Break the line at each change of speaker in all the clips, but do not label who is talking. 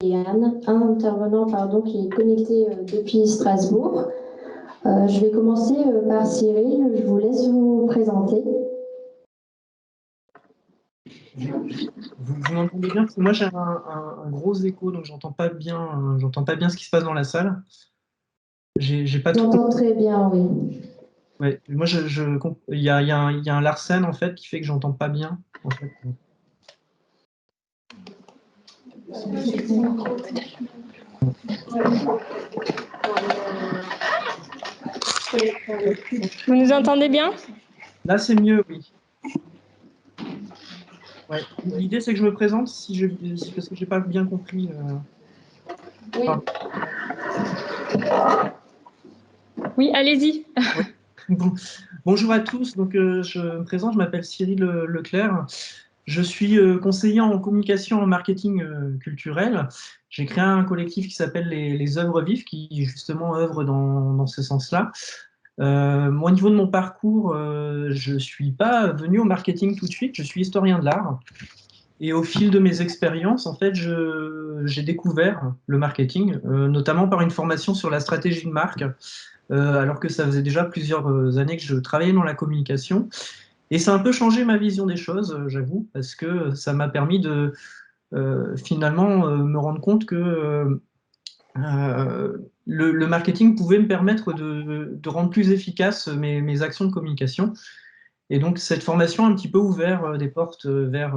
Et un intervenant qui est connecté depuis Strasbourg. Je vais commencer par Cyril, je vous laisse vous présenter.
Vous m'entendez bien? Parce que moi j'ai un gros écho, donc j'entends pas bien ce qui se passe dans la salle. J'ai pas trop.
J'entends très bien, oui.
Ouais, moi il y a un Larsen en fait qui fait que j'entends pas bien en fait.
Vous nous entendez bien?
Là c'est mieux, oui. Ouais. L'idée c'est que je me présente parce que j'ai pas bien compris.
Oui.
Oui, allez-y.
Ouais. Bon. Bonjour à tous, donc je me présente, je m'appelle Cyril Leclerc. Je suis conseiller en communication et en marketing culturel. J'ai créé un collectif qui s'appelle les Œuvres Vives, qui justement œuvre dans ce sens-là. Moi, au niveau de mon parcours, je ne suis pas venu au marketing tout de suite, je suis historien de l'art. Et au fil de mes expériences, en fait, j'ai découvert le marketing, notamment par une formation sur la stratégie de marque, alors que ça faisait déjà plusieurs années que je travaillais dans la communication. Et ça a un peu changé ma vision des choses, j'avoue, parce que ça m'a permis de finalement me rendre compte que le marketing pouvait me permettre de rendre plus efficaces mes actions de communication. Et donc cette formation a un petit peu ouvert des portes vers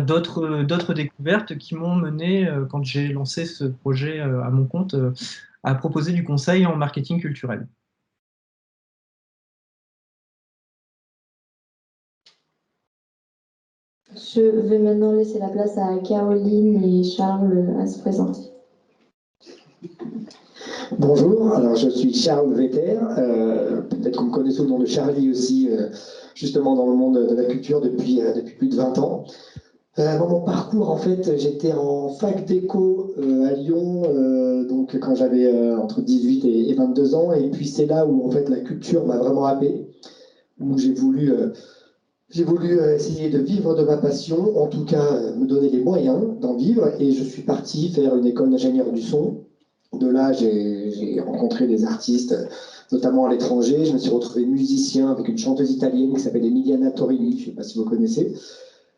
d'autres découvertes qui m'ont mené, quand j'ai lancé ce projet à mon compte, à proposer du conseil en marketing culturel.
Je vais maintenant laisser la place à Caroline et Charles à se présenter.
Bonjour, alors je suis Charles Vetter, peut-être qu'on me connaît sous le nom de Charlie aussi, justement dans le monde de la culture depuis plus de 20 ans. Dans mon parcours, en fait, j'étais en fac d'éco à Lyon, donc quand j'avais entre 18 et 22 ans, et puis c'est là où en fait la culture m'a vraiment happé, où j'ai voulu essayer de vivre de ma passion, en tout cas me donner les moyens d'en vivre, et je suis parti faire une école d'ingénieur du son. De là, j'ai rencontré des artistes, notamment à l'étranger. Je me suis retrouvé musicien avec une chanteuse italienne qui s'appelle Emiliana Torini, je ne sais pas si vous connaissez.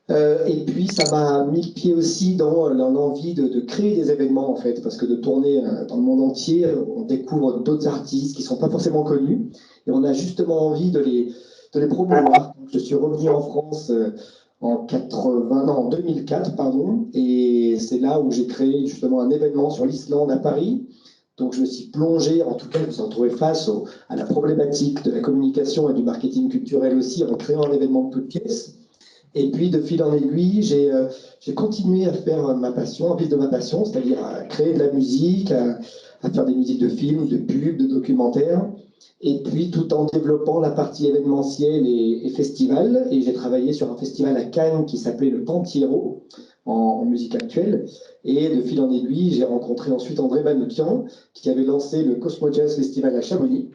Et puis, ça m'a mis le pied aussi dans l'envie de créer des événements, en fait, parce que de tourner dans le monde entier, on découvre d'autres artistes qui ne sont pas forcément connus, et on a justement envie de les promouvoir. Donc, je suis revenu en France en 2004, pardon, et c'est là où j'ai créé justement un événement sur l'Islande à Paris. Donc je me suis plongé, en tout cas je me suis retrouvé face à la problématique de la communication et du marketing culturel aussi, en créant un événement de toutes pièces. Et puis de fil en aiguille, j'ai continué à faire ma passion, à vivre de ma passion, c'est-à-dire à créer de la musique, à faire des musiques de films, de pubs, de documentaires, et puis tout en développant la partie événementielle et festival. Et j'ai travaillé sur un festival à Cannes qui s'appelait le Pantiero en musique actuelle. Et de fil en aiguille, j'ai rencontré ensuite André Manoukian, qui avait lancé le Cosmo Jazz Festival à Chamonix,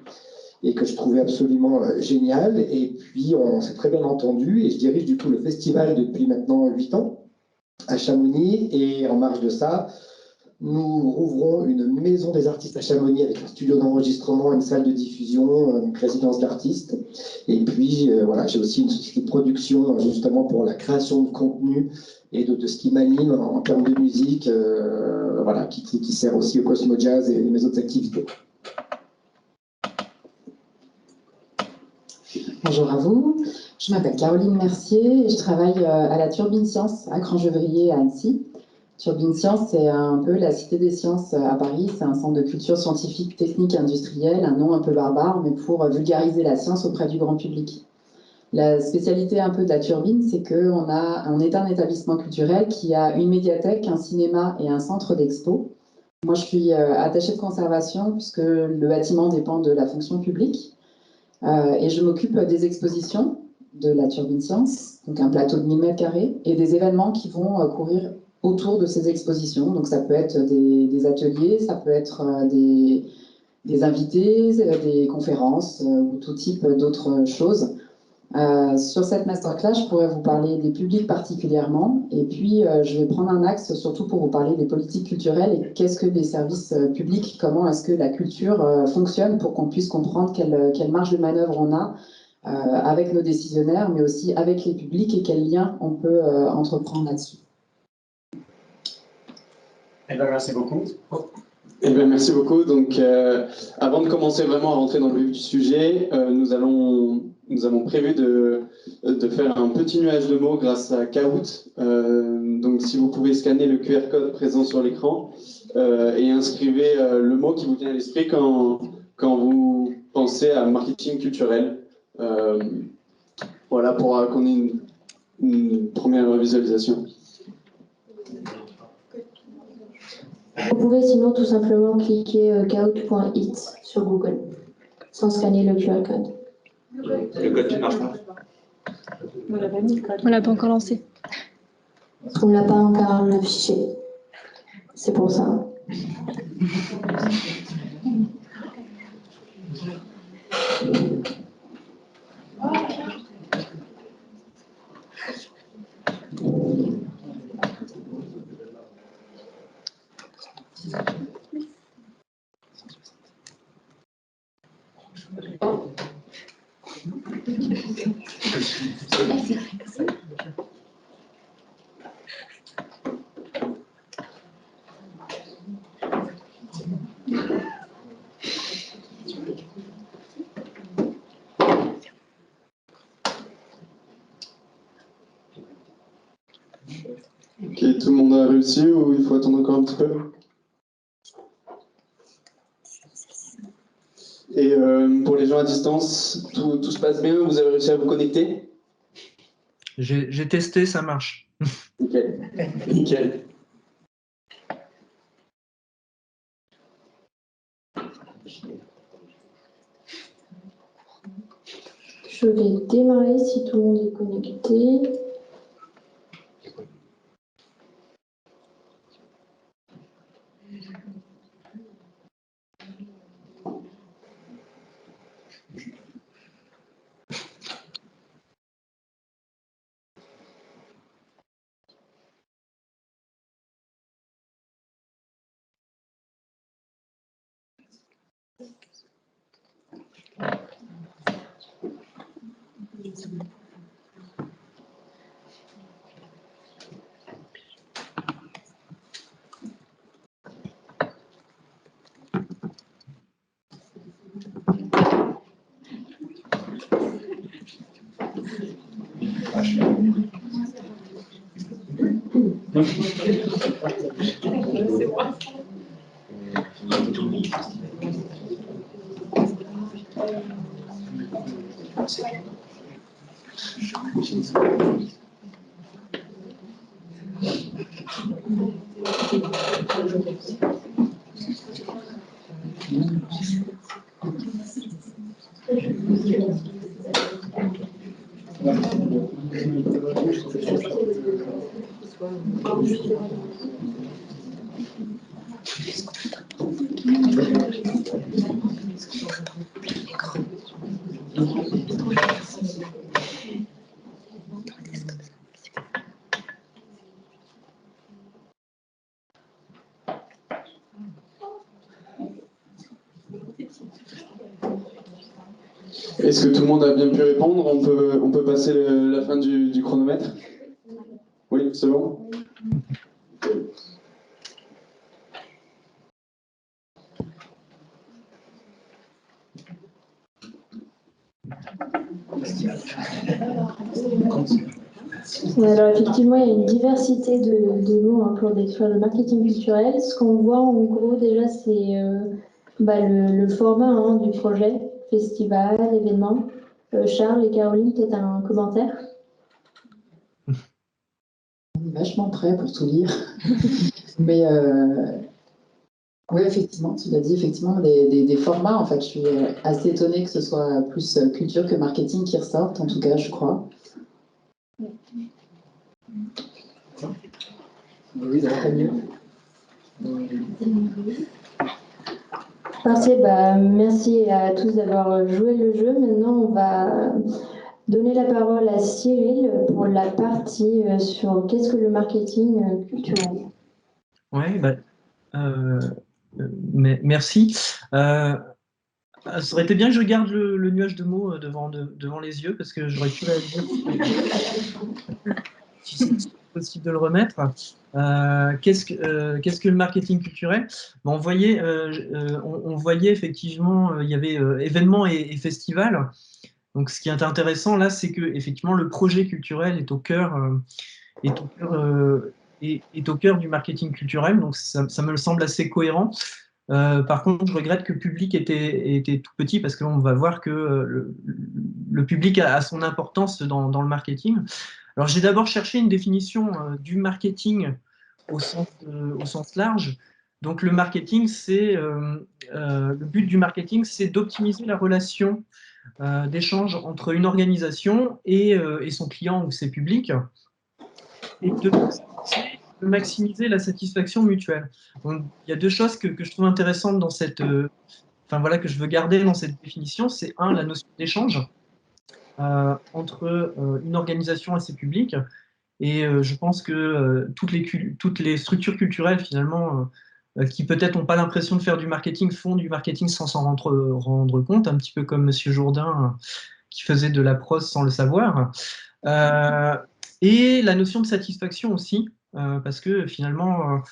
et que je trouvais absolument génial. Et puis, on s'est très bien entendu, et je dirige du coup le festival depuis maintenant 8 ans à Chamonix. Et en marge de ça, nous rouvrons une maison des artistes à Chamonix avec un studio d'enregistrement, une salle de diffusion, une résidence d'artistes. Et puis, voilà, j'ai aussi une société de production justement pour la création de contenu et de ce qui m'anime en termes de musique, voilà, qui sert aussi au Cosmo Jazz et mes autres activités.
Bonjour à vous, je m'appelle Caroline Mercier et je travaille à la Turbine Science à Crangevrier à Annecy. Turbine Science, c'est un peu la cité des sciences à Paris, c'est un centre de culture scientifique, technique et industrielle, un nom un peu barbare, mais pour vulgariser la science auprès du grand public. La spécialité un peu de la Turbine, c'est qu'on est un établissement culturel qui a une médiathèque, un cinéma et un centre d'expo. Moi, je suis attachée de conservation puisque le bâtiment dépend de la fonction publique. Et je m'occupe des expositions de la Turbine Science, donc un plateau de 1000 m², et des événements qui vont courir autour de ces expositions. Donc ça peut être des ateliers, ça peut être des invités, des conférences ou tout type d'autres choses Sur cette masterclass, je pourrais vous parler des publics particulièrement, et puis je vais prendre un axe surtout pour vous parler des politiques culturelles et qu'est-ce que les services publics, comment est-ce que la culture fonctionne pour qu'on puisse comprendre quelle marge de manœuvre on a avec nos décisionnaires, mais aussi avec les publics et quels liens on peut entreprendre là-dessus.
Eh bien, merci beaucoup.
Eh bien, merci beaucoup. Donc, avant de commencer vraiment à rentrer dans le vif du sujet, nous avons prévu de faire un petit nuage de mots grâce à Kahoot. Donc, si vous pouvez scanner le QR code présent sur l'écran et inscrivez le mot qui vous vient à l'esprit quand vous pensez à marketing culturel. Voilà, pour qu'on ait une première visualisation.
Vous pouvez sinon tout simplement cliquer kahoot.it sur Google, sans scanner le QR code.
Le code qui ne marche pas.
On l'a pas encore lancé.
On ne l'a pas encore affiché. C'est pour ça.
Ok, tout le monde a réussi ou il faut attendre encore un petit peu? Et pour les gens à distance, tout se passe bien? Vous avez réussi à vous connecter?
J'ai testé, ça marche.
Nickel. Nickel.
Je vais démarrer si tout le monde est connecté.
Est-ce que tout le monde a bien pu répondre? On peut passer la fin du chronomètre? Oui, c'est bon?
Alors effectivement, il y a une diversité de mots pour décrire le marketing culturel. Ce qu'on voit en gros déjà, c'est le format du projet, festival, événement. Charles et Caroline, peut-être un commentaire?
On est vachement prêt pour tout lire. Mais oui, effectivement, tu l'as dit, effectivement, des formats. En fait, je suis assez étonnée que ce soit plus culture que marketing qui ressortent, en tout cas, je crois.
Oui, très mieux.
Parfait, merci à tous d'avoir joué le jeu. Maintenant, on va donner la parole à Cyril pour la partie sur qu'est-ce que le marketing culturel.
Oui, merci. Ça aurait été bien que je garde le nuage de mots devant les yeux, parce que j'aurais pu réagir si c'est possible de le remettre. Qu'est-ce que le marketing culturel? On voyait effectivement, il y avait événements et festivals. Donc, ce qui est intéressant là, c'est que effectivement le projet culturel est au cœur du marketing culturel. Donc, ça me semble assez cohérent. Par contre, je regrette que le public était tout petit, parce qu'on va voir que le public a son importance dans le marketing. Alors, j'ai d'abord cherché une définition du marketing au sens large. Donc, le marketing, le but du marketing, c'est d'optimiser la relation d'échange entre une organisation et son client ou ses publics, et de maximiser la satisfaction mutuelle. Donc, il y a deux choses que je trouve intéressantes dans que je veux garder dans cette définition. C'est la notion d'échange entre une organisation et ses publics. Et je pense que toutes les structures culturelles, finalement, qui peut-être n'ont pas l'impression de faire du marketing, font du marketing sans s'en rendre compte, un petit peu comme M. Jourdain, qui faisait de la prose sans le savoir. Et la notion de satisfaction aussi, parce que finalement,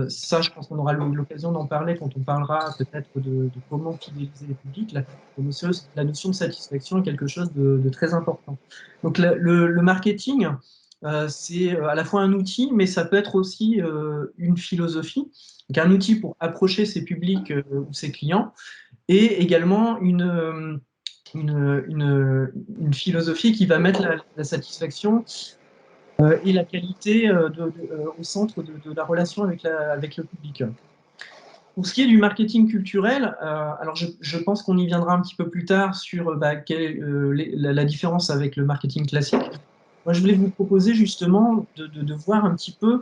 ça, je pense qu'on aura l'occasion d'en parler quand on parlera peut-être de comment fidéliser les publics. La notion de satisfaction est quelque chose de très important. Donc le marketing, c'est à la fois un outil, mais ça peut être aussi une philosophie. Donc un outil pour approcher ses publics ou ses clients, et également une philosophie qui va mettre la satisfaction et la qualité au centre de la relation avec le public. Pour ce qui est du marketing culturel, alors je pense qu'on y viendra un petit peu plus tard sur quelle est la différence avec le marketing classique. Moi, je voulais vous proposer justement de voir un petit peu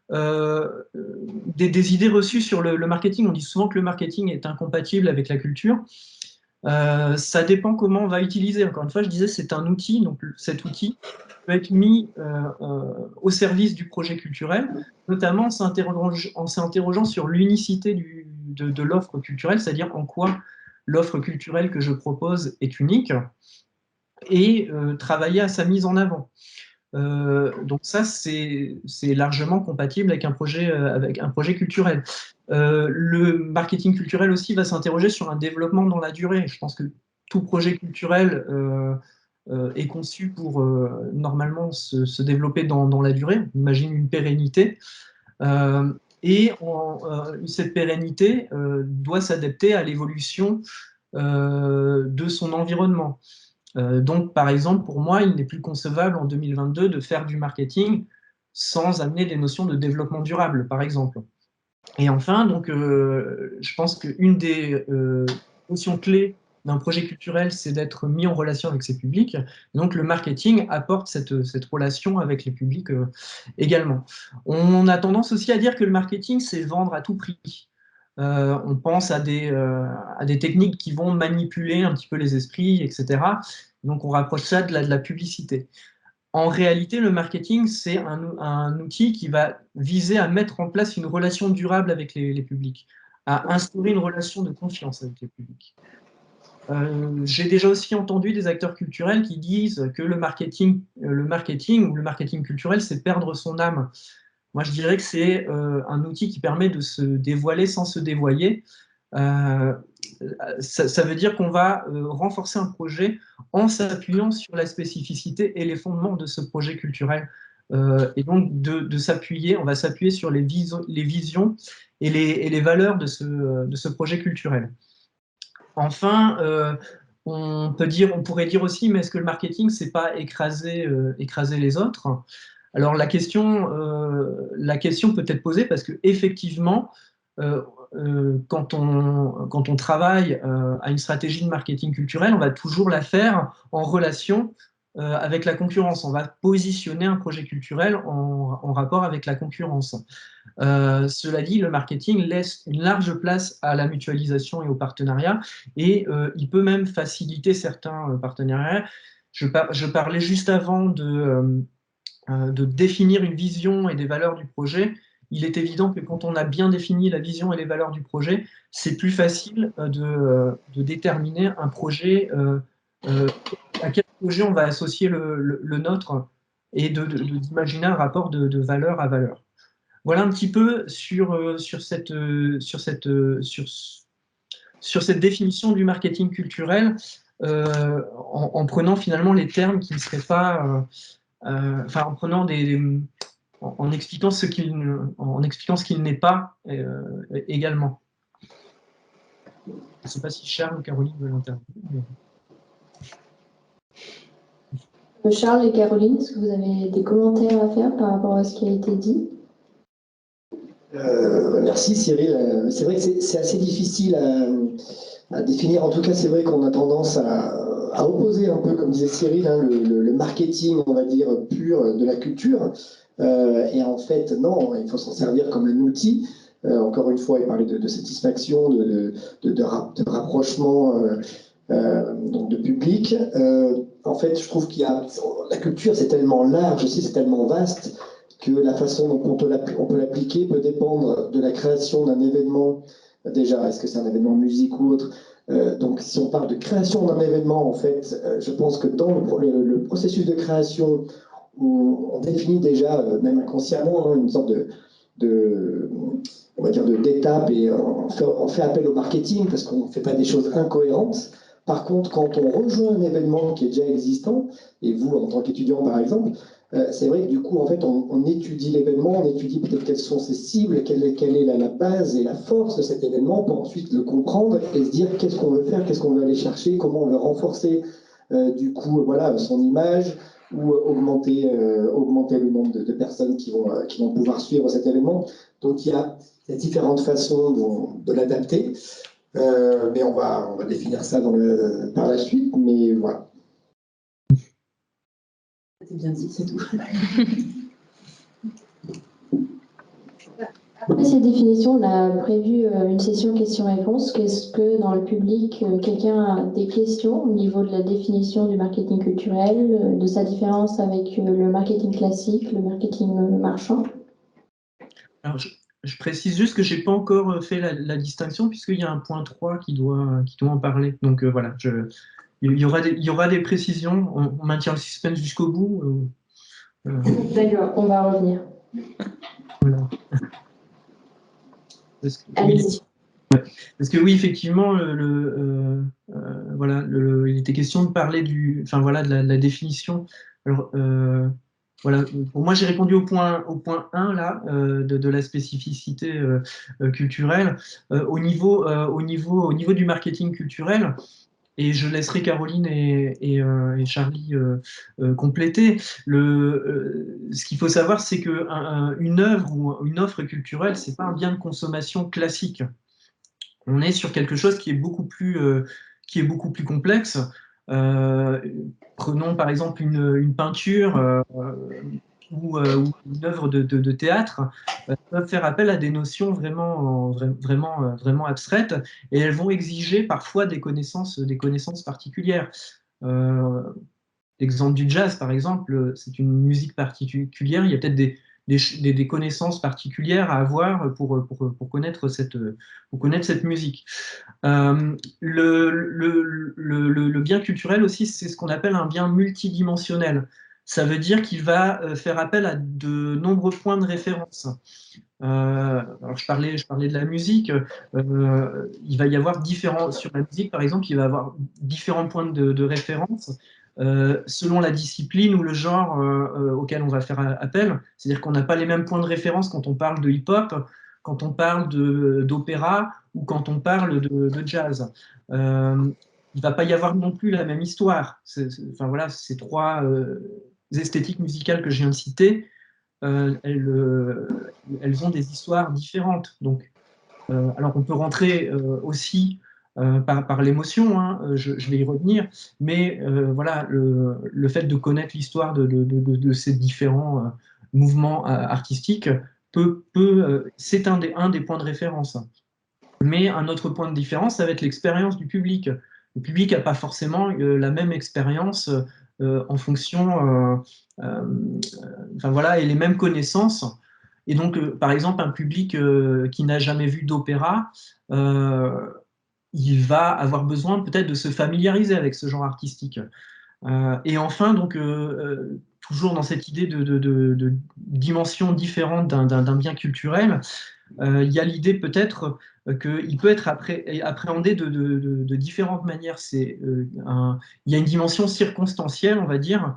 des idées reçues sur le marketing. On dit souvent que le marketing est incompatible avec la culture. Ça dépend comment on va utiliser. Encore une fois, je disais, c'est un outil, donc cet outil peut être mis au service du projet culturel, notamment en s'interrogeant sur l'unicité de l'offre culturelle, c'est-à-dire en quoi l'offre culturelle que je propose est unique, et travailler à sa mise en avant. Donc ça, c'est largement compatible avec un projet culturel. Le marketing culturel aussi va s'interroger sur un développement dans la durée. Je pense que tout projet culturel est conçu pour normalement se développer dans la durée. On imagine une pérennité. Et cette pérennité doit s'adapter à l'évolution de son environnement. Donc, par exemple, pour moi, il n'est plus concevable en 2022 de faire du marketing sans amener des notions de développement durable, par exemple. Et enfin, donc, je pense qu'une des notions clés d'un projet culturel, c'est d'être mis en relation avec ses publics. Donc, le marketing apporte cette relation avec les publics également. On a tendance aussi à dire que le marketing, c'est vendre à tout prix. On pense à des techniques qui vont manipuler un petit peu les esprits, etc. Donc, on rapproche ça de la publicité. En réalité, le marketing, c'est un outil qui va viser à mettre en place une relation durable avec les publics, à instaurer une relation de confiance avec les publics. J'ai déjà aussi entendu des acteurs culturels qui disent que le marketing ou le marketing culturel, c'est perdre son âme. Moi, je dirais que c'est un outil qui permet de se dévoiler sans se dévoyer. Ça veut dire qu'on va renforcer un projet en s'appuyant sur la spécificité et les fondements de ce projet culturel. Et donc, on va s'appuyer sur les visions et les valeurs de ce projet culturel. Enfin, on pourrait dire aussi, mais est-ce que le marketing, c'est pas écraser les autres? Alors la question peut être posée parce que effectivement, quand on travaille à une stratégie de marketing culturel, on va toujours la faire en relation avec la concurrence. On va positionner un projet culturel en rapport avec la concurrence. Cela dit, le marketing laisse une large place à la mutualisation et au partenariat, et il peut même faciliter certains partenariats je parlais juste avant de définir une vision et des valeurs du projet. Il est évident que quand on a bien défini la vision et les valeurs du projet, c'est plus facile de déterminer un projet, à quel projet on va associer le nôtre et d'imaginer un rapport de valeur à valeur. Voilà un petit peu sur cette définition du marketing culturel, en prenant finalement les termes qui ne seraient pas, en prenant en expliquant ce qu'il n'est pas également. Je ne sais pas si Charles ou Caroline veulent intervenir.
Charles et Caroline, est-ce que vous avez des commentaires à faire par rapport à ce qui a été dit?
Merci Cyril. C'est vrai que c'est assez difficile à définir. En tout cas, c'est vrai qu'on a tendance à opposer un peu, comme disait Cyril, hein, le marketing, on va dire, pur de la culture. Et en fait, non, il faut s'en servir comme un outil. Encore une fois, il parlait de satisfaction, de rapprochement donc de public. En fait, je trouve la culture, c'est tellement large aussi, c'est tellement vaste, que la façon dont on peut l'appliquer peut dépendre de la création d'un événement. Déjà, est-ce que c'est un événement musique ou autre? Donc, si on parle de création d'un événement, en fait, je pense que dans le processus de création, on définit déjà, même inconsciemment, hein, une sorte on va dire d'étape, et on fait appel au marketing parce qu'on ne fait pas des choses incohérentes. Par contre, quand on rejoint un événement qui est déjà existant, et vous, en tant qu'étudiant par exemple, c'est vrai que du coup, en fait, on étudie l'événement, on étudie peut-être quelles sont ses cibles, quelle est la base et la force de cet événement pour ensuite le comprendre et se dire qu'est-ce qu'on veut faire, qu'est-ce qu'on veut aller chercher, comment on veut renforcer du coup voilà, son image, ou augmenter le nombre de personnes qui vont pouvoir suivre cet événement. Donc il y a différentes façons de l'adapter, mais on va définir ça par la suite, mais voilà.
C'est bien dit, c'est tout.
Après ces définitions, on a prévu une session questions-réponses. Est-ce que dans le public, quelqu'un a des questions au niveau de la définition du marketing culturel, de sa différence avec le marketing classique, le marketing marchand? Alors,
je précise juste que je n'ai pas encore fait la distinction, puisqu'il y a un point 3 qui doit en parler. Donc voilà, il y aura des précisions. On maintient le suspense jusqu'au bout.
D'accord, on va revenir.
Voilà. Parce que oui, effectivement, voilà, il était question de parler de la définition. Alors, voilà, pour moi, j'ai répondu au point 1 là, de la spécificité culturelle. Au niveau du marketing culturel, et je laisserai Caroline et Charlie compléter. Ce qu'il faut savoir, c'est qu'une œuvre ou une offre culturelle, c'est pas un bien de consommation classique. On est sur quelque chose qui est beaucoup plus complexe. Prenons par exemple une peinture ou une œuvre de théâtre, peuvent faire appel à des notions vraiment abstraites, et elles vont exiger parfois des connaissances particulières. L'exemple du jazz, par exemple, c'est une musique particulière, il y a peut-être des connaissances particulières à avoir pour connaître cette musique. Le bien culturel aussi, c'est ce qu'on appelle un bien multidimensionnel. Ça veut dire qu'il va faire appel à de nombreux points de référence. Alors je parlais de la musique. Il va y avoir sur la musique, par exemple, il va y avoir différents points de référence selon la discipline ou le genre auquel on va faire appel. C'est-à-dire qu'on n'a pas les mêmes points de référence quand on parle de hip-hop, quand on parle d'opéra ou quand on parle de jazz. Il ne va pas y avoir non plus la même histoire. Enfin voilà, ces trois esthétiques musicales que je viens de citer, elles ont des histoires différentes. Donc, alors on peut rentrer aussi par l'émotion, hein, je vais y revenir, mais voilà, le fait de connaître l'histoire de ces différents mouvements artistiques c'est un des points de référence. Mais un autre point de différence, ça va être l'expérience du public. Le public n'a pas forcément la même expérience en fonction, enfin voilà, et les mêmes connaissances. Et donc, par exemple, un public qui n'a jamais vu d'opéra, il va avoir besoin peut-être de se familiariser avec ce genre artistique. Et enfin, donc, toujours dans cette idée de dimension différente d'un bien culturel, il y a l'idée peut-être qu'il peut être appréhendé de différentes manières. Il y a une dimension circonstancielle, on va dire,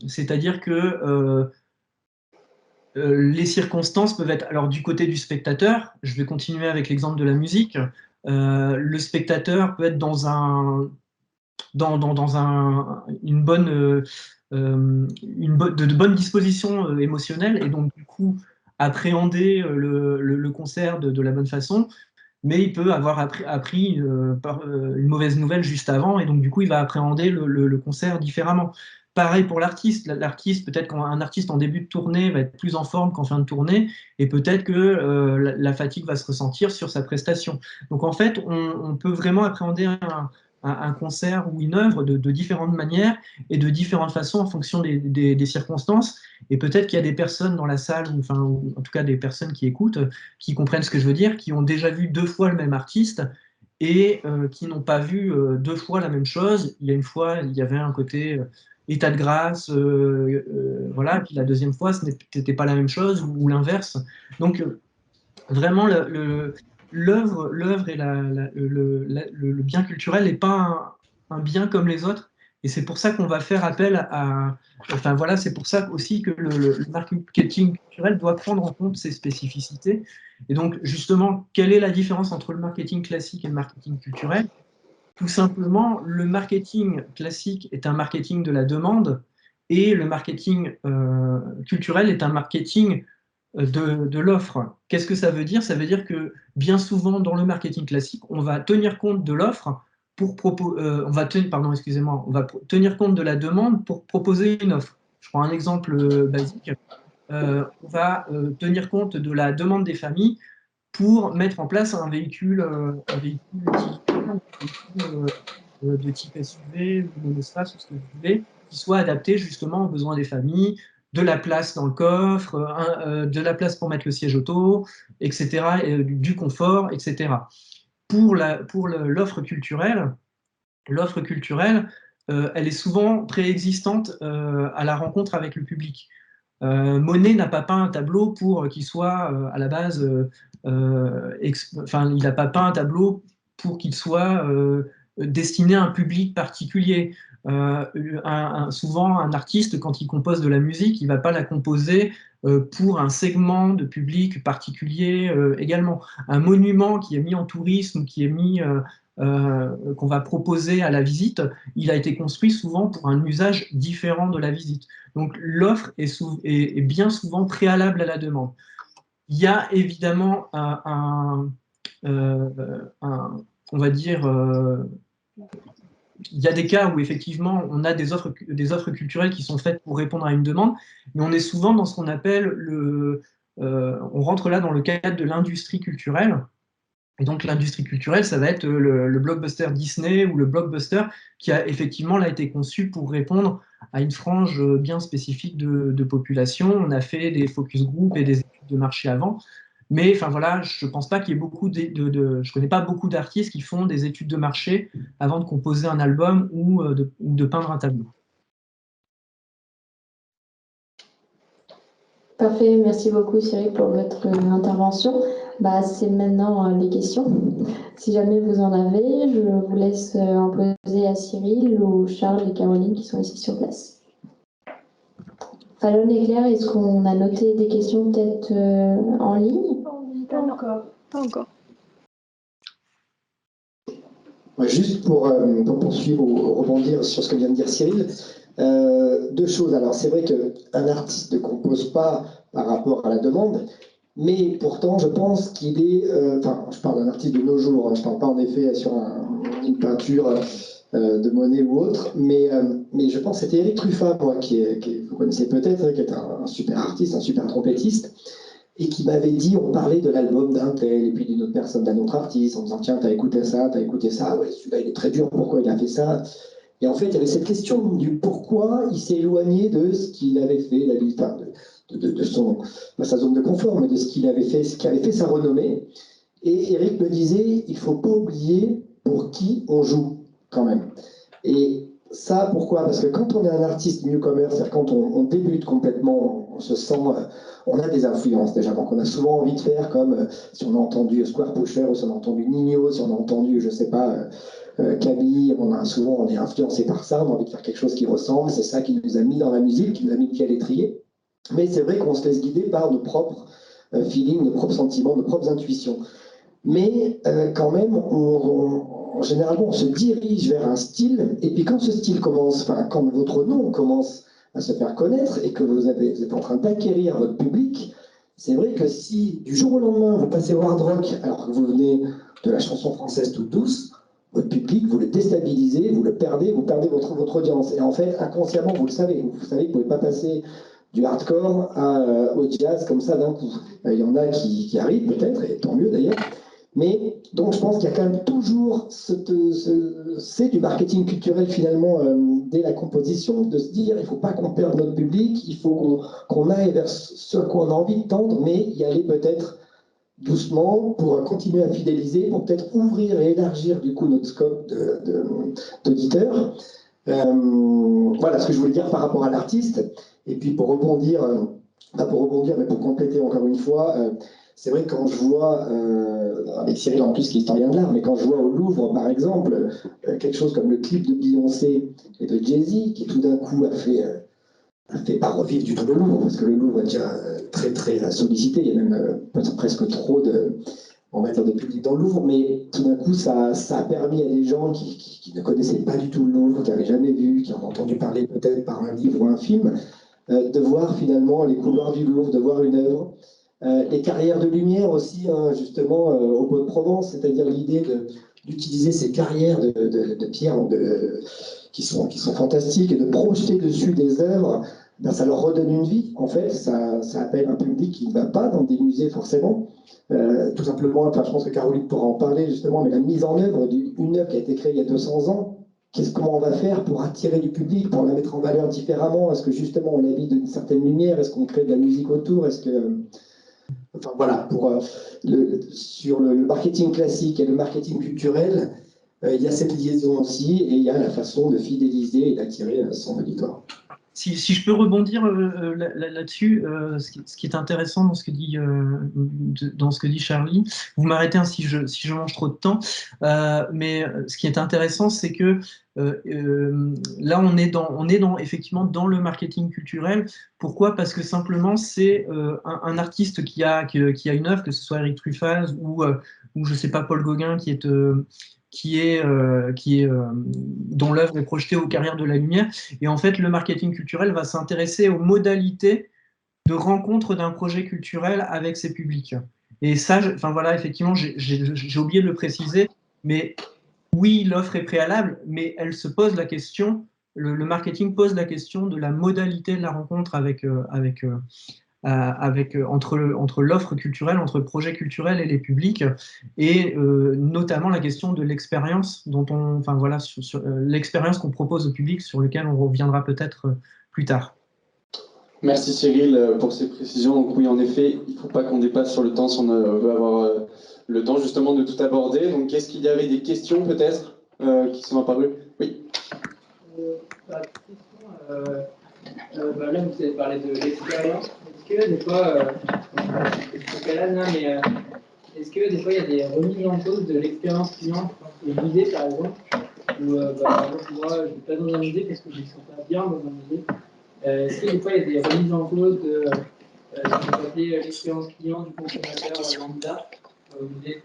c'est-à-dire que les circonstances peuvent être, alors du côté du spectateur, je vais continuer avec l'exemple de la musique, le spectateur peut être une bonne, de bonnes dispositions émotionnelles et donc du coup appréhender le concert de la bonne façon, mais il peut avoir appris une mauvaise nouvelle juste avant et donc du coup il va appréhender le concert différemment. Pareil pour l'artiste. L'artiste, peut-être qu'un artiste en début de tournée va être plus en forme qu'en fin de tournée, et peut-être que la fatigue va se ressentir sur sa prestation. Donc en fait, on peut vraiment appréhender un concert ou une œuvre de différentes manières et de différentes façons en fonction des circonstances. Et peut-être qu'il y a des personnes dans la salle, ou en tout cas des personnes qui écoutent, qui comprennent ce que je veux dire, qui ont déjà vu 2 fois le même artiste et qui n'ont pas vu 2 fois la même chose. Il y a une fois, il y avait un côté état de grâce, voilà, puis la deuxième fois, ce n'était pas la même chose, ou l'inverse. Donc, vraiment, l'œuvre et le bien culturel n'est pas un bien comme les autres, et c'est pour ça qu'on va faire appel à... Enfin voilà, c'est pour ça aussi que le marketing culturel doit prendre en compte ces spécificités. Et donc, justement, quelle est la différence entre le marketing classique et le marketing culturel? Tout simplement, le marketing classique est un marketing de la demande et le marketing culturel est un marketing de l'offre. Qu'est-ce que ça veut dire? Ça veut dire que bien souvent dans le marketing classique, on va tenir compte de l'offre on va tenir compte de la demande pour proposer une offre. Je prends un exemple basique. On va tenir compte de la demande des familles pour mettre en place un véhicule de type SUV ou monospace ou ce que vous voulez, qui soit adapté justement aux besoins des familles, de la place dans le coffre, de la place pour mettre le siège auto, etc., et du confort, etc. Pour l'offre culturelle, elle est souvent préexistante à la rencontre avec le public. Monet n'a pas peint un tableau pour qu'il soit à la base, il n'a pas peint un tableau pour qu'il soit destiné à un public particulier. Souvent, un artiste, quand il compose de la musique, il ne va pas la composer pour un segment de public particulier également. Un monument qui est mis en tourisme, qu'on va proposer à la visite, il a été construit souvent pour un usage différent de la visite. Donc l'offre est bien souvent préalable à la demande. Il y a évidemment on va dire, il y a des cas où effectivement on a des offres culturelles qui sont faites pour répondre à une demande, mais on est souvent dans ce qu'on appelle on rentre là dans le cadre de l'industrie culturelle. Et donc l'industrie culturelle, ça va être le blockbuster Disney ou le blockbuster qui a effectivement là été conçu pour répondre à une frange bien spécifique de population. On a fait des focus group et des études de marché avant. Mais enfin voilà, je pense pas qu'il y ait je connais pas beaucoup d'artistes qui font des études de marché avant de composer un album ou de peindre un tableau.
Parfait, merci beaucoup Cyril pour votre intervention. C'est maintenant les questions. Si jamais vous en avez, je vous laisse en poser à Cyril ou Charles et Caroline qui sont ici sur place. Fallon et Claire, est-ce qu'on a noté des questions peut-être en ligne?
Pas encore. Pas encore.
Juste pour poursuivre ou rebondir sur ce que vient de dire Cyril, 2 choses. Alors c'est vrai qu'un artiste ne compose pas par rapport à la demande, mais pourtant je pense qu'il est, je parle d'un artiste de nos jours, je ne parle pas en effet sur une peinture de Monet ou autre, mais je pense que c'était Eric Truffat, moi, vous connaissez peut-être, qui est un super artiste, un super trompettiste, et qui m'avait dit, on parlait de l'album d'un tel, et puis d'une autre personne, d'un autre artiste, en disant, tiens, t'as écouté ça, ouais, celui-là, il est très dur, pourquoi il a fait ça? Et en fait, il y avait cette question du pourquoi il s'est éloigné de ce qu'il avait fait, de sa zone de confort, mais de ce qu'il avait fait, ce qui avait fait sa renommée. Et Eric me disait, il ne faut pas oublier pour qui on joue, quand même. Et ça, pourquoi? Parce que quand on est un artiste newcomer, c'est-à-dire quand on débute complètement, on se sent, on a des influences déjà, donc on a souvent envie de faire comme si on a entendu Square Pusher, ou si on a entendu Nino, si on a entendu, je ne sais pas, Camille, on est influencé par ça, on a envie de faire quelque chose qui ressemble, c'est ça qui nous a mis dans la musique, qui nous a mis le pied à l'étrier. Mais c'est vrai qu'on se laisse guider par nos propres feelings, nos propres sentiments, nos propres intuitions. Mais quand même, généralement, on se dirige vers un style, et puis quand ce style commence, enfin, quand votre nom commence à se faire connaître et que vous êtes en train d'acquérir votre public, c'est vrai que si du jour au lendemain, vous passez au hard rock, alors que vous venez de la chanson française toute douce, votre public, vous le déstabilisez, vous le perdez, vous perdez votre audience. Et en fait, inconsciemment, vous le savez, que vous ne pouvez pas passer du hardcore au jazz comme ça d'un coup. Il y en a qui arrivent peut-être, et tant mieux d'ailleurs. Mais donc je pense qu'il y a quand même toujours c'est du marketing culturel finalement dès la composition, de se dire il ne faut pas qu'on perde notre public, il faut qu'on aille vers ce à quoi on a envie de tendre, mais y aller peut-être doucement pour continuer à fidéliser, pour peut-être ouvrir et élargir du coup notre scope d'auditeurs. Voilà ce que je voulais dire par rapport à l'artiste. Et puis pour rebondir, pas pour rebondir, mais pour compléter encore une fois, c'est vrai que quand je vois, avec Cyril en plus qui est historien de l'art, mais quand je vois au Louvre par exemple, quelque chose comme le clip de Beyoncé et de Jay-Z, qui tout d'un coup a fait pas revivre du tout le Louvre, parce que le Louvre est déjà très très sollicité, il y a même presque trop on va dire, de public dans le Louvre, mais tout d'un coup ça a permis à des gens qui ne connaissaient pas du tout le Louvre, qui n'avaient jamais vu, qui en ont entendu parler peut-être par un livre ou un film, de voir finalement les couloirs du Louvre, de voir une œuvre. Les carrières de lumière aussi, hein, justement, au Bois de Provence, c'est-à-dire l'idée d'utiliser ces carrières de pierre qui sont fantastiques et de projeter dessus des œuvres, ben, ça leur redonne une vie. En fait, ça appelle un public qui ne va pas dans des musées forcément. Tout simplement, enfin, je pense que Caroline pourra en parler justement, mais la mise en œuvre d'une œuvre qui a été créée il y a 200 ans, comment on va faire pour attirer du public, pour la mettre en valeur différemment? Est-ce que justement on habite d'une certaine lumière? Est-ce qu'on crée de la musique autour? Est-ce que... Enfin voilà, sur le marketing classique et le marketing culturel, il y a cette liaison aussi et il y a la façon de fidéliser et d'attirer son auditoire.
Si je peux rebondir là-dessus, ce qui est intéressant dans ce que dit Charlie, vous m'arrêtez hein, si je mange trop de temps, mais ce qui est intéressant, c'est que là, on est effectivement dans le marketing culturel. Pourquoi? Parce que simplement, c'est un artiste qui a une œuvre, que ce soit Eric Truffaz ou je sais pas, Paul Gauguin, dont l'œuvre est projetée aux carrières de la lumière. Et en fait, le marketing culturel va s'intéresser aux modalités de rencontre d'un projet culturel avec ses publics. Et ça, enfin voilà, effectivement, j'ai oublié de le préciser, mais oui, l'offre est préalable, mais elle se pose la question, le marketing pose la question de la modalité de la rencontre entre l'offre culturelle, entre le projet culturel et les publics, et notamment la question de l'expérience enfin voilà, sur l'expérience qu'on propose au public, sur lequel on reviendra peut-être plus tard.
Merci Cyril pour ces précisions. Donc oui, en effet, il ne faut pas qu'on dépasse sur le temps si on veut avoir le temps justement de tout aborder. Donc est-ce qu'il y avait des questions peut-être qui sont apparues? Oui.
Là, vous avez parlé de l'expérience. Est-ce que des fois, est-ce que des fois il y a des remises en cause de l'expérience client? Je pense que musée par exemple, où par exemple moi je ne vais pas dans un musée parce que je ne me sens pas bien dans un musée. Est-ce que des fois il y a des remises en cause de ce qu'on peut appeler l'expérience client du consommateur lambda au musée?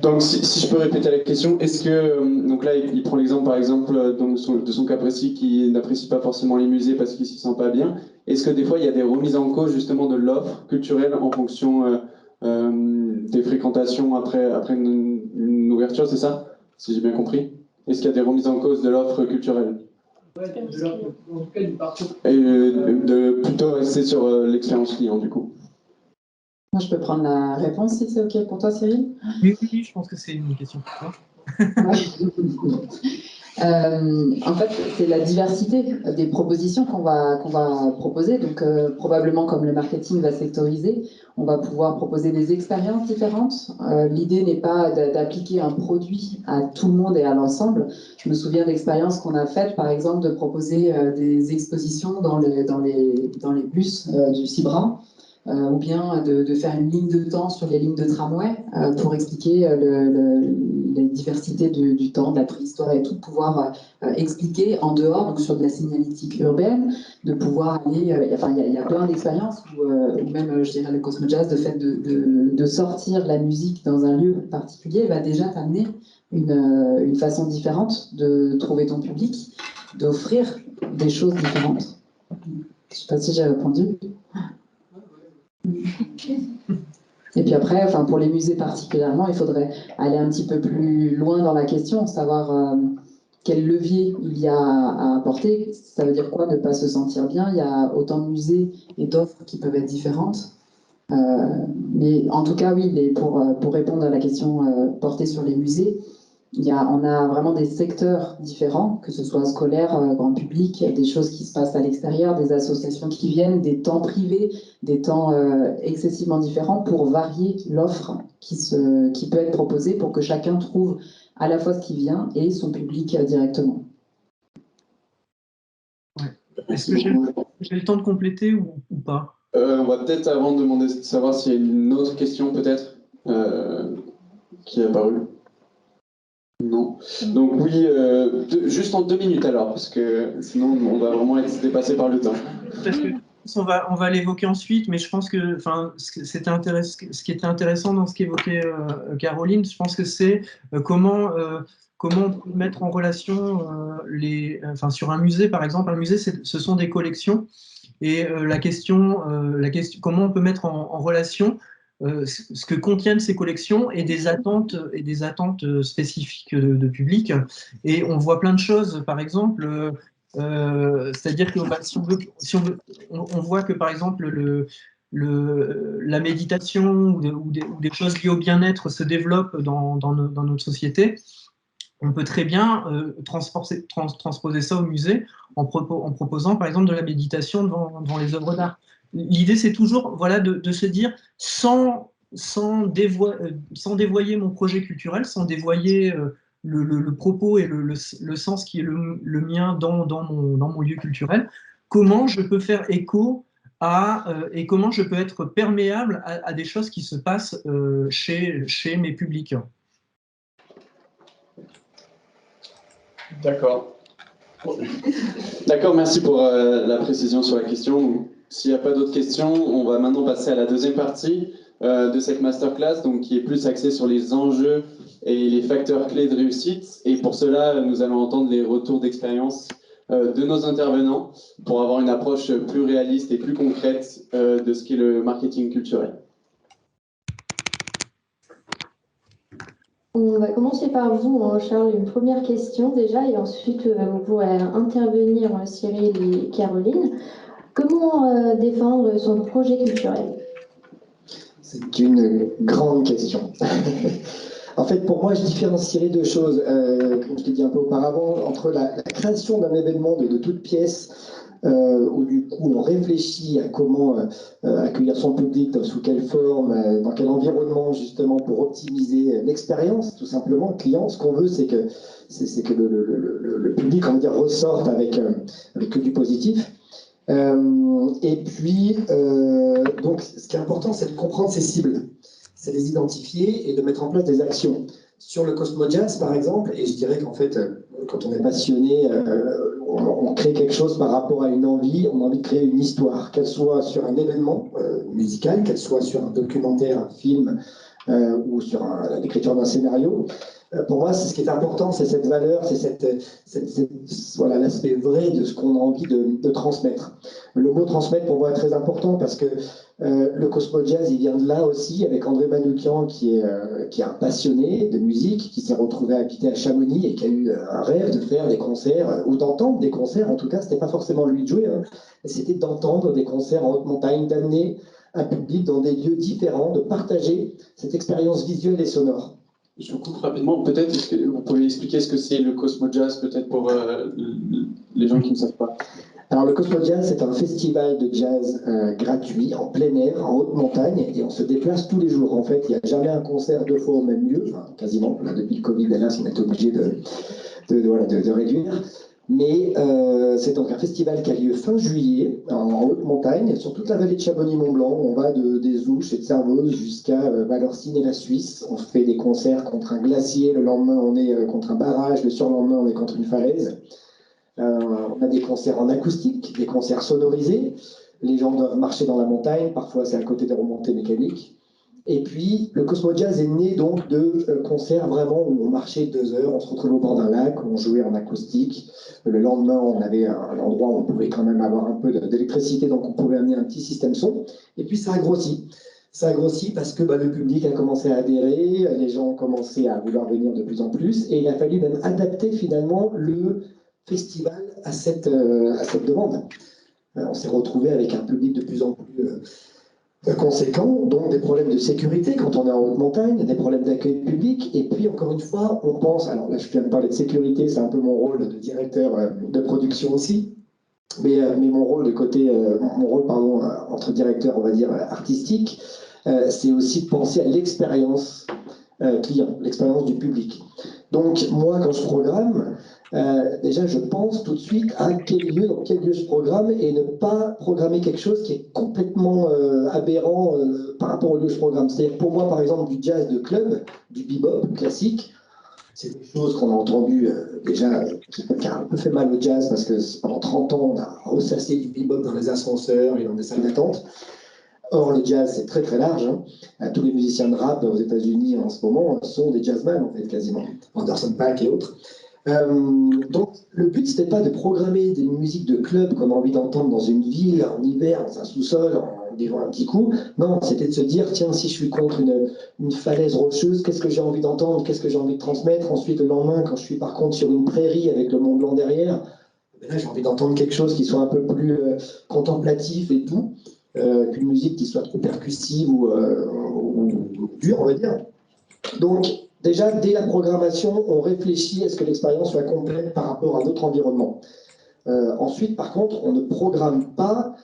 Donc, si je peux répéter la question, est-ce que, donc là, il prend l'exemple, par exemple, de son cas précis, qui n'apprécie pas forcément les musées parce qu'il ne s'y sent pas bien. Est-ce que des fois, il y a des remises en cause, justement, de l'offre culturelle en fonction des fréquentations après une ouverture, c'est ça? Si j'ai bien compris. Est-ce qu'il y a des remises en cause de l'offre culturelle?
Ouais, de l'offre, en tout cas du parcours.
Et de plutôt rester sur l'expérience client, du coup.
Moi, je peux prendre la réponse si c'est OK pour toi, Cyril?
Oui, je pense que c'est une question pour toi.
En fait, c'est la diversité des propositions qu'on va proposer. Donc, probablement, comme le marketing va sectoriser, on va pouvoir proposer des expériences différentes. L'idée n'est pas d'appliquer un produit à tout le monde et à l'ensemble. Je me souviens d'expériences qu'on a faites, par exemple, de proposer des expositions dans les bus du Cibra. Ou bien de faire une ligne de temps sur les lignes de tramway pour expliquer les diversités du temps, de la préhistoire et tout, pouvoir expliquer en dehors, donc sur de la signalétique urbaine, de pouvoir aller, il y a plein d'expériences où même, je dirais, le Cosmo-Jazz, de fait de sortir la musique dans un lieu particulier, va déjà t'amener une façon différente de trouver ton public, d'offrir des choses différentes. Je ne sais pas si j'ai répondu. Et puis après, pour les musées particulièrement, il faudrait aller un petit peu plus loin dans la question, savoir quel levier il y a à apporter. Ça veut dire quoi ne pas se sentir bien? Il y a autant de musées et d'offres qui peuvent être différentes. Mais en tout cas, oui, pour répondre à la question portée sur les musées, on a vraiment des secteurs différents, que ce soit scolaire, grand public, des choses qui se passent à l'extérieur, des associations qui viennent, des temps privés, des temps excessivement différents pour varier l'offre qui peut être proposée pour que chacun trouve à la fois ce qui vient et son public directement.
Ouais. Est-ce que j'ai le temps de compléter ou pas?
On va peut-être avant demander de savoir s'il y a une autre question peut-être qui est apparue. Non. Donc oui, juste en 2 minutes alors, parce que sinon on va vraiment être dépassé par le temps.
Parce que on va l'évoquer ensuite, mais je pense que ce qui était intéressant dans ce qu'évoquait Caroline, je pense que c'est comment mettre en relation sur un musée, par exemple. Un musée, ce sont des collections, et la question, comment on peut mettre en relation ce que contiennent ces collections et des attentes spécifiques de public. Et on voit plein de choses, par exemple, c'est-à-dire que on voit que par exemple la méditation ou des choses liées au bien-être se développent dans notre société. On peut très bien transposer ça au musée en proposant par exemple de la méditation devant les œuvres d'art. L'idée, c'est toujours de se dire, sans dévoyer mon projet culturel, sans dévoyer le propos et le sens qui est le mien dans mon lieu culturel, comment je peux faire écho et comment je peux être perméable à des choses qui se passent chez mes publics.
D'accord. D'accord, merci pour la précision sur la question. S'il n'y a pas d'autres questions, on va maintenant passer à la deuxième partie de cette masterclass, donc qui est plus axée sur les enjeux et les facteurs clés de réussite. Et pour cela, nous allons entendre les retours d'expérience de nos intervenants pour avoir une approche plus réaliste et plus concrète de ce qu'est le marketing culturel.
On va commencer par vous, Charles, une première question déjà, et ensuite vous pourrez intervenir, Cyril et Caroline. Comment défendre son projet culturel?
C'est une grande question. En fait, pour moi, je différencierais deux choses, comme je t'ai dit un peu auparavant, entre la création d'un événement de toute pièce, où du coup on réfléchit à comment accueillir son public, sous quelle forme, dans quel environnement, justement, pour optimiser l'expérience, tout simplement, client. Ce qu'on veut, c'est que le public, on va dire, ressorte avec que du positif. Et puis, donc, ce qui est important, c'est de comprendre ses cibles, c'est de les identifier et de mettre en place des actions. Sur le Cosmo-Jazz, par exemple, et je dirais qu'en fait, quand on est passionné, on crée quelque chose par rapport à une envie, on a envie de créer une histoire, qu'elle soit sur un événement musical, qu'elle soit sur un documentaire, un film, ou sur l'écriture d'un scénario. Pour moi, ce qui est important, c'est cette valeur, c'est voilà, l'aspect vrai de ce qu'on a envie de transmettre. Le mot transmettre, pour moi, est très important parce que le Cosmo-Jazz, il vient de là aussi, avec André Manoukian, qui est un passionné de musique, qui s'est retrouvé habité à Chamonix et qui a eu un rêve de faire des concerts, ou d'entendre des concerts. En tout cas, c'était pas forcément lui de jouer, hein, c'était d'entendre des concerts en haute montagne, d'amener un public dans des lieux différents, de partager cette expérience visuelle et sonore.
Je vous coupe rapidement. Peut-être, est-ce que vous pouvez expliquer ce que c'est le Cosmo Jazz, peut-être pour les gens qui ne savent pas.
Alors le Cosmo Jazz, c'est un festival de jazz gratuit, en plein air, en haute montagne, et on se déplace tous les jours. En fait, il n'y a jamais un concert deux fois au même lieu, enfin, quasiment. Là, depuis le Covid, hélas, on est obligé de réduire. Mais c'est donc un festival qui a lieu fin juillet, en haute montagne, sur toute la vallée de Chamonix-Mont-Blanc. On va des Ouches et de Servoz jusqu'à Valorcine et la Suisse. On fait des concerts contre un glacier, le lendemain on est contre un barrage, le surlendemain on est contre une falaise. On a des concerts en acoustique, des concerts sonorisés. Les gens doivent marcher dans la montagne, parfois c'est à côté des remontées mécaniques. Et puis, le Cosmo Jazz est né donc de concerts vraiment où on marchait 2 heures, on se retrouvait au bord d'un lac, on jouait en acoustique. Le lendemain, on avait un endroit où on pouvait quand même avoir un peu d'électricité, donc on pouvait amener un petit système son. Et puis, ça a grossi. Ça a grossi parce que le public a commencé à adhérer, les gens ont commencé à vouloir venir de plus en plus, et il a fallu même adapter finalement le festival à cette demande. On s'est retrouvé avec un public de plus en plus conséquent, donc des problèmes de sécurité quand on est en haute montagne, des problèmes d'accueil public, et puis encore une fois, on pense, alors là je viens de parler de sécurité, c'est un peu mon rôle de directeur de production aussi, mais mon rôle entre directeur, on va dire, artistique, c'est aussi de penser à l'expérience client, l'expérience du public. Donc moi, quand je programme, déjà je pense tout de suite à dans quel lieu je programme et ne pas programmer quelque chose qui est complètement aberrant par rapport au lieu que je programme. C'est-à-dire pour moi, par exemple, du jazz de club, du bebop classique, c'est des choses qu'on a entendues déjà, qui a un peu fait mal au jazz parce que pendant 30 ans, on a ressassé du bebop dans les ascenseurs et dans des salles d'attente. Or, le jazz, c'est très très large. Tous les musiciens de rap aux États-Unis en ce moment sont des jazzmen, en fait, quasiment. Anderson .Paak et autres. Donc, le but, c'était pas de programmer des musiques de club qu'on a envie d'entendre dans une ville, en hiver, dans un sous-sol, en buvant un petit coup. Non, c'était de se dire, tiens, si je suis contre une falaise rocheuse, qu'est-ce que j'ai envie d'entendre, qu'est-ce que j'ai envie de transmettre. Ensuite, le lendemain, quand je suis par contre sur une prairie avec le Mont Blanc derrière, là, j'ai envie d'entendre quelque chose qui soit un peu plus contemplatif et doux. Qu'une musique qui soit trop percussive ou dure, on va dire. Donc, déjà, dès la programmation, on réfléchit à ce que l'expérience soit complète par rapport à notre environnement. Ensuite, par contre, on ne programme pas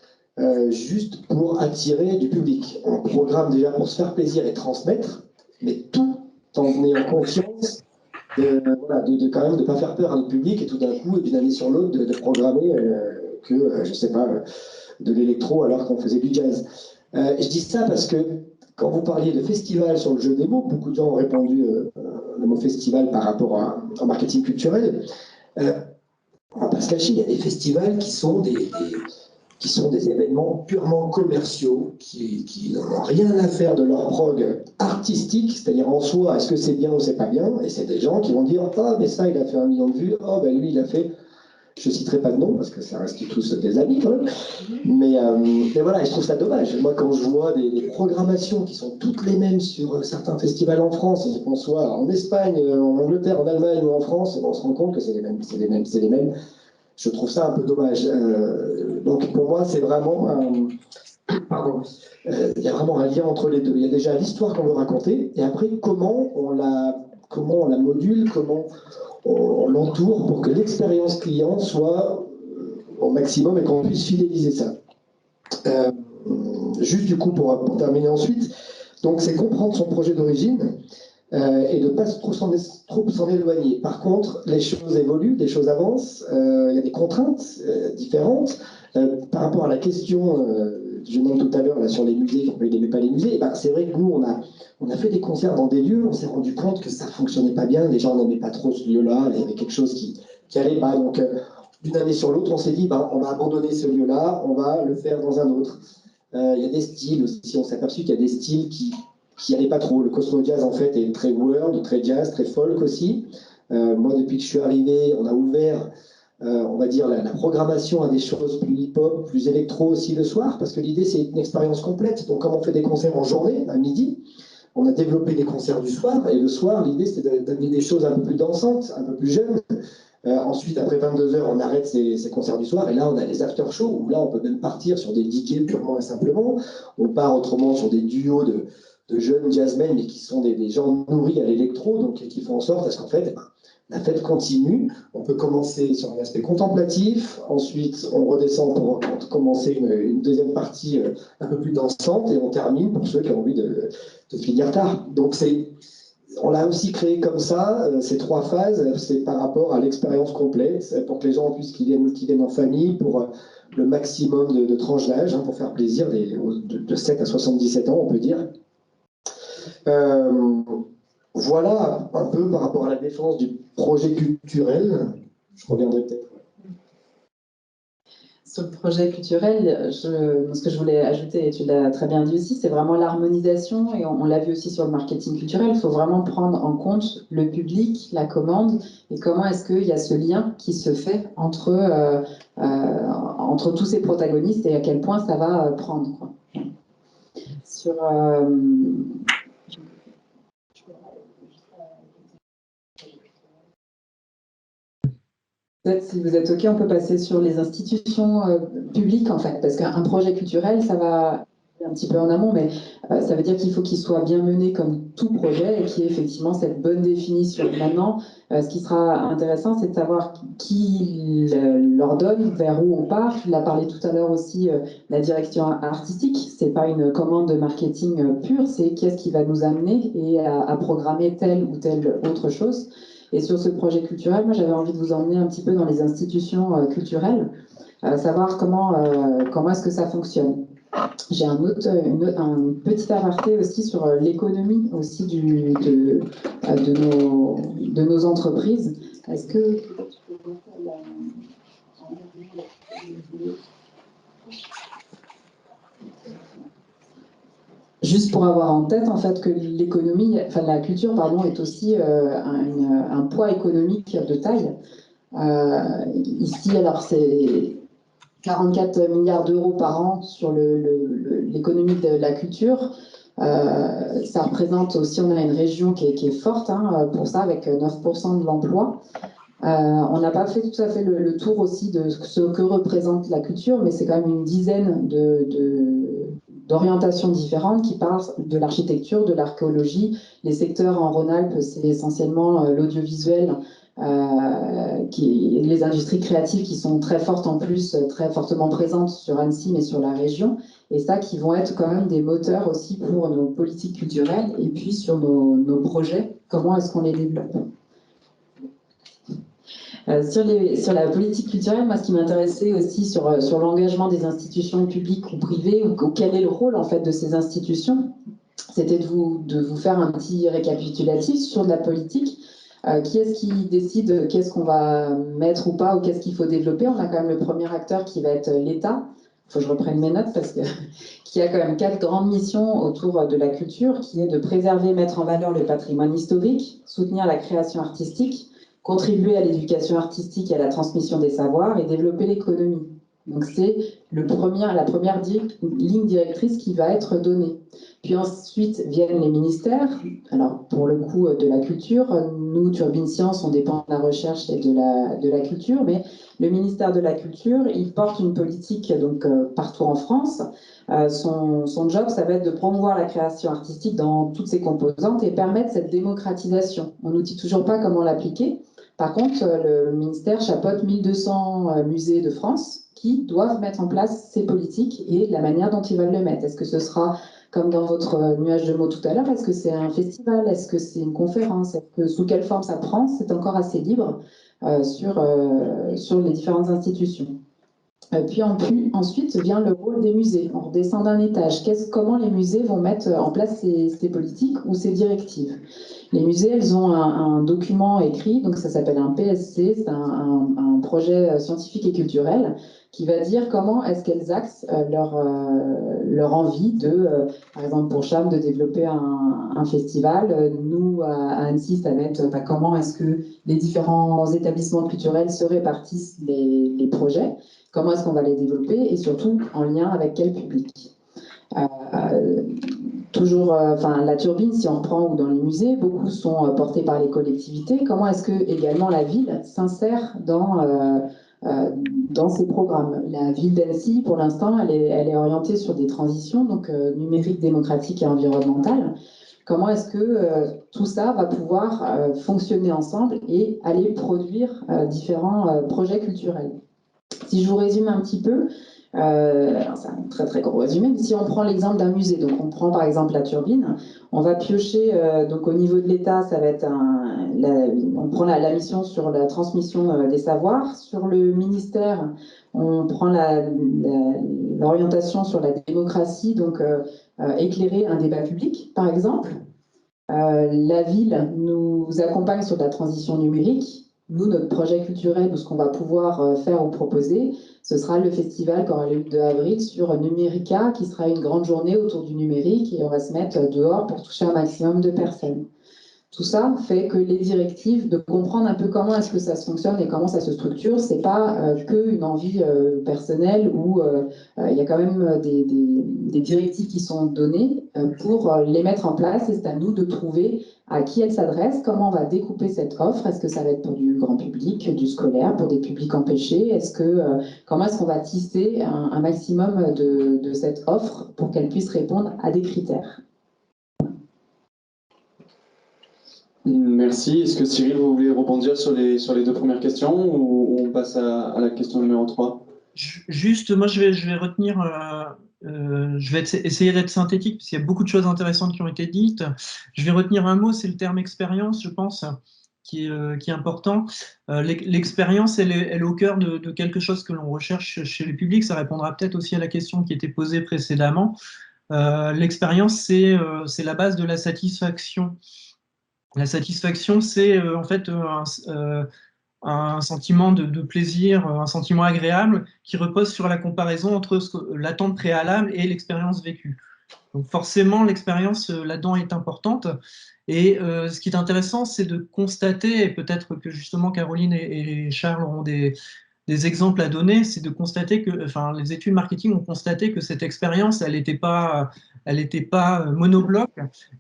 juste pour attirer du public. On programme déjà pour se faire plaisir et transmettre, mais tout en ayant conscience de quand même de ne pas faire peur à notre public et tout d'un coup, et d'une année sur l'autre, de programmer je ne sais pas, de l'électro alors qu'on faisait du jazz. Je dis ça parce que quand vous parliez de festival sur le jeu des mots, beaucoup de gens ont répondu le mot festival par rapport au marketing culturel. On ne va pas se cacher, il y a des festivals qui sont des événements purement commerciaux, qui n'ont rien à faire de leur prog artistique, c'est-à-dire en soi, est-ce que c'est bien ou c'est pas bien, et c'est des gens qui vont dire « Ah, mais ça, il a fait 1 million de vues, oh, ben lui, il a fait… » Je ne citerai pas de nom, parce que ça reste tous des amis quand même. Mais voilà, je trouve ça dommage. Moi, quand je vois des programmations qui sont toutes les mêmes sur certains festivals en France, qu'on soit en Espagne, en Angleterre, en Allemagne ou en France, on se rend compte que c'est les mêmes. Je trouve ça un peu dommage. Donc pour moi, c'est vraiment il y a vraiment un lien entre les deux. Il y a déjà l'histoire qu'on veut raconter, et après, comment on la module, comment on l'entoure pour que l'expérience client soit au maximum et qu'on puisse fidéliser ça. Juste du coup, pour terminer ensuite, donc c'est comprendre son projet d'origine et de ne pas trop s'en éloigner. Par contre, les choses évoluent, les choses avancent, il y a des contraintes différentes. Par rapport à la question je demande tout à l'heure là, sur les musées, qu'on n'aimait pas les musées, c'est vrai que nous, on a fait des concerts dans des lieux, on s'est rendu compte que ça ne fonctionnait pas bien, les gens n'aimaient pas trop ce lieu-là, il y avait quelque chose qui n'allait pas. Donc, d'une année sur l'autre, on s'est dit, on va abandonner ce lieu-là, on va le faire dans un autre. Il y a des styles aussi, on s'est aperçu qu'il y a des styles qui n'allaient pas trop. Le Cosmo Jazz, en fait, est très world, très jazz, très folk aussi. Moi, depuis que je suis arrivé, on a ouvert… on va dire la programmation à des choses plus hip-hop, plus électro aussi le soir, parce que l'idée c'est une expérience complète. Donc comme on fait des concerts en journée, à midi, on a développé des concerts du soir, et le soir l'idée c'était d'amener des choses un peu plus dansantes, un peu plus jeunes. Ensuite, après 22h, on arrête ces concerts du soir, et là on a les after-shows, où là on peut même partir sur des DJ purement et simplement. On part autrement sur des duos de jeunes jazzmen, mais qui sont des gens nourris à l'électro, donc qui font en sorte à ce qu'en fait, la fête continue. On peut commencer sur un aspect contemplatif, ensuite on redescend pour commencer une deuxième partie un peu plus dansante, et on termine pour ceux qui ont envie de finir tard. Donc on l'a aussi créé comme ça, ces 3 phases, c'est par rapport à l'expérience complète, pour que les gens puissent qu'ils viennent en famille, pour le maximum de tranches d'âge, pour faire plaisir de 7 à 77 ans, on peut dire. Voilà un peu par rapport à la défense du projet culturel. Je reviendrai peut-être.
Sur le projet culturel, ce que je voulais ajouter, et tu l'as très bien dit aussi, c'est vraiment l'harmonisation, et on l'a vu aussi sur le marketing culturel. Il faut vraiment prendre en compte le public, la commande, et comment est-ce qu'il y a ce lien qui se fait entre tous ces protagonistes, et à quel point ça va prendre, quoi. Sur... Peut-être, si vous êtes OK, on peut passer sur les institutions publiques, en fait, parce qu'un projet culturel, ça va un petit peu en amont, mais ça veut dire qu'il faut qu'il soit bien mené comme tout projet, et qu'il y ait effectivement cette bonne définition. Maintenant, ce qui sera intéressant, c'est de savoir qui l'ordonne, vers où on part. Tu l'as parlé tout à l'heure aussi, la direction artistique. C'est pas une commande de marketing pure, c'est qu'est-ce qui va nous amener et à programmer telle ou telle autre chose. Et sur ce projet culturel, moi j'avais envie de vous emmener un petit peu dans les institutions culturelles, savoir comment est-ce que ça fonctionne. J'ai un petit aparté aussi sur l'économie aussi de nos entreprises. Est-ce que juste pour avoir en tête en fait que la culture pardon, est aussi un poids économique de taille. Ici, alors c'est 44 milliards d'euros par an sur l'économie de la culture. Ça représente aussi, on a une région qui est forte pour ça, avec 9% de l'emploi. On n'a pas fait tout à fait le tour aussi de ce que représente la culture, mais c'est quand même une dizaine d'orientations différentes qui parlent de l'architecture, de l'archéologie. Les secteurs en Rhône-Alpes, c'est essentiellement l'audiovisuel, les industries créatives qui sont très fortes en plus, très fortement présentes sur Annecy, mais sur la région, et ça qui vont être quand même des moteurs aussi pour nos politiques culturelles, et puis sur nos projets, comment est-ce qu'on les développe. Sur la politique culturelle, moi, ce qui m'intéressait aussi sur l'engagement des institutions publiques ou privées, ou quel est le rôle en fait de ces institutions, c'était de vous faire un petit récapitulatif sur de la politique. Qui est-ce qui décide qu'est-ce qu'on va mettre ou pas, ou qu'est-ce qu'il faut développer? On a quand même le premier acteur qui va être l'État. Il faut que je reprenne mes notes parce que qui a quand même 4 grandes missions autour de la culture, qui est de préserver, mettre en valeur le patrimoine historique, soutenir la création artistique, contribuer à l'éducation artistique et à la transmission des savoirs, et développer l'économie. Donc c'est la première ligne directrice qui va être donnée. Puis ensuite viennent les ministères. Alors pour le coup de la culture, nous, Turbine Science, on dépend de la recherche et de la culture, mais le ministère de la Culture, il porte une politique donc partout en France. Son job, ça va être de promouvoir la création artistique dans toutes ses composantes et permettre cette démocratisation. On nous dit toujours pas comment l'appliquer. Par contre, le ministère chapeaute 1200 musées de France qui doivent mettre en place ces politiques et la manière dont ils veulent le mettre. Est-ce que ce sera comme dans votre nuage de mots tout à l'heure? Est-ce que c'est un festival? Est-ce que c'est une conférence? Sous quelle forme ça prend? C'est encore assez libre sur les différentes institutions. Puis ensuite vient le rôle des musées. On redescend d'un étage. Comment les musées vont mettre en place ces politiques ou ces directives? Les musées, elles ont un document écrit, donc ça s'appelle un PSC, c'est un projet scientifique et culturel qui va dire comment est-ce qu'elles axent leur envie par exemple pour Cham, de développer un festival. Nous, à Annecy, ça va être comment est-ce que les différents établissements culturels se répartissent les projets, comment est-ce qu'on va les développer, et surtout en lien avec quel public. La turbine, si on reprend, ou dans les musées, beaucoup sont portés par les collectivités. Comment est-ce que également la ville s'insère dans dans ces programmes. La ville d'Annecy, pour l'instant, elle est orientée sur des transitions, donc numériques, démocratiques et environnementales. Comment est-ce que tout ça va pouvoir fonctionner ensemble et aller produire différents projets culturels? Si je vous résume un petit peu, c'est un très très gros résumé, mais si on prend l'exemple d'un musée, donc on prend par exemple la Turbine, on va piocher, donc au niveau de l'État, ça va être on prend la mission sur la transmission des savoirs. Sur le ministère, on prend l'orientation sur la démocratie, donc éclairer un débat public, par exemple. La ville nous accompagne sur la transition numérique. Nous, notre projet culturel, ou ce qu'on va pouvoir faire ou proposer, ce sera le festival qui aura lieu le 2 avril sur Numérica, qui sera une grande journée autour du numérique, et on va se mettre dehors pour toucher un maximum de personnes. Tout ça fait que les directives, de comprendre un peu comment est-ce que ça se fonctionne et comment ça se structure, c'est pas qu'une envie personnelle où il y a quand même des directives qui sont données pour les mettre en place, et c'est à nous de trouver à qui elles s'adressent, comment on va découper cette offre. Est-ce que ça va être pour du grand public, du scolaire, pour des publics empêchés? Comment est-ce qu'on va tisser un maximum de cette offre pour qu'elle puisse répondre à des critères?
Merci. Est-ce que Cyril, vous voulez rebondir sur les deux premières questions ou on passe à la question numéro 3?
Juste, moi, je vais retenir, je vais essayer d'être synthétique, parce qu'il y a beaucoup de choses intéressantes qui ont été dites. Je vais retenir un mot, c'est le terme expérience, je pense, qui est important. L'expérience, elle est au cœur de quelque chose que l'on recherche chez le public. Ça répondra peut-être aussi à la question qui était posée précédemment. L'expérience, c'est la base de la satisfaction. La satisfaction, c'est en fait un sentiment de plaisir, un sentiment agréable qui repose sur la comparaison entre l'attente préalable et l'expérience vécue. Donc forcément, l'expérience là-dedans est importante. Et ce qui est intéressant, c'est de constater, et peut-être que justement Caroline et Charles auront des exemples à donner, c'est de constater que, enfin, les études marketing ont constaté que cette expérience, elle n'était pas monobloc,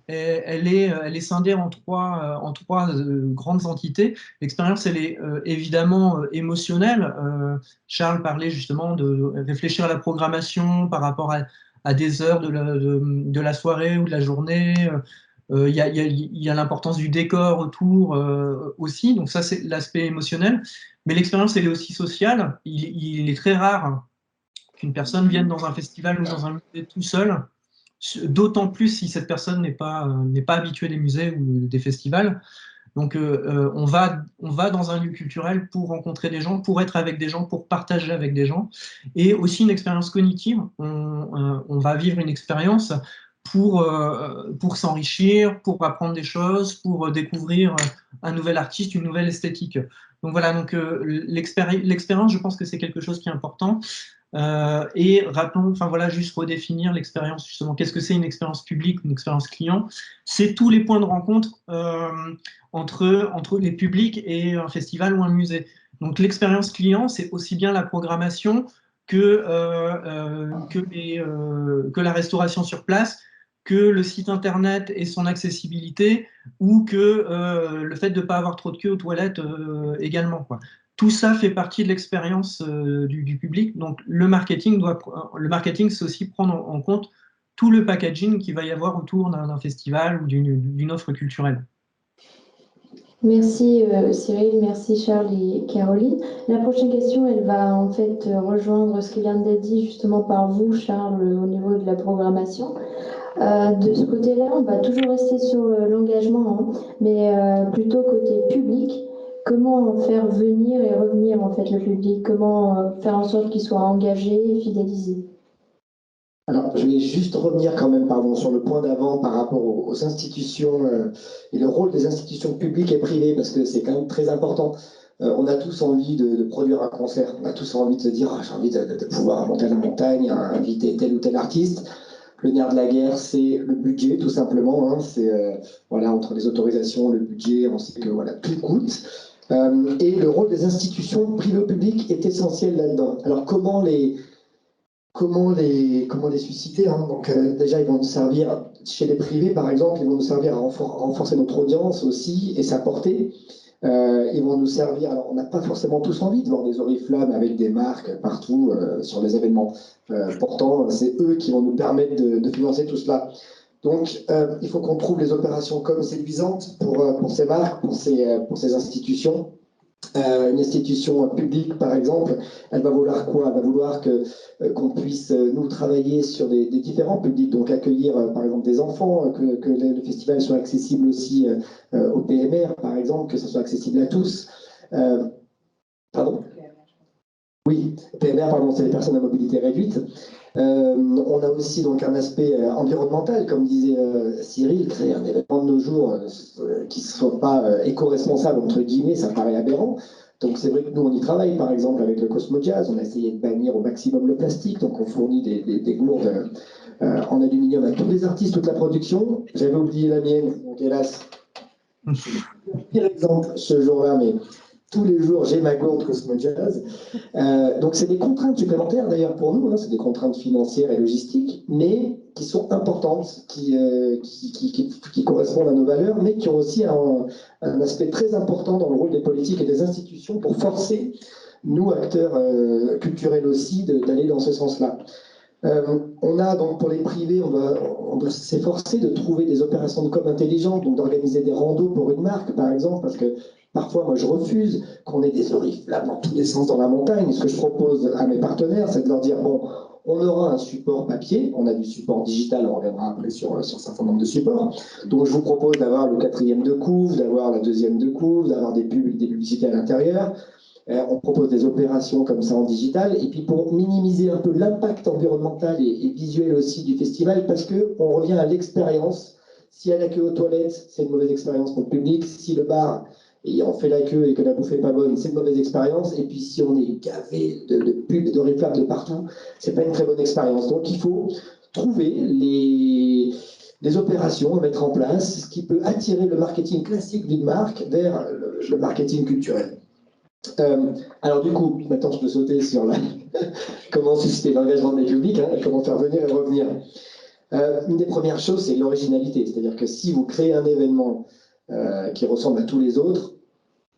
elle est scindée en trois grandes entités. L'expérience, elle est évidemment émotionnelle. Charles parlait justement de réfléchir à la programmation par rapport à des heures de la soirée ou de la journée. Il y a l'importance du décor autour aussi, donc ça c'est l'aspect émotionnel. Mais l'expérience, elle est aussi sociale. Il est très rare qu'une personne vienne dans un festival ou dans un musée tout seul, d'autant plus si cette personne n'est pas habituée des musées ou des festivals. Donc on va dans un lieu culturel pour rencontrer des gens, pour être avec des gens, pour partager avec des gens. Et aussi une expérience cognitive. On va vivre une expérience pour s'enrichir, pour apprendre des choses, pour découvrir un nouvel artiste, une nouvelle esthétique. Donc voilà, donc l'expérience, je pense que c'est quelque chose qui est important. Et rappelons, enfin voilà, juste redéfinir l'expérience justement. Qu'est-ce que c'est une expérience publique, une expérience client? C'est tous les points de rencontre entre les publics et un festival ou un musée. Donc l'expérience client, c'est aussi bien la programmation que la restauration sur place, que le site internet et son accessibilité, ou que le fait de ne pas avoir trop de queue aux toilettes également, quoi. Tout ça fait partie de l'expérience du public. Donc le marketing, c'est aussi prendre en compte tout le packaging qu'il va y avoir autour d'un festival ou d'une offre culturelle.
Merci Cyril, merci Charles et Caroline. La prochaine question, elle va en fait rejoindre ce qui vient d'être dit justement par vous, Charles, au niveau de la programmation. De ce côté-là, on va toujours rester sur l'engagement, hein, mais plutôt côté public. Comment faire venir et revenir en fait le public? Comment faire en sorte qu'il soit engagé et fidélisé?
Alors, je vais juste revenir quand même, pardon, sur le point d'avant par rapport aux institutions et le rôle des institutions publiques et privées, parce que c'est quand même très important. On a tous envie de produire un concert, on a tous envie de se dire, j'ai envie de pouvoir monter à la montagne, inviter tel ou tel artiste. Le nerf de la guerre, c'est le budget, tout simplement. Hein. C'est voilà, entre les autorisations, le budget, on sait que voilà, tout coûte. Et le rôle des institutions privées ou publiques est essentiel là-dedans. Alors, comment les susciter, hein. Donc, déjà, ils vont nous servir, chez les privés, par exemple, ils vont nous servir à renforcer notre audience aussi et sa portée. Ils vont nous servir. Alors, on n'a pas forcément tous envie de voir des oriflammes avec des marques partout sur les événements. Pourtant, c'est eux qui vont nous permettre de financer tout cela. Donc, il faut qu'on trouve les opérations comme séduisantes pour ces marques, pour ces institutions. Une institution publique, par exemple, elle va vouloir quoi? Elle va vouloir qu'on puisse, nous, travailler sur des différents publics, donc accueillir, par exemple, des enfants, que le festival soit accessible aussi aux PMR, par exemple, que ce soit accessible à tous. Pardon? Oui, PMR, pardon, c'est les personnes à mobilité réduite. On a aussi donc un aspect environnemental, comme disait Cyril, créer un événement de nos jours qui ne soit pas éco-responsable, entre guillemets, ça paraît aberrant. Donc c'est vrai que nous, on y travaille, par exemple, avec le Cosmo Jazz, on a essayé de bannir au maximum le plastique, donc on fournit des gourdes en aluminium à tous les artistes, toute la production. J'avais oublié la mienne, donc hélas, pire exemple ce jour-là, mais tous les jours, j'ai ma gourde Cosmo Jazz. Donc, c'est des contraintes supplémentaires, d'ailleurs, pour nous. Hein, c'est des contraintes financières et logistiques, mais qui sont importantes, qui correspondent à nos valeurs, mais qui ont aussi un aspect très important dans le rôle des politiques et des institutions pour forcer, nous, acteurs culturels aussi, d'aller dans ce sens-là. On a donc pour les privés, on doit s'efforcer de trouver des opérations de com intelligentes, donc d'organiser des randos pour une marque, par exemple, parce que parfois, moi, je refuse qu'on ait des oriflammes dans tous les sens dans la montagne. Ce que je propose à mes partenaires, c'est de leur dire, bon, on aura un support papier, on a du support digital, on reviendra après sur un certain nombre de supports. Donc, je vous propose d'avoir le 4e de couve, d'avoir la 2e de couve, d'avoir des publicités à l'intérieur. On propose des opérations comme ça en digital. Et puis, pour minimiser un peu l'impact environnemental et visuel aussi du festival, parce qu'on revient à l'expérience. Si à la queue aux toilettes, c'est une mauvaise expérience pour le public. Si le bar... et on fait la queue et que la bouffe n'est pas bonne, c'est une mauvaise expérience. Et puis si on est gavé de pubs et de réclames de partout, c'est pas une très bonne expérience. Donc il faut trouver les opérations à mettre en place, ce qui peut attirer le marketing classique d'une marque vers le marketing culturel. Alors du coup, maintenant je peux sauter sur comment susciter l'engagement des publics, hein, comment faire venir et revenir. Une des premières choses, c'est l'originalité. C'est-à-dire que si vous créez un événement qui ressemble à tous les autres,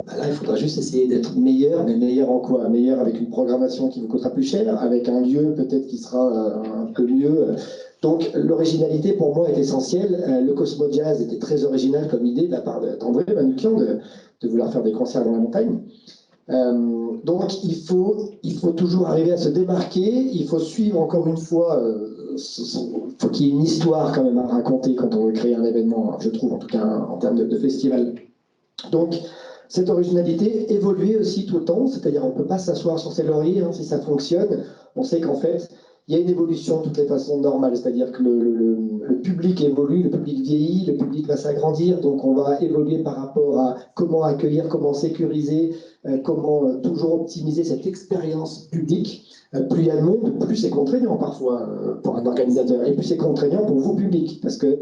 là, il faudra juste essayer d'être meilleur, mais meilleur en quoi? Meilleur avec une programmation qui vous coûtera plus cher, avec un lieu peut-être qui sera un peu mieux. Donc l'originalité pour moi est essentielle. Le Cosmo Jazz était très original comme idée de la part d'André Manoukian de vouloir faire des concerts dans la montagne. Donc il faut toujours arriver à se démarquer, il faut suivre encore une fois, faut qu'il y ait une histoire quand même à raconter quand on veut créer un événement, je trouve en tout cas en termes de festival. Donc cette originalité évolue aussi tout le temps, c'est-à-dire on ne peut pas s'asseoir sur ses lauriers, hein, si ça fonctionne. On sait qu'en fait, il y a une évolution de toutes les façons normales, c'est-à-dire que le public évolue, le public vieillit, le public va s'agrandir, donc on va évoluer par rapport à comment accueillir, comment sécuriser, comment toujours optimiser cette expérience publique. Plus il y a de monde, plus c'est contraignant parfois pour un organisateur, et plus c'est contraignant pour vous, public, parce que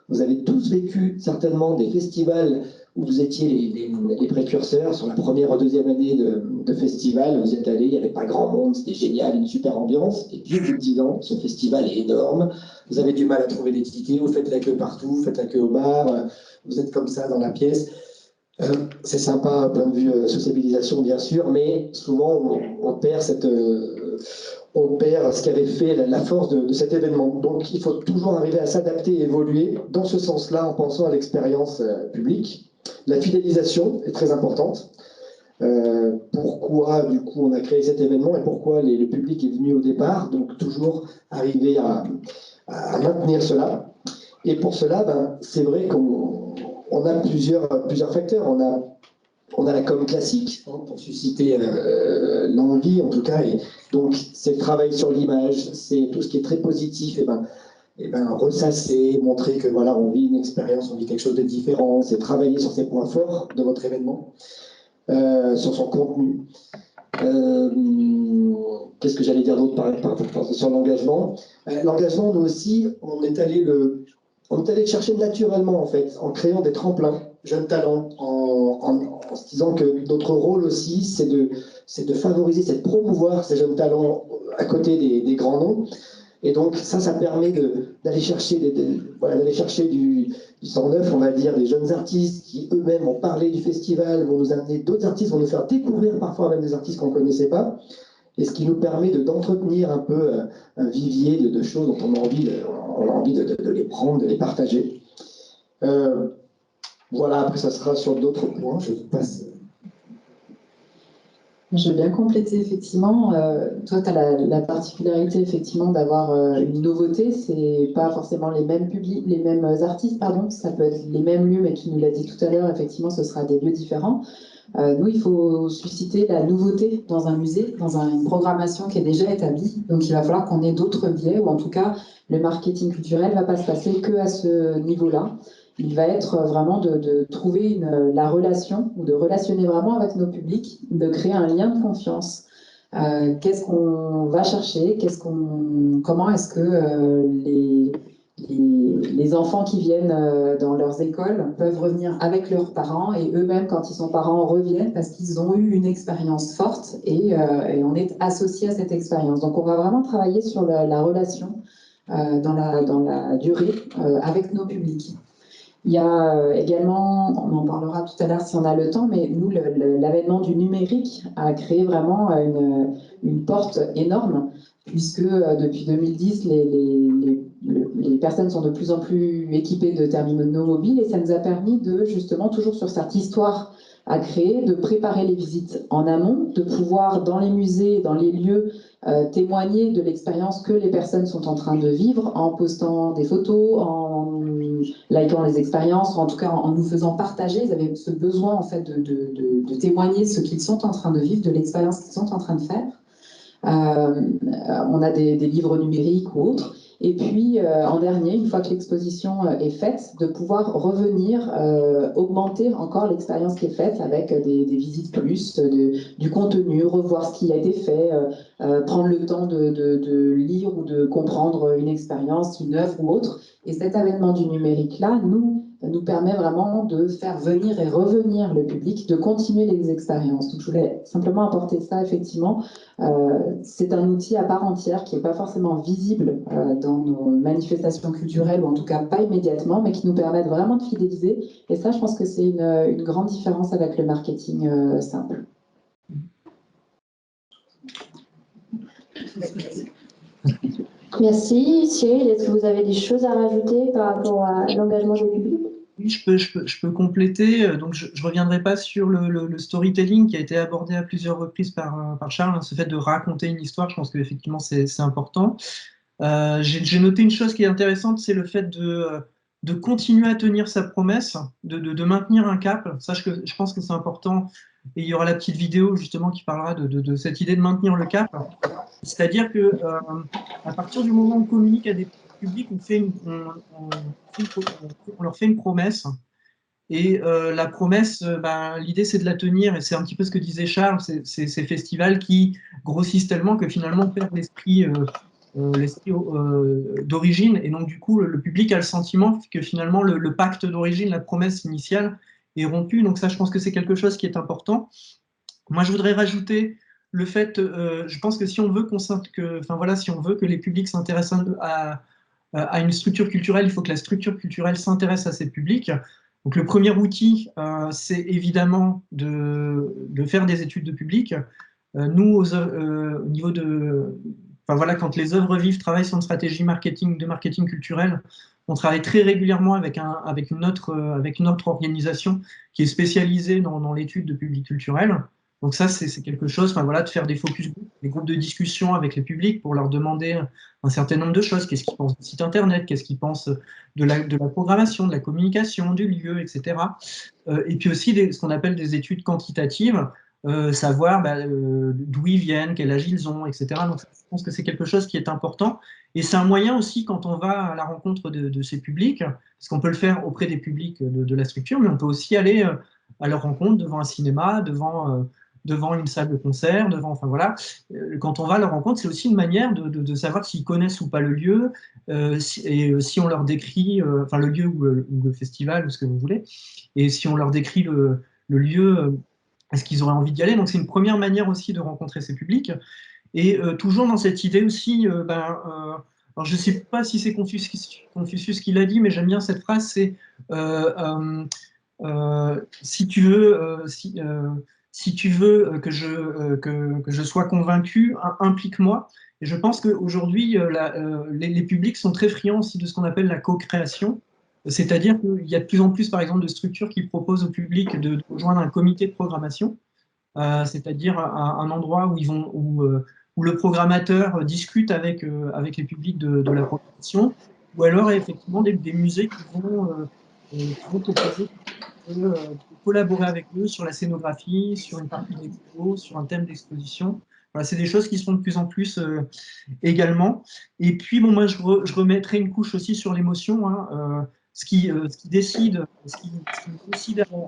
vous avez tous vécu certainement des festivals où vous étiez les précurseurs sur la première ou deuxième année de festival. Vous êtes allés, il n'y avait pas grand monde, c'était génial, une super ambiance. Et puis, au bout de 10 ans, ce festival est énorme. Vous avez du mal à trouver des tickets, vous faites la queue partout, vous faites la queue au bar, vous êtes comme ça dans la pièce. C'est sympa, point de vue sociabilisation, bien sûr, mais souvent, on perd on perd ce qu'avait fait la force de cet événement. Donc, il faut toujours arriver à s'adapter et évoluer dans ce sens-là en pensant à l'expérience publique. La fidélisation est très importante. Pourquoi, du coup, on a créé cet événement et pourquoi le public est venu au départ. Donc, toujours arriver à maintenir cela. Et pour cela, c'est vrai qu'on a plusieurs facteurs. On a la com classique, hein, pour susciter l'envie, en tout cas. Et donc, c'est le travail sur l'image, c'est tout ce qui est très positif. Et ressasser, montrer que voilà, on vit une expérience, on vit quelque chose de différent. C'est travailler sur ces points forts de votre événement, sur son contenu. Qu'est-ce que j'allais dire d'autre sur l'engagement? L'engagement, nous aussi, on est allé le chercher naturellement, en fait, en créant des tremplins, jeunes talents, en se disant que notre rôle aussi, c'est de favoriser, c'est de promouvoir ces jeunes talents à côté des grands noms. Et donc ça permet d'aller chercher, d'aller chercher du sang neuf, on va dire, des jeunes artistes qui eux-mêmes vont parler du festival, vont nous amener d'autres artistes, vont nous faire découvrir parfois même des artistes qu'on ne connaissait pas, et ce qui nous permet d'entretenir un peu un vivier de choses dont on a envie de les prendre, de les partager. Voilà, après ça sera sur d'autres points, je passe.
Je veux bien compléter, effectivement. Toi, tu as la particularité, effectivement, d'avoir une nouveauté. C'est pas forcément les mêmes publics, les mêmes artistes, pardon. Ça peut être les mêmes lieux, mais tu nous l'as dit tout à l'heure, effectivement, ce sera des lieux différents. Nous, il faut susciter la nouveauté dans un musée, dans une programmation qui est déjà établie. Donc, il va falloir qu'on ait d'autres biais, ou en tout cas, le marketing culturel ne va pas se passer que à ce niveau-là. Il va être vraiment de trouver la relation, ou de relationner vraiment avec nos publics, de créer un lien de confiance. Qu'est-ce qu'on va chercher, comment est-ce que les enfants qui viennent dans leurs écoles peuvent revenir avec leurs parents, et eux-mêmes, quand ils sont parents, reviennent parce qu'ils ont eu une expérience forte, et on est associé à cette expérience. Donc on va vraiment travailler sur la relation dans la durée avec nos publics. Il y a également, on en parlera tout à l'heure si on a le temps, mais nous, l'avènement du numérique a créé vraiment une porte énorme, puisque depuis 2010, les personnes sont de plus en plus équipées de terminaux mobiles, et ça nous a permis de, justement, toujours sur cette histoire à créer, de préparer les visites en amont, de pouvoir, dans les musées, dans les lieux, témoigner de l'expérience que les personnes sont en train de vivre en postant des photos, en likant les expériences, ou en tout cas en nous faisant partager. Ils avaient ce besoin, en fait, de témoigner ce qu'ils sont en train de vivre, de l'expérience qu'ils sont en train de faire. On a des livres numériques ou autres. Et puis, en dernier, une fois que l'exposition est faite, de pouvoir revenir, augmenter encore l'expérience qui est faite avec des visites plus, du contenu, revoir ce qui a été fait, prendre le temps de lire ou de comprendre une expérience, une œuvre ou autre. Et cet avènement du numérique-là nous permet vraiment de faire venir et revenir le public, de continuer les expériences. Donc, je voulais simplement apporter ça, effectivement. C'est un outil à part entière qui n'est pas forcément visible dans nos manifestations culturelles, ou en tout cas pas immédiatement, mais qui nous permettent vraiment de fidéliser. Et ça, je pense que c'est une grande différence avec le marketing simple.
Merci. Cyril, est-ce que vous avez des choses à rajouter par rapport à l'engagement du public?
Oui, je peux compléter. Donc, je ne reviendrai pas sur le storytelling qui a été abordé à plusieurs reprises par Charles, hein, ce fait de raconter une histoire. Je pense qu'effectivement, c'est important. J'ai noté une chose qui est intéressante, c'est le fait de continuer à tenir sa promesse, de maintenir un cap. Ça, je pense que c'est important. Et il y aura la petite vidéo justement qui parlera de cette idée de maintenir le cap. C'est-à-dire que à partir du moment où on communique à des publics, on leur fait une promesse. Et la promesse, l'idée c'est de la tenir, et c'est un petit peu ce que disait Charles, c'est ces festivals qui grossissent tellement que finalement on perd l'esprit d'origine, et donc du coup le public a le sentiment que finalement le pacte d'origine, la promesse initiale est rompue. Donc ça, je pense que c'est quelque chose qui est important. Moi, je voudrais rajouter le fait, je pense que si on veut si on veut que les publics s'intéressent à une structure culturelle, il faut que la structure culturelle s'intéresse à ces publics. Donc le premier outil, c'est évidemment de faire des études de public. Nous, au niveau quand les œuvres vives travaillent sur une stratégie de marketing culturel, on travaille très régulièrement avec une autre organisation qui est spécialisée dans l'étude de public culturel. Donc ça, c'est quelque chose, de faire des focus group, des groupes de discussion avec les publics pour leur demander un certain nombre de choses. Qu'est-ce qu'ils pensent du site internet, qu'est-ce qu'ils pensent de la programmation, de la communication, du lieu, etc. Et puis aussi ce qu'on appelle des études quantitatives, savoir d'où ils viennent, quel âge ils ont, etc. Donc je pense que c'est quelque chose qui est important. Et c'est un moyen aussi, quand on va à la rencontre de ces publics, parce qu'on peut le faire auprès des publics de la structure, mais on peut aussi aller à leur rencontre devant un cinéma, devant une salle de concert, quand on va à leur rencontre, c'est aussi une manière de savoir s'ils connaissent ou pas le lieu, si on leur décrit, le lieu ou le festival, ou ce que vous voulez, et si on leur décrit le lieu, est-ce qu'ils auraient envie d'y aller. Donc c'est une première manière aussi de rencontrer ces publics, et toujours dans cette idée aussi Alors, je ne sais pas si c'est Confucius qui l'a dit, mais j'aime bien cette phrase, c'est si tu veux, si tu veux que je sois convaincu, implique-moi. Et je pense qu'aujourd'hui, les publics sont très friands aussi de ce qu'on appelle la co-création. C'est-à-dire qu'il y a de plus en plus, par exemple, de structures qui proposent au public de rejoindre un comité de programmation, c'est-à-dire un endroit où le programmateur discute avec les publics de la programmation, ou alors effectivement des musées qui vont proposer de collaborer avec eux sur la scénographie, sur une partie d'expo, sur un thème d'exposition. Voilà, c'est des choses qui se font de plus en plus également. Et puis, bon, moi, je remettrai une couche aussi sur l'émotion. Hein, ce qui décide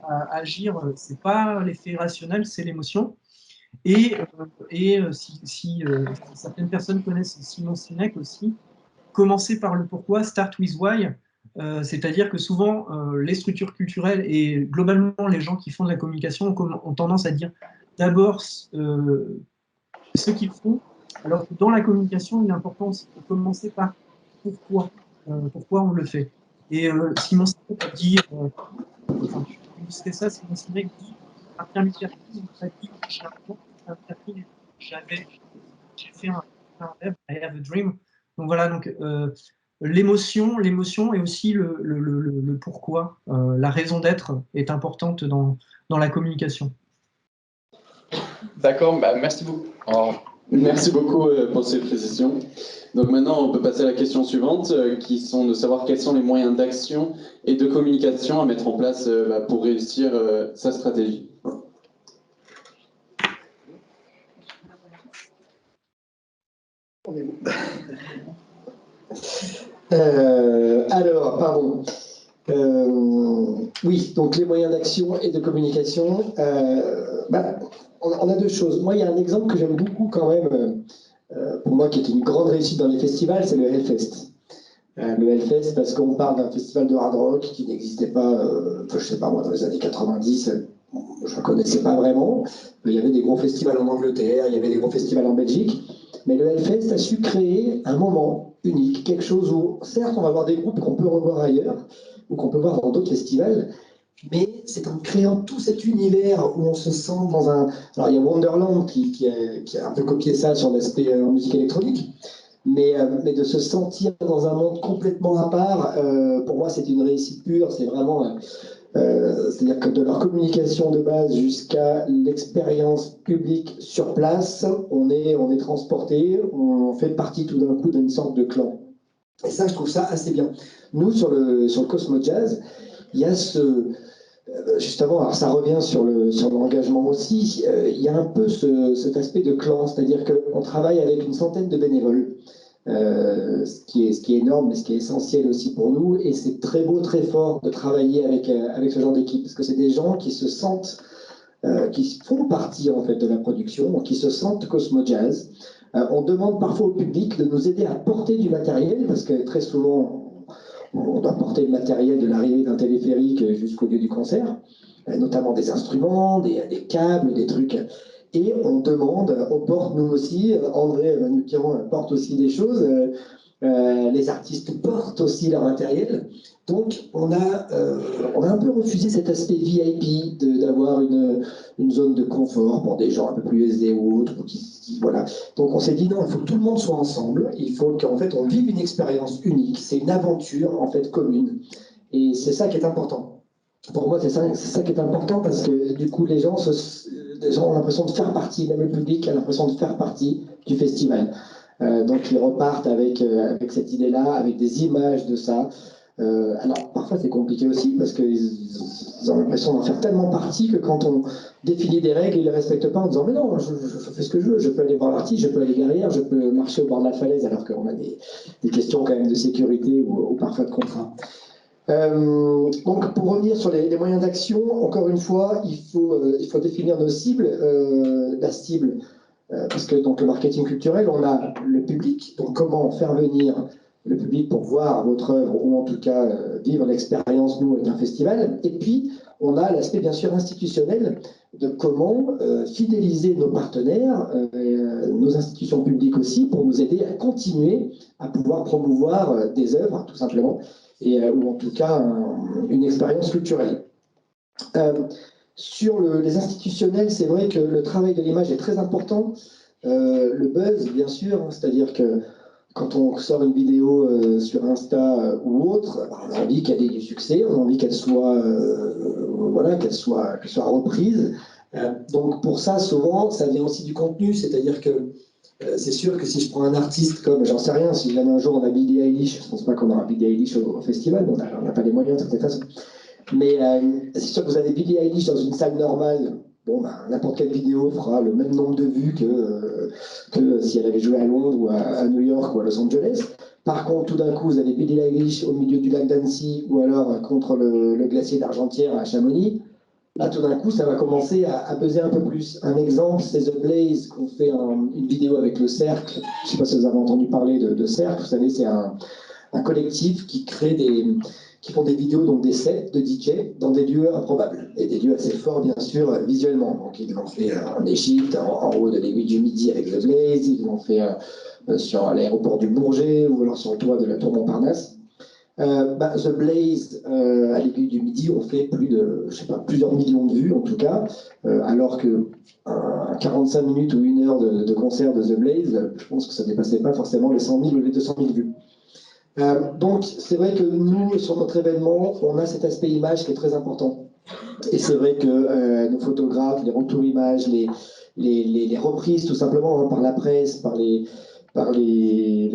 à agir, c'est pas l'effet rationnel, c'est l'émotion. Et si certaines personnes connaissent Simon Sinek aussi, commencer par le pourquoi, start with why, c'est-à-dire que souvent les structures culturelles et globalement les gens qui font de la communication ont tendance à dire d'abord ce qu'ils font, alors que dans la communication, il est important aussi de commencer par pourquoi on le fait. Et Simon Sinek a dit, enfin, c'est ça, Simon Sinek dit, après un militarisme, il a dit, j'ai fait un rêve, I have a dream. Donc voilà, donc l'émotion et aussi le pourquoi, la raison d'être est importante dans la communication.
D'accord, bah, merci beaucoup. Merci beaucoup pour ces précisions. Donc maintenant, on peut passer à la question suivante, qui sont de savoir quels sont les moyens d'action et de communication à mettre en place pour réussir sa stratégie.
Alors, pardon. Oui, donc les moyens d'action et de communication. On a deux choses. Moi, il y a un exemple que j'aime beaucoup quand même, pour moi, qui est une grande réussite dans les festivals, c'est le Hellfest. Le Hellfest, parce qu'on parle d'un festival de hard rock qui n'existait pas, je sais pas moi, dans les années 90, je ne connaissais pas vraiment. Il y avait des gros festivals en Angleterre, il y avait des gros festivals en Belgique. Mais le Hellfest a su créer un moment unique, quelque chose où, certes, on va voir des groupes qu'on peut revoir ailleurs, ou qu'on peut voir dans d'autres festivals, mais c'est en créant tout cet univers où on se sent dans un... Alors, il y a Wonderland qui a un peu copié ça sur l'aspect en musique électronique, mais de se sentir dans un monde complètement à part, pour moi, c'est une réussite pure. C'est vraiment... c'est-à-dire que de leur communication de base jusqu'à l'expérience publique sur place, on est transporté, on fait partie tout d'un coup d'une sorte de clan. Et ça, je trouve ça assez bien. Nous, sur le Cosmo Jazz, il y a justement, alors ça revient sur l'engagement aussi, il y a un peu cet aspect de clan, c'est-à-dire qu'on travaille avec une centaine de bénévoles, ce qui est énorme, mais ce qui est essentiel aussi pour nous, et c'est très beau, très fort de travailler avec ce genre d'équipe, parce que c'est des gens qui se sentent, qui font partie en fait de la production, qui se sentent Cosmo Jazz. On demande parfois au public de nous aider à porter du matériel, parce que très souvent, on doit porter le matériel de l'arrivée d'un téléphérique jusqu'au lieu du concert, notamment des instruments, des câbles, des trucs. Et on demande, on porte nous aussi, André Nukian porte aussi des choses, les artistes portent aussi leur matériel. Donc on a un peu refusé cet aspect VIP d'avoir une zone de confort pour des gens un peu plus aisés ou autres. Voilà. Donc on s'est dit non, il faut que tout le monde soit ensemble, il faut qu'en fait on vive une expérience unique, c'est une aventure en fait commune. Et c'est ça qui est important. Pour moi, c'est ça qui est important, parce que du coup les gens ont l'impression de faire partie, même le public a l'impression de faire partie du festival. Donc ils repartent avec cette idée-là, avec des images de ça. Alors parfois c'est compliqué aussi, parce qu'ils ont l'impression d'en faire tellement partie que quand on définit des règles, ils ne les respectent pas en disant mais non, je fais ce que je veux, je peux aller voir l'artiste, je peux aller derrière, je peux marcher au bord de la falaise, alors qu'on a des questions quand même de sécurité ou parfois de contrat. Donc pour revenir sur les moyens d'action, encore une fois, il faut définir nos cibles. La cible, parce que donc le marketing culturel, on a le public, donc comment faire venir le public pour voir votre œuvre, ou en tout cas vivre l'expérience, nous, d'un festival. Et puis, on a l'aspect bien sûr institutionnel, de comment fidéliser nos partenaires, nos institutions publiques aussi, pour nous aider à continuer à pouvoir promouvoir des œuvres, tout simplement, ou en tout cas une expérience culturelle. Sur les institutionnels, c'est vrai que le travail de l'image est très important. Le buzz, bien sûr, hein, c'est-à-dire que quand on sort une vidéo sur Insta ou autre, on a envie qu'elle ait du succès, on a envie qu'elle soit, voilà, qu'elle soit reprise. Donc pour ça, souvent, ça vient aussi du contenu, c'est-à-dire que c'est sûr que si je prends un artiste comme, j'en sais rien, si jamais un jour on a Billie Eilish, je ne pense pas qu'on aura Billie Eilish au festival, on n'a pas les moyens de toute façon. Mais c'est sûr que vous avez Billie Eilish dans une salle normale, bon, n'importe quelle vidéo fera le même nombre de vues que si elle avait joué à Londres ou à New York ou à Los Angeles. Par contre, tout d'un coup, vous avez Billie Eilish au milieu du lac d'Annecy ou alors contre le glacier d'Argentière à Chamonix. Là, tout d'un coup, ça va commencer à buzzer un peu plus. Un exemple, c'est The Blaze, qu'on fait une vidéo avec le Cercle. Je ne sais pas si vous avez entendu parler de Cercle. Vous savez, c'est un collectif qui font des vidéos, donc des sets de DJ dans des lieux improbables et des lieux assez forts, bien sûr, visuellement. Donc, ils l'ont fait en Égypte, en haut de l'aiguille du Midi avec The Blaze, ils l'ont fait sur l'aéroport du Bourget ou alors sur le toit de la tour Montparnasse. The Blaze, à l'aiguille du Midi, ont fait plusieurs millions de vues, en tout cas, alors que 45 minutes ou 1 heure de concert de The Blaze, je pense que ça ne dépassait pas forcément les 100 000 ou les 200 000 vues. Donc, c'est vrai que nous, sur notre événement, on a cet aspect image qui est très important. Et c'est vrai que nos photographes, les retours images, les reprises, tout simplement, hein, par la presse, par les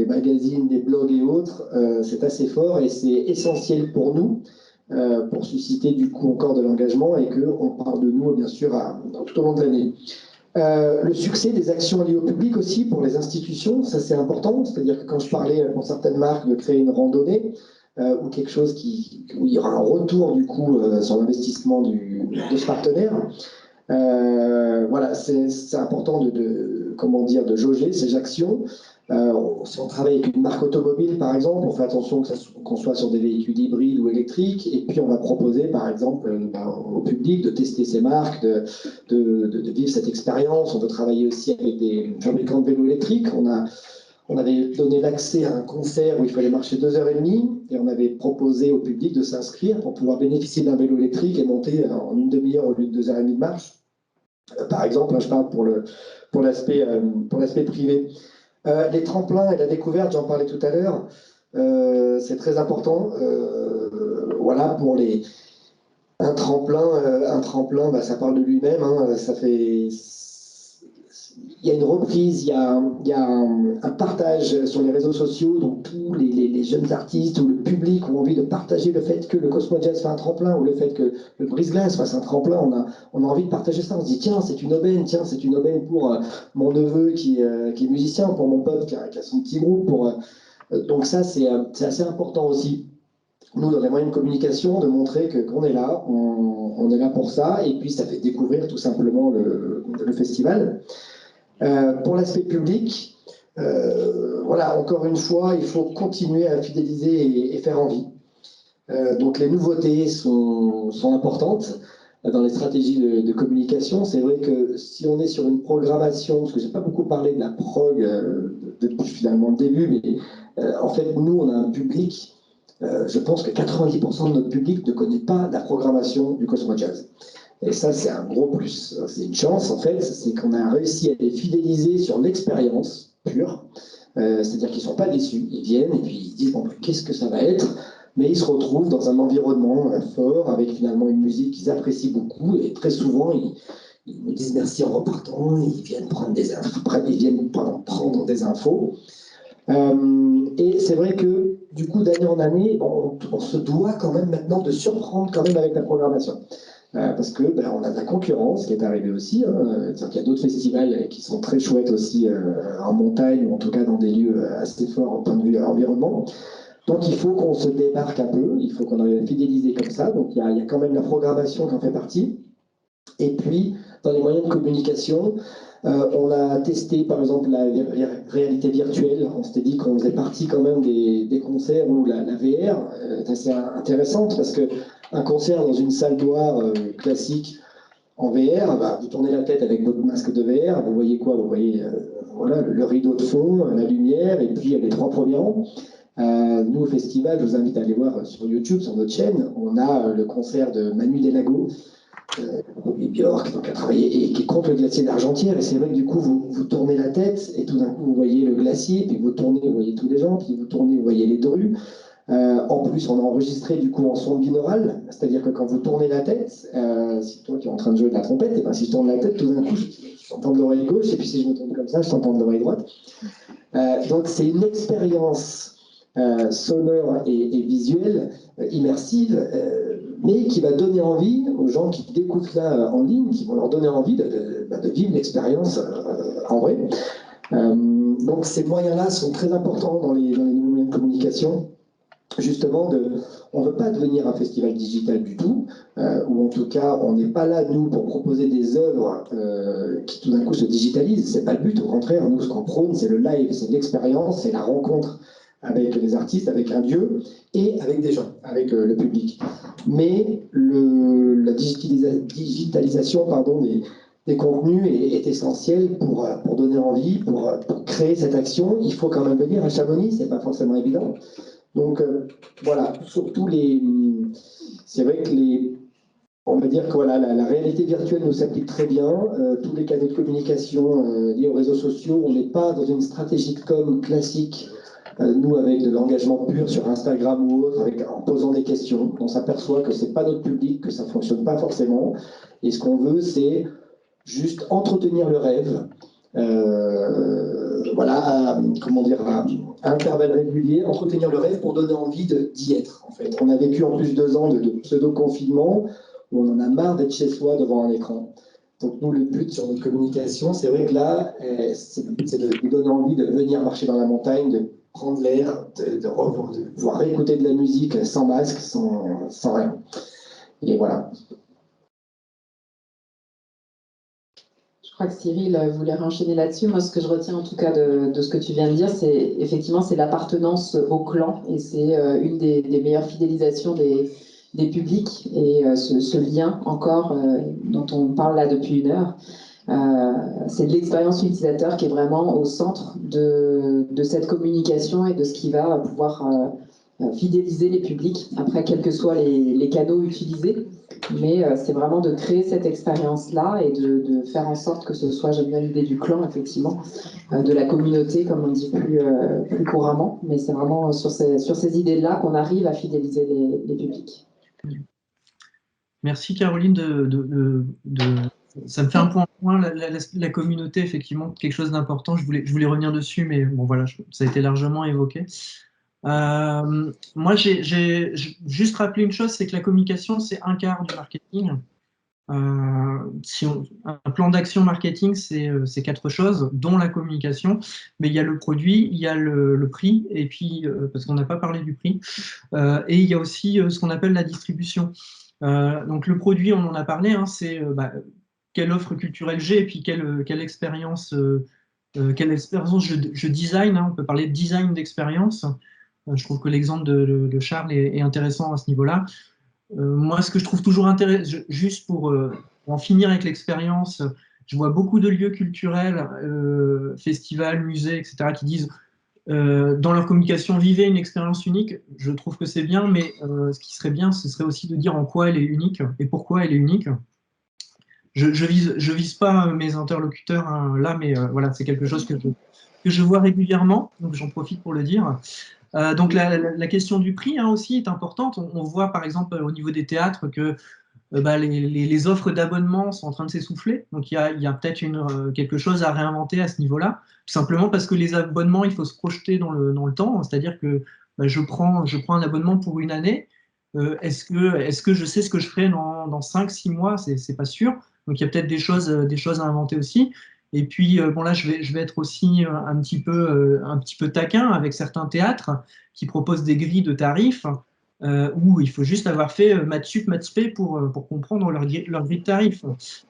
magazines, les blogs et autres, c'est assez fort et c'est essentiel pour nous, pour susciter du coup encore de l'engagement et qu'on parle de nous, bien sûr, tout au long de l'année. Le succès des actions liées au public aussi pour les institutions, ça c'est important, c'est-à-dire que quand je parlais pour certaines marques de créer une randonnée ou quelque chose où il y aura un retour du coup sur l'investissement de ce partenaire, voilà, c'est important de jauger ces actions. Si on travaille avec une marque automobile, par exemple, on fait attention qu'on soit sur des véhicules hybrides ou électriques, et puis on va proposer, par exemple, au public de tester ces marques, de vivre cette expérience. On veut travailler aussi avec des fabricants de vélos électriques. On avait donné l'accès à un concert où il fallait marcher 2h30, et on avait proposé au public de s'inscrire pour pouvoir bénéficier d'un vélo électrique et monter en une demi-heure au lieu de 2h30 de marche. Par exemple, je parle pour l'aspect privé. Les tremplins et la découverte, j'en parlais tout à l'heure, c'est très important. Voilà, pour un tremplin, ça parle de lui-même. Hein, il y a une reprise, il y a un partage sur les réseaux sociaux, donc tous les jeunes artistes ou le public ont envie de partager le fait que le Cosmo Jazz fait un tremplin ou le fait que le Brise-Glace fasse un tremplin. On a envie de partager ça. On se dit tiens, c'est une aubaine pour mon neveu qui est musicien, pour mon pote qui a son petit groupe. Donc ça, c'est assez important aussi. Nous, dans les moyens de communication, de montrer qu'on est là, on est là pour ça, et puis ça fait découvrir tout simplement le festival. Pour l'aspect public, voilà, encore une fois, il faut continuer à fidéliser et faire envie. Donc les nouveautés sont importantes dans les stratégies de communication. C'est vrai que si on est sur une programmation, parce que je n'ai pas beaucoup parlé de la prog depuis finalement le début, mais en fait, nous, on a un public, je pense que 90% de notre public ne connaît pas la programmation du Cosmo Jazz. Et ça, c'est un gros plus. C'est une chance, en fait, c'est qu'on a réussi à les fidéliser sur l'expérience pure. C'est-à-dire qu'ils ne sont pas déçus. Ils viennent et puis ils disent, bon, qu'est-ce que ça va être? Mais ils se retrouvent dans un environnement fort, avec finalement une musique qu'ils apprécient beaucoup. Et très souvent, ils nous disent merci en repartant. Ils viennent prendre des infos. Prendre des infos. Et c'est vrai que, du coup, d'année en année, on se doit quand même maintenant de surprendre quand même avec la programmation. Parce que on a de la concurrence qui est arrivée aussi. C'est-à-dire qu'il y a d'autres festivals qui sont très chouettes aussi en montagne, ou en tout cas dans des lieux assez forts en point de vue environnement. Donc il faut qu'on se démarque un peu, il faut qu'on arrive à fidéliser comme ça. Donc il y a quand même la programmation qui en fait partie. Et puis, dans les moyens de communication, on a testé par exemple la réalité virtuelle. On s'était dit qu'on faisait partie quand même des concerts où la VR est assez intéressante, parce qu'un concert dans une salle noire classique, En VR, bah, vous tournez la tête avec votre masque de VR, vous voyez quoi? Vous voyez voilà, le rideau de fond, la lumière, et puis les 3 premiers rangs. Nous, au festival, je vous invite à aller voir sur YouTube, sur notre chaîne, on a le concert de Manu Delago, et Björk, donc, qui a travaillé et qui est contre le glacier d'Argentière. Et c'est vrai que du coup, vous tournez la tête et tout d'un coup, vous voyez le glacier, puis vous tournez, vous voyez tous les gens, puis vous tournez, vous voyez les drues. En plus, on a enregistré du coup en son binaural, c'est-à-dire que quand vous tournez la tête, si toi qui es en train de jouer de la trompette, et ben, si je tourne la tête, tout d'un coup, je t'entends de l'oreille gauche, et puis si je me tourne comme ça, je t'entends de l'oreille droite. Donc c'est une expérience sonore et visuelle, immersive, mais qui va donner envie aux gens qui découvrent ça en ligne, qui vont leur donner envie de vivre l'expérience en vrai. Donc ces moyens-là sont très importants dans les nouveaux moyens de communication. Justement, on ne veut pas devenir un festival digital du tout, ou en tout cas, on n'est pas là, nous, pour proposer des œuvres qui tout d'un coup se digitalisent. Ce n'est pas le but, au contraire, nous, ce qu'on prône, c'est le live, c'est l'expérience, c'est la rencontre avec les artistes, avec un lieu et avec des gens, avec le public. Mais la digitalisation des contenus est essentielle pour donner envie, pour créer cette action. Il faut quand même venir à Chamonix, ce n'est pas forcément évident. Donc voilà, surtout c'est vrai que on va dire que voilà, la réalité virtuelle nous s'applique très bien. Tous les canaux de communication liés aux réseaux sociaux, on n'est pas dans une stratégie de com classique, nous avec de l'engagement pur sur Instagram ou autre, en posant des questions. On s'aperçoit que c'est pas notre public, que ça fonctionne pas forcément. Et ce qu'on veut, c'est juste entretenir le rêve. Voilà, comment dire, à intervalles réguliers, entretenir le rêve pour donner envie d'y être. En fait, on a vécu en plus 2 ans de pseudo-confinement où on en a marre d'être chez soi devant un écran. Donc nous, le but sur notre communication, c'est vrai que là, c'est de donner envie de venir marcher dans la montagne, de prendre l'air, de pouvoir écouter de la musique sans masque, sans rien. Et voilà.
Je crois que Cyril voulait enchaîner là-dessus. Moi, ce que je retiens en tout cas de ce que tu viens de dire, c'est effectivement c'est l'appartenance au clan et c'est une des meilleures fidélisations des publics et ce lien encore dont on parle là depuis 1 heure. C'est de l'expérience utilisateur qui est vraiment au centre de cette communication et de ce qui va pouvoir fidéliser les publics, après quels que soient les canaux utilisés. Mais c'est vraiment de créer cette expérience-là et de faire en sorte que ce soit, j'aime bien l'idée du clan, effectivement, de la communauté, comme on dit plus couramment. Mais c'est vraiment sur ces idées-là qu'on arrive à fidéliser les publics.
Merci Caroline ça me fait un point en point, la communauté, effectivement, quelque chose d'important. Je voulais revenir dessus, mais bon, voilà, ça a été largement évoqué. Moi, j'ai juste rappelé une chose, c'est que la communication, c'est 1/4 du marketing. Un plan d'action marketing, c'est 4 choses, dont la communication, mais il y a le produit, il y a le prix, et puis, parce qu'on n'a pas parlé du prix, et il y a aussi ce qu'on appelle la distribution. Donc le produit, on en a parlé, hein, c'est quelle offre culturelle j'ai, et puis quelle expérience je design, hein, on peut parler de design d'expérience. Je trouve que l'exemple de Charles est intéressant à ce niveau-là. Moi, ce que je trouve toujours intéressant, juste pour en finir avec l'expérience, je vois beaucoup de lieux culturels, festivals, musées, etc., qui disent dans leur communication, vivez une expérience unique. Je trouve que c'est bien, mais ce qui serait bien, ce serait aussi de dire en quoi elle est unique et pourquoi elle est unique. Je vise pas mes interlocuteurs hein, là, mais voilà, c'est quelque chose que je vois régulièrement, donc j'en profite pour le dire. Donc la question du prix hein, aussi est importante. On voit par exemple au niveau des théâtres que les offres d'abonnement sont en train de s'essouffler. Donc il y a peut-être quelque chose à réinventer à ce niveau-là, tout simplement parce que les abonnements, il faut se projeter dans le temps. C'est-à-dire que je prends un abonnement pour 1 année. Est-ce que je sais ce que je ferai dans 5-6 mois? C'est pas sûr. Donc il y a peut-être des choses à inventer aussi. Et puis bon là, je vais être aussi un petit peu taquin avec certains théâtres qui proposent des grilles de tarifs où il faut juste avoir fait maths sup, maths spé pour comprendre leur grille de tarifs.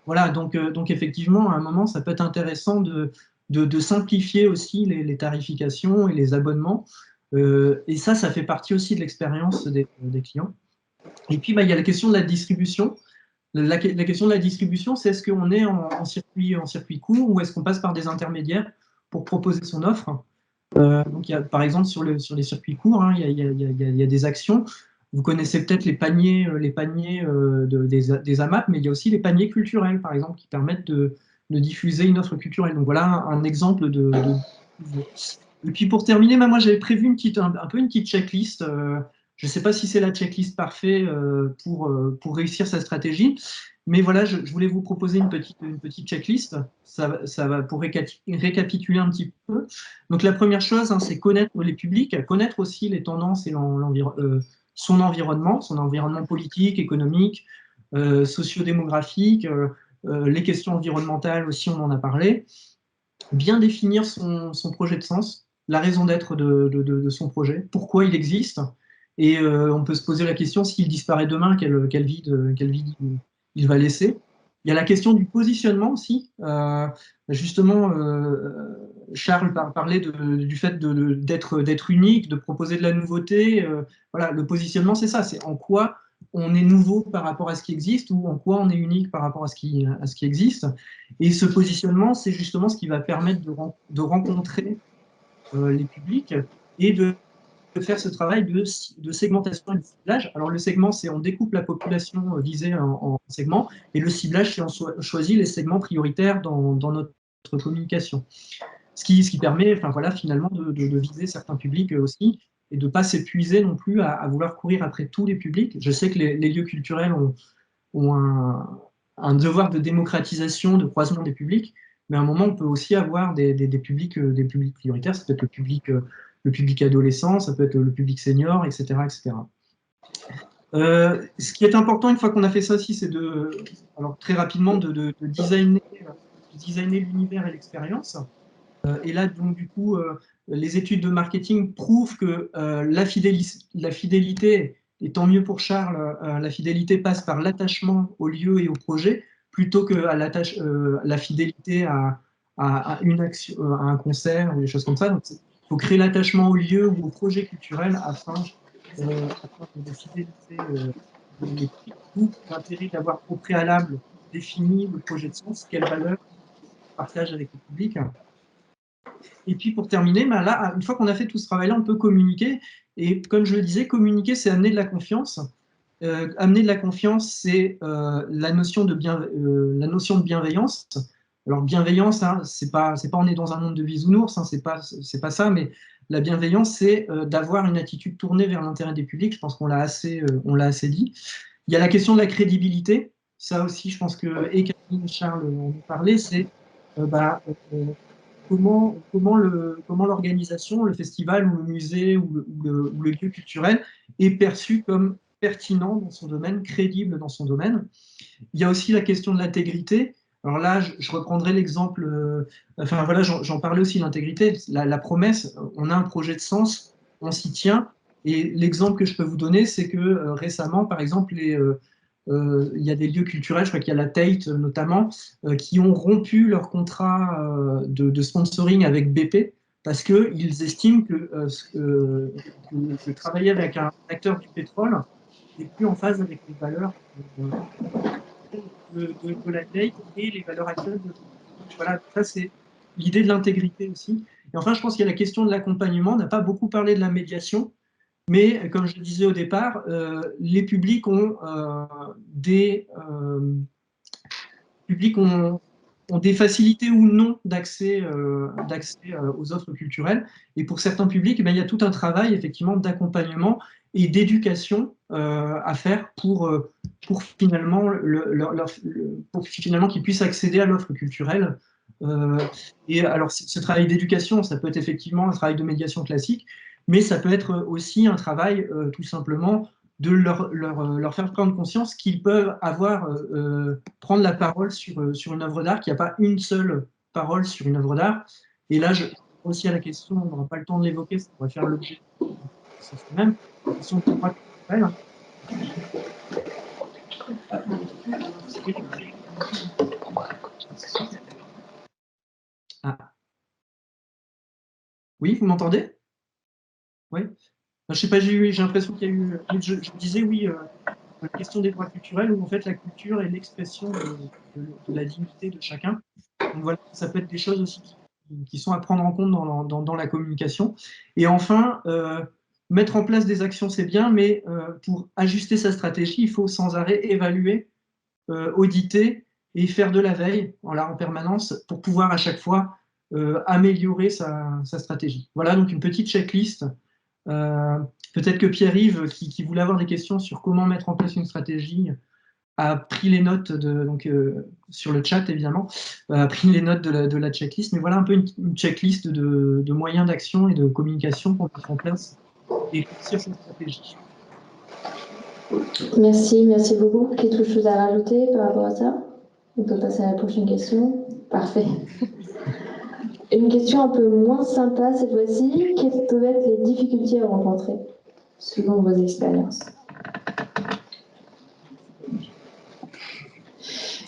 Voilà, donc effectivement, à un moment, ça peut être intéressant de simplifier aussi les tarifications et les abonnements. Et ça fait partie aussi de l'expérience des clients. Et puis, il y a la question de la distribution. La question de la distribution, c'est est-ce qu'on est en circuit court ou est-ce qu'on passe par des intermédiaires pour proposer son offre? Donc, par exemple, sur les circuits courts, hein, il y a des actions. Vous connaissez peut-être les paniers des AMAP, mais il y a aussi les paniers culturels, par exemple, qui permettent de diffuser une offre culturelle. Donc voilà un exemple Et puis pour terminer, moi j'avais prévu un peu une petite checklist. Je ne sais pas si c'est la checklist parfaite pour réussir sa stratégie, mais voilà, je voulais vous proposer une petite checklist. Ça va pour récapituler un petit peu. Donc la première chose, hein, c'est connaître les publics, connaître aussi les tendances et son environnement politique, économique, sociodémographique, les questions environnementales aussi, on en a parlé. Bien définir son projet de sens, la raison d'être de son projet, pourquoi il existe. Et on peut se poser la question, s'il disparaît demain, quel vide il va laisser. Il y a la question du positionnement aussi. Justement, Charles parlait du fait d'être unique, de proposer de la nouveauté. Voilà, le positionnement, c'est ça, c'est en quoi on est nouveau par rapport à ce qui existe ou en quoi on est unique par rapport à ce qui existe. Et ce positionnement, c'est justement ce qui va permettre de rencontrer les publics et de faire ce travail de segmentation et de ciblage. Alors le segment, c'est on découpe la population visée en segments, et le ciblage, c'est on choisit les segments prioritaires dans notre communication. Ce qui permet, enfin, voilà, finalement de viser certains publics aussi, et de ne pas s'épuiser non plus à vouloir courir après tous les publics. Je sais que les lieux culturels ont un devoir de démocratisation, de croisement des publics, mais à un moment, on peut aussi avoir des publics prioritaires. Ça peut être le public adolescent, ça peut être le public senior, etc. etc. Ce qui est important, une fois qu'on a fait ça aussi, c'est alors très rapidement, de designer l'univers et l'expérience. Et là, donc, du coup, les études de marketing prouvent que la fidélité, et tant mieux pour Charles, la fidélité passe par l'attachement au lieu et au projet, plutôt que la fidélité à une action, à un concert ou des choses comme ça. Donc, il faut créer l'attachement au lieu ou au projet culturel afin de fidéliser les prix. D'où l'intérêt d'avoir au préalable défini le projet de sens, quelle valeur on partage avec le public. Et puis pour terminer, là, une fois qu'on a fait tout ce travail-là, on peut communiquer. Et comme je le disais, communiquer, c'est amener de la confiance. Amener de la confiance, c'est la notion de bienveillance. Alors bienveillance, hein, c'est pas on est dans un monde de bisounours, hein, c'est pas ça, mais la bienveillance, c'est d'avoir une attitude tournée vers l'intérêt des publics. Je pense qu'on l'a assez dit. Il y a la question de la crédibilité. Ça aussi, je pense que Catherine et Charles en ont parlé, c'est comment l'organisation, le festival ou le musée ou le lieu culturel est perçu comme pertinent dans son domaine, crédible dans son domaine. Il y a aussi la question de l'intégrité. Alors là, je reprendrai l'exemple, enfin voilà, j'en parlais aussi, l'intégrité, la promesse, on a un projet de sens, on s'y tient, et l'exemple que je peux vous donner, c'est que récemment, par exemple, il y a des lieux culturels, je crois qu'il y a la Tate notamment, qui ont rompu leur contrat de sponsoring avec BP parce qu'ils estiment que travailler avec un acteur du pétrole n'est plus en phase avec les valeurs de la Tate et les valeurs actuelles. Voilà, ça c'est l'idée de l'intégrité aussi. Et enfin, je pense qu'il y a la question de l'accompagnement. On n'a pas beaucoup parlé de la médiation. Mais comme je le disais au départ, les publics ont des facilités ou non d'accès aux offres culturelles. Et pour certains publics, il y a tout un travail effectivement d'accompagnement et d'éducation à faire pour finalement qu'ils puissent accéder à l'offre culturelle. Et alors, ce travail d'éducation, ça peut être effectivement un travail de médiation classique, mais ça peut être aussi un travail tout simplement de leur faire prendre conscience qu'ils peuvent prendre la parole sur une œuvre d'art, qu'il n'y a pas une seule parole sur une œuvre d'art. Et là, aussi à la question, on n'aura pas le temps de l'évoquer, ça pourrait faire l'objet de même, la question de droit culturel. Ah. Oui, vous m'entendez? Oui. Je sais pas, j'ai l'impression qu'il y a eu. Je disais oui. la question des droits culturels, où en fait la culture est l'expression de la dignité de chacun. Donc voilà, ça peut être des choses aussi qui sont à prendre en compte dans la communication. Et enfin, mettre en place des actions, c'est bien, mais pour ajuster sa stratégie, il faut sans arrêt évaluer, auditer et faire de la veille en permanence pour pouvoir à chaque fois améliorer sa stratégie. Voilà donc une petite checklist. Peut-être que Pierre-Yves, qui voulait avoir des questions sur comment mettre en place une stratégie, a pris les notes sur le chat, évidemment, a pris les notes de la checklist. Mais voilà un peu une checklist de moyens d'action et de communication pour mettre en place et réussir cette stratégie.
Merci beaucoup. Quelque chose à rajouter par rapport à ça? On peut passer à la prochaine question. Parfait. Une question un peu moins sympa cette fois-ci. Quelles peuvent être les difficultés à rencontrer selon vos expériences?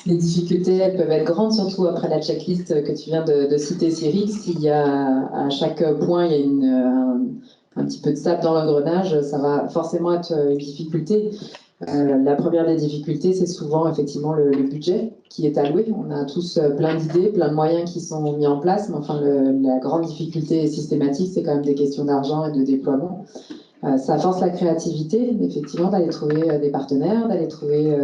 Les difficultés, elles peuvent être grandes, surtout après la checklist que tu viens de citer, Cyril. S'il y a à chaque point, il y a un petit peu de sable dans l'engrenage, ça va forcément être une difficulté. La première des difficultés, c'est souvent effectivement le budget qui est alloué. On a tous plein d'idées, plein de moyens qui sont mis en place, mais enfin la grande difficulté systématique, c'est quand même des questions d'argent et de déploiement. Ça force la créativité, effectivement, d'aller trouver des partenaires, d'aller trouver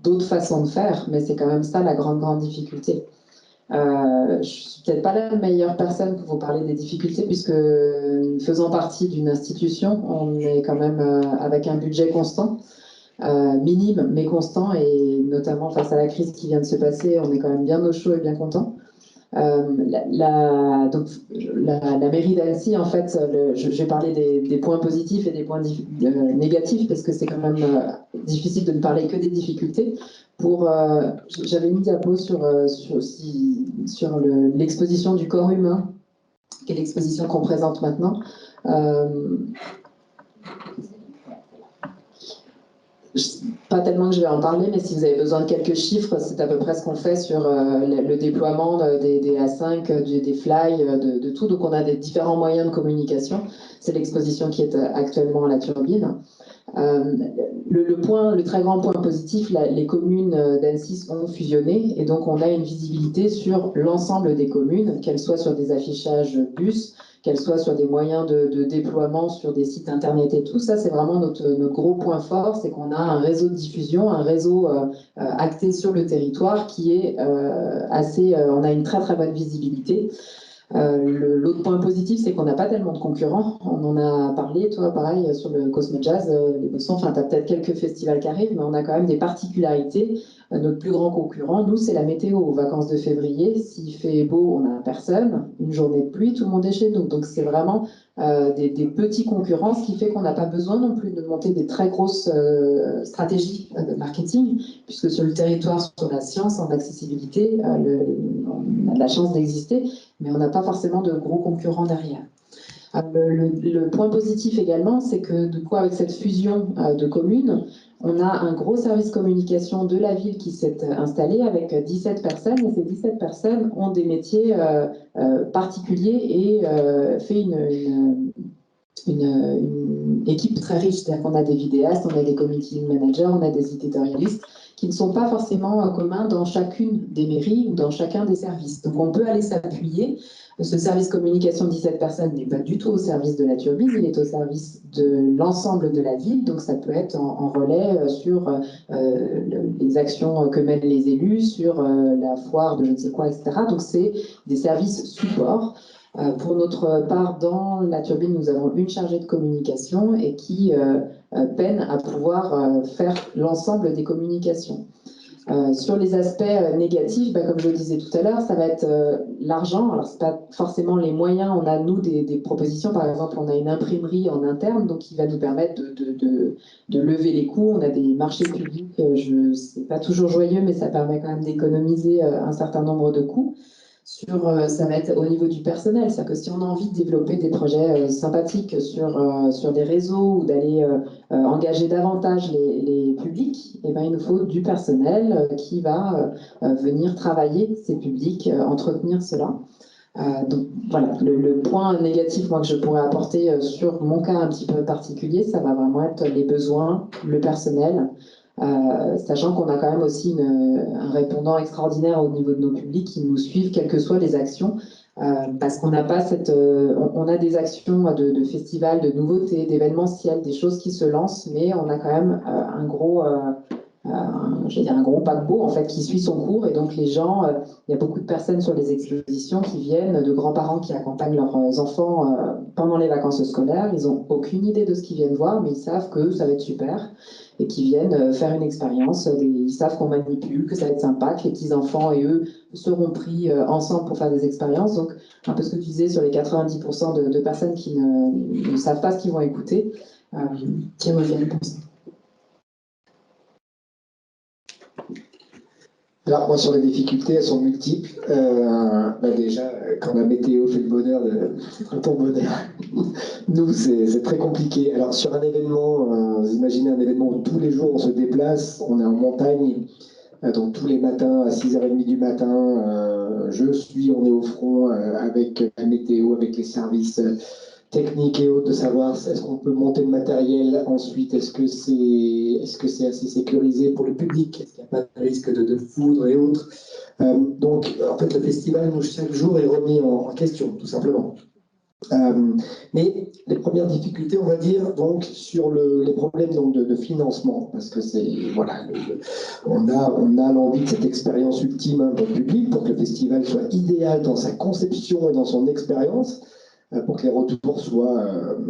d'autres façons de faire, mais c'est quand même ça la grande difficulté. Je suis peut-être pas la meilleure personne pour vous parler des difficultés, puisque faisant partie d'une institution, on est quand même avec un budget constant, minime mais constant, et notamment face à la crise qui vient de se passer, on est quand même bien au chaud et bien content. Donc, la mairie d'Annecy, en fait, je vais parler des points positifs et des points négatifs, parce que c'est quand même difficile de ne parler que des difficultés. J'avais mis une diapo sur l'exposition du corps humain, qui est l'exposition qu'on présente maintenant. Pas tellement que je vais en parler, mais si vous avez besoin de quelques chiffres, c'est à peu près ce qu'on fait sur le déploiement des A5, des fly, de tout. Donc on a des différents moyens de communication. C'est l'exposition qui est actuellement à la Turbine. Le très grand point positif, les communes d'Annecy ont fusionné, et donc on a une visibilité sur l'ensemble des communes, qu'elles soient sur des affichages bus, qu'elles soient sur des moyens de déploiement sur des sites internet et tout. Ça, c'est vraiment notre gros point fort, c'est qu'on a un réseau de diffusion, un réseau acté sur le territoire qui est on a une très bonne visibilité. L'autre point positif, c'est qu'on n'a pas tellement de concurrents. On en a parlé, toi, pareil, sur le Cosmo Jazz, les Bossons. Enfin, tu as peut-être quelques festivals qui arrivent, mais on a quand même des particularités. Notre plus grand concurrent, nous, c'est la météo. Aux vacances de février, s'il fait beau, on n'a personne. Une journée de pluie, tout le monde est chez nous. Donc, c'est vraiment des petits concurrents, ce qui fait qu'on n'a pas besoin non plus de monter des très grosses stratégies de marketing, puisque sur le territoire, sur la science, en accessibilité, on a de la chance d'exister, mais on n'a pas forcément de gros concurrents derrière. Le point positif également, c'est que du coup, avec cette fusion de communes, on a un gros service communication de la ville qui s'est installé avec 17 personnes, et ces 17 personnes ont des métiers particuliers et fait une équipe très riche. C'est-à-dire qu'on a des vidéastes, on a des community managers, on a des éditorialistes qui ne sont pas forcément communs dans chacune des mairies ou dans chacun des services. Donc on peut aller s'appuyer. Ce service communication de 17 personnes n'est pas du tout au service de la Turbine, il est au service de l'ensemble de la ville. Donc ça peut être en relais sur les actions que mènent les élus, sur la foire de je ne sais quoi, etc. Donc c'est des services supports. Pour notre part, dans la Turbine, nous avons une chargée de communication et qui peine à pouvoir faire l'ensemble des communications. Sur les aspects négatifs, comme je le disais tout à l'heure, ça va être l'argent. Alors, ce n'est pas forcément les moyens. On a, nous, des propositions. Par exemple, on a une imprimerie en interne, donc qui va nous permettre de lever les coûts. On a des marchés publics, ce n'est pas toujours joyeux, mais ça permet quand même d'économiser un certain nombre de coûts. Ça va être au niveau du personnel, c'est-à-dire que si on a envie de développer des projets sympathiques sur des réseaux ou d'aller engager davantage les publics, eh ben, il nous faut du personnel qui va venir travailler ces publics, entretenir cela. Donc voilà, le point négatif moi, que je pourrais apporter sur mon cas un petit peu particulier, ça va vraiment être les besoins, le personnel, sachant qu'on a quand même aussi un répondant extraordinaire au niveau de nos publics qui nous suivent, quelles que soient les actions, parce qu'on n'a pas on a des actions de festivals, de nouveautés, d'événementiels, des choses qui se lancent, mais on a quand même un gros paquebot en fait qui suit son cours, et donc les gens, il y a beaucoup de personnes sur les expositions qui viennent, de grands-parents qui accompagnent leurs enfants pendant les vacances scolaires. Ils n'ont aucune idée de ce qu'ils viennent voir, mais ils savent que ça va être super et qu'ils viennent faire une expérience. Ils savent qu'on manipule, que ça va être sympa, que les petits-enfants et eux seront pris ensemble pour faire des expériences. Donc un peu ce que tu disais sur les 90% de personnes qui ne savent pas ce qu'ils vont écouter, qui reviennent pour ça.
Alors, moi, sur les difficultés, elles sont multiples. Déjà, quand la météo fait le bonheur, c'est un ton bonheur. Nous, c'est très compliqué. Alors, sur un événement, vous imaginez un événement où tous les jours on se déplace, on est en montagne, donc tous les matins à 6h30 du matin, on est au front avec la météo, avec les services techniques et autres, de savoir est-ce qu'on peut monter le matériel ensuite, est-ce que c'est assez sécurisé pour le public, est-ce qu'il n'y a pas de risque de foudre et autres. Donc en fait le festival, nous, chaque jour est remis en question, tout simplement. Mais les premières difficultés, on va dire, donc sur les problèmes donc, de financement, parce que on a l'envie de cette expérience ultime pour le public, pour que le festival soit idéal dans sa conception et dans son expérience, pour que les retours soient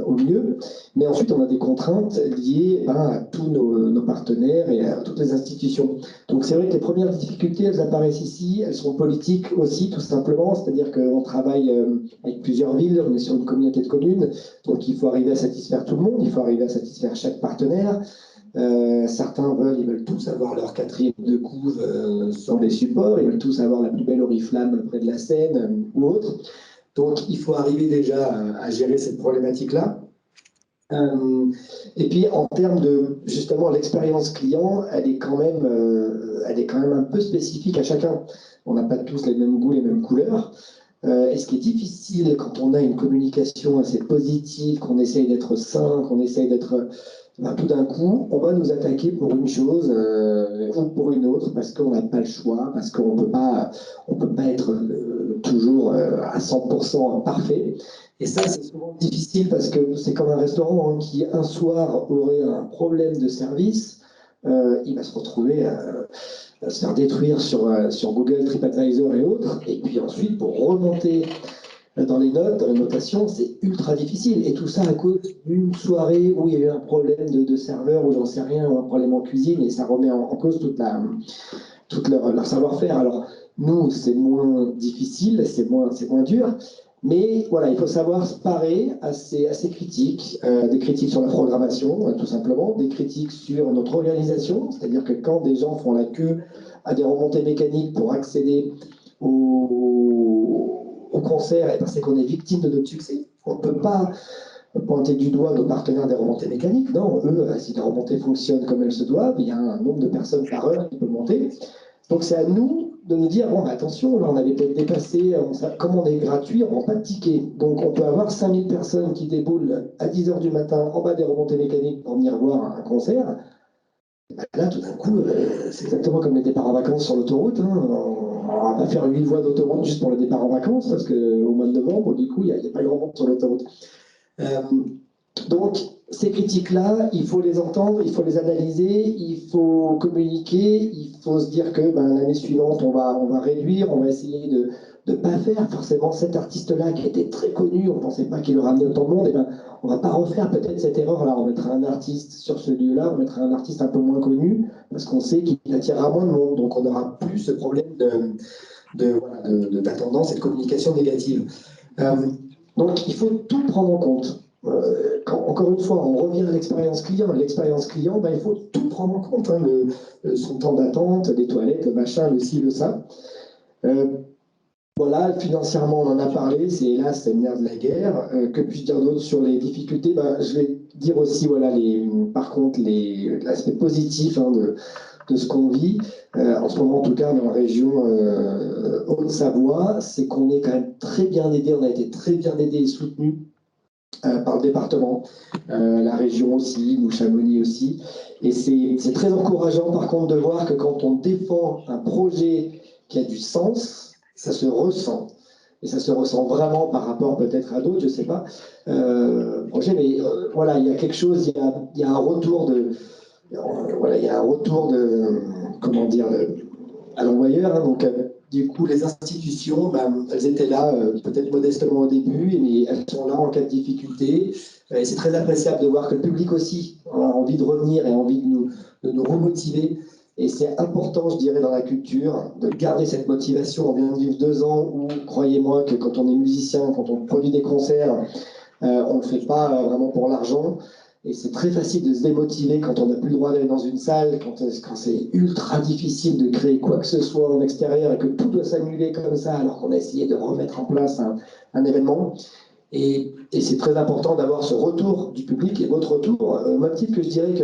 au mieux. Mais ensuite, on a des contraintes liées à tous nos partenaires et à toutes les institutions. Donc c'est vrai que les premières difficultés, elles apparaissent ici, elles sont politiques aussi, tout simplement, c'est-à-dire qu'on travaille avec plusieurs villes, on est sur une communauté de communes, donc il faut arriver à satisfaire tout le monde, il faut arriver à satisfaire chaque partenaire. Certains ils veulent tous avoir leur 4e de couve sur les supports, ils veulent tous avoir la plus belle oriflamme près de la scène ou autre. Donc, il faut arriver déjà à gérer cette problématique-là. Et puis, en termes de, justement, l'expérience client, elle est quand même un peu spécifique à chacun. On n'a pas tous les mêmes goûts, les mêmes couleurs. Et ce qui est difficile quand on a une communication assez positive, qu'on essaye d'être sain, qu'on essaye d'être... tout d'un coup, on va nous attaquer pour une chose ou pour une autre, parce qu'on n'a pas le choix, parce qu'on ne peut pas être toujours à 100% parfait. Et ça, c'est souvent difficile parce que c'est comme un restaurant qui, un soir, aurait un problème de service, il va se retrouver à se faire détruire sur Google, TripAdvisor et autres. Et puis ensuite, pour remonter dans les notes, dans les notations, c'est ultra difficile. Et tout ça à cause d'une soirée où il y a eu un problème de serveur ou j'en sais rien, ou un problème en cuisine, et ça remet en cause toute leur savoir-faire. Alors, nous, c'est moins difficile, c'est moins dur, mais voilà, il faut savoir se parer à ces critiques, des critiques sur la programmation, tout simplement, des critiques sur notre organisation, c'est-à-dire que quand des gens font la queue à des remontées mécaniques pour accéder au concert, et c'est qu'on est victime de notre succès. On ne peut pas pointer du doigt nos partenaires des remontées mécaniques. Non, eux, si les remontées fonctionnent comme elles se doivent, il y a un nombre de personnes par heure qui peut monter. Donc c'est à nous de nous dire, bon, attention, là on avait peut-être dépassé, comme on est gratuit, on ne vend pas de tickets. Donc on peut avoir 5000 personnes qui déboulent à 10h du matin en bas des remontées mécaniques pour venir voir un concert. Là, tout d'un coup, c'est exactement comme les départs en vacances sur l'autoroute. On ne va pas faire 8 voies d'autoroute juste pour le départ en vacances, parce qu'au mois de novembre, du coup, il n'y a pas grand monde sur l'autoroute. Donc, ces critiques-là, il faut les entendre, il faut les analyser, il faut communiquer, il faut se dire que l'année suivante, on va réduire, on va essayer de ne pas faire forcément cet artiste-là qui était très connu, on ne pensait pas qu'il aurait ramené autant de monde, et on ne va pas refaire peut-être cette erreur-là, on mettra un artiste sur ce lieu-là, on mettra un artiste un peu moins connu, parce qu'on sait qu'il attirera moins de monde, donc on n'aura plus ce problème de la tendance et de communication négative. Donc il faut tout prendre en compte. Encore une fois, on revient à l'expérience client. L'expérience client, il faut tout prendre en compte, son temps d'attente, les toilettes, le machin, le ci, le ça. Voilà, financièrement, on en a parlé, c'est hélas, c'est le nerf de la guerre. Que puis-je dire d'autre sur les difficultés? Je vais dire aussi, voilà, par contre, l'aspect positif de ce qu'on vit, en ce moment en tout cas dans la région Haute-Savoie, c'est qu'on est quand même très bien aidé, on a été très bien aidé et soutenu par le département, la région aussi, nous Chamonix aussi. Et c'est très encourageant par contre de voir que quand on défend un projet qui a du sens, ça se ressent. Et ça se ressent vraiment par rapport peut-être à d'autres, je ne sais pas. Projet, mais voilà, il y a quelque chose, il y a un retour de... voilà, il y a un retour de... comment dire, à l'envoyeur. Hein, donc, du coup, les institutions, elles étaient là, peut-être modestement au début, mais elles sont là en cas de difficulté. Et c'est très appréciable de voir que le public aussi a envie de revenir et a envie de nous remotiver. Et c'est important, je dirais, dans la culture, de garder cette motivation. On vient de vivre 2 ans où, croyez-moi, que quand on est musicien, quand on produit des concerts, on ne le fait pas vraiment pour l'argent. Et c'est très facile de se démotiver quand on n'a plus le droit d'aller dans une salle, quand c'est ultra difficile de créer quoi que ce soit en extérieur et que tout doit s'annuler comme ça alors qu'on a essayé de remettre en place un événement. Et c'est très important d'avoir ce retour du public et votre retour. Au même titre que je dirais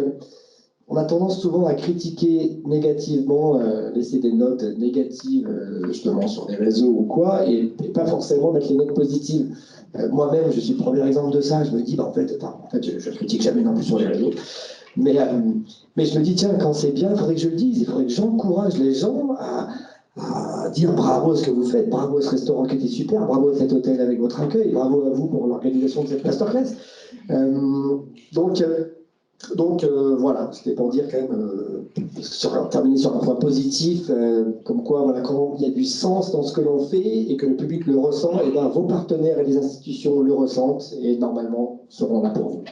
qu'on a tendance souvent à critiquer négativement, laisser des notes négatives justement sur des réseaux ou quoi, et pas forcément mettre les notes positives. Moi-même, je suis le premier exemple de ça. Je me dis, en fait, je critique jamais non plus sur les réseaux. Mais je me dis, tiens, quand c'est bien, il faudrait que je le dise. Il faudrait que j'encourage les gens à dire bravo à ce que vous faites, bravo à ce restaurant qui était super, bravo à cet hôtel avec votre accueil, bravo à vous pour l'organisation de cette masterclass. Donc voilà, c'était pour dire quand même, terminer sur un point positif, comme quoi voilà, quand il y a du sens dans ce que l'on fait et que le public le ressent, et ben, vos partenaires et les institutions le ressentent et normalement seront là pour vous.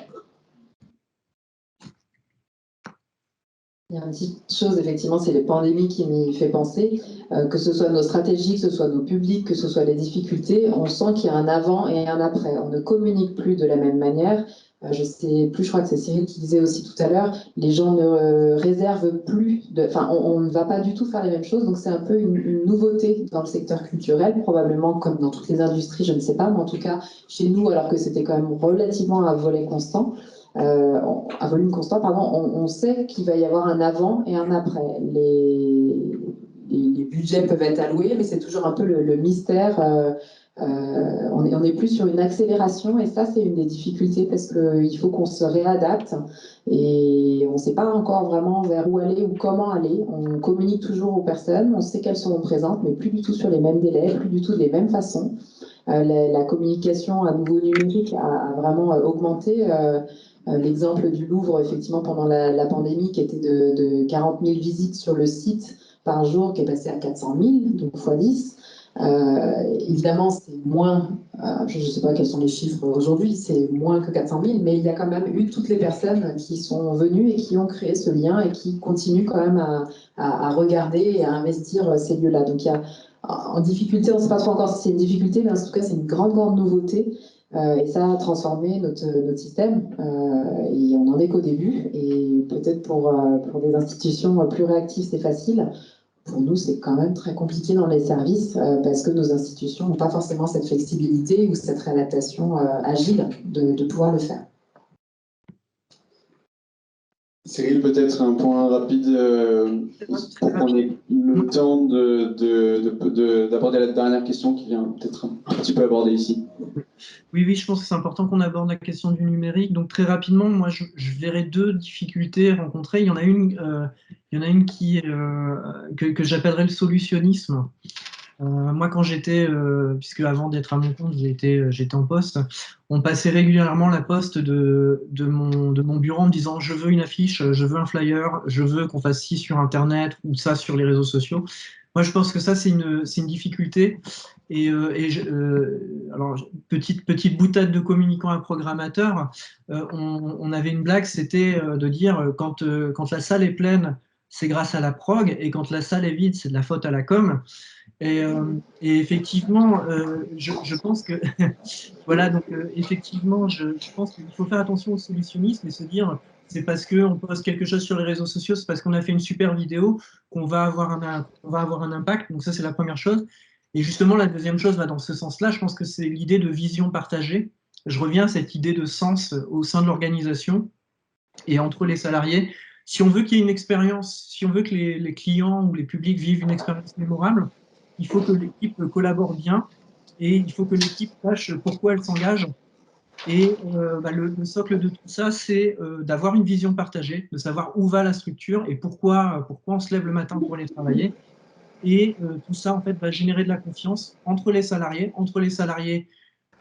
Il y a une petite chose, effectivement, c'est les pandémies qui m'y fait penser, que ce soit nos stratégies, que ce soit nos publics, que ce soit les difficultés, on sent qu'il y a un avant et un après. On ne communique plus de la même manière. Je sais plus, je crois que c'est Cyril qui disait aussi tout à l'heure, les gens ne réservent plus, enfin, on ne va pas du tout faire les mêmes choses, donc c'est un peu une nouveauté dans le secteur culturel, probablement comme dans toutes les industries, je ne sais pas, mais en tout cas chez nous, alors que c'était quand même relativement à volume constant, on sait qu'il va y avoir un avant et un après. Les budgets peuvent être alloués, mais c'est toujours un peu le mystère. On est plus sur une accélération et ça, c'est une des difficultés parce qu'il faut qu'on se réadapte et on ne sait pas encore vraiment vers où aller ou comment aller. On communique toujours aux personnes, on sait qu'elles seront présentes, mais plus du tout sur les mêmes délais, plus du tout de les mêmes façons. La communication à nouveau numérique a vraiment augmenté. L'exemple du Louvre, effectivement, pendant la pandémie, qui était de 40 000 visites sur le site par jour, qui est passé à 400 000, donc x 10. Évidemment, c'est moins, je ne sais pas quels sont les chiffres aujourd'hui, c'est moins que 400 000, mais il y a quand même eu toutes les personnes qui sont venues et qui ont créé ce lien et qui continuent quand même à regarder et à investir ces lieux-là. Donc, il y a en difficulté, on ne sait pas trop encore si c'est une difficulté, mais en tout cas, c'est une grande, grande nouveauté. Et ça a transformé notre système. Et on n'en est qu'au début. Et peut-être pour des institutions plus réactives, c'est facile. Pour nous, c'est quand même très compliqué dans les services parce que nos institutions n'ont pas forcément cette flexibilité ou cette réadaptation agile de pouvoir le faire.
Cyril, peut-être un point rapide pour qu'on ait le temps d'aborder la dernière question qui vient peut-être un petit peu aborder ici.
Oui, je pense que c'est important qu'on aborde la question du numérique. Donc très rapidement, moi, je verrai 2 difficultés rencontrées. Il y en a une que j'appellerais le solutionnisme. Moi, quand j'étais, puisque avant d'être à mon compte, j'étais en poste, on passait régulièrement la poste de mon bureau en me disant « je veux une affiche, je veux un flyer, je veux qu'on fasse ci sur Internet ou ça sur les réseaux sociaux ». Moi, je pense que ça, c'est une difficulté. Alors, petite boutade de communicant à programmateur, on avait une blague, c'était de dire quand la salle est pleine, c'est grâce à la prog, et quand la salle est vide, c'est de la faute à la com. Et effectivement, je pense que voilà, donc effectivement, je pense qu'il faut faire attention au solutionnisme et se dire c'est parce qu'on poste quelque chose sur les réseaux sociaux, c'est parce qu'on a fait une super vidéo qu'on va avoir un impact. Donc ça, c'est la première chose. Et justement, la deuxième chose va dans ce sens-là. Je pense que c'est l'idée de vision partagée. Je reviens à cette idée de sens au sein de l'organisation et entre les salariés. Si on veut qu'il y ait une expérience, si on veut que les clients ou les publics vivent une expérience mémorable, il faut que l'équipe collabore bien et il faut que l'équipe sache pourquoi elle s'engage. Et le socle de tout ça, c'est d'avoir une vision partagée, de savoir où va la structure et pourquoi on se lève le matin pour aller travailler. Et tout ça, en fait, va générer de la confiance entre les salariés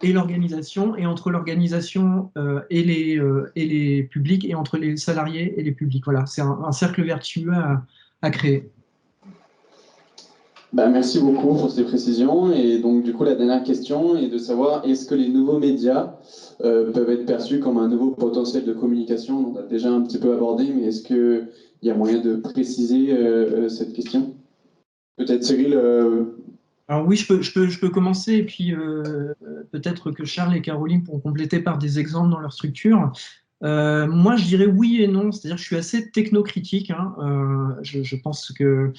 et l'organisation, et entre l'organisation et les publics, et entre les salariés et les publics. Voilà, c'est un cercle vertueux à créer.
Merci beaucoup pour ces précisions. Et donc, du coup, la dernière question est de savoir, est-ce que les nouveaux médias peuvent être perçus comme un nouveau potentiel de communication? On a déjà un petit peu abordé, mais est-ce qu'il y a moyen de préciser cette question? Peut-être Cyril.
Alors oui, je peux commencer, et puis peut-être que Charles et Caroline pourront compléter par des exemples dans leur structure. Moi, je dirais oui et non, c'est-à-dire que je suis assez technocritique. Je pense que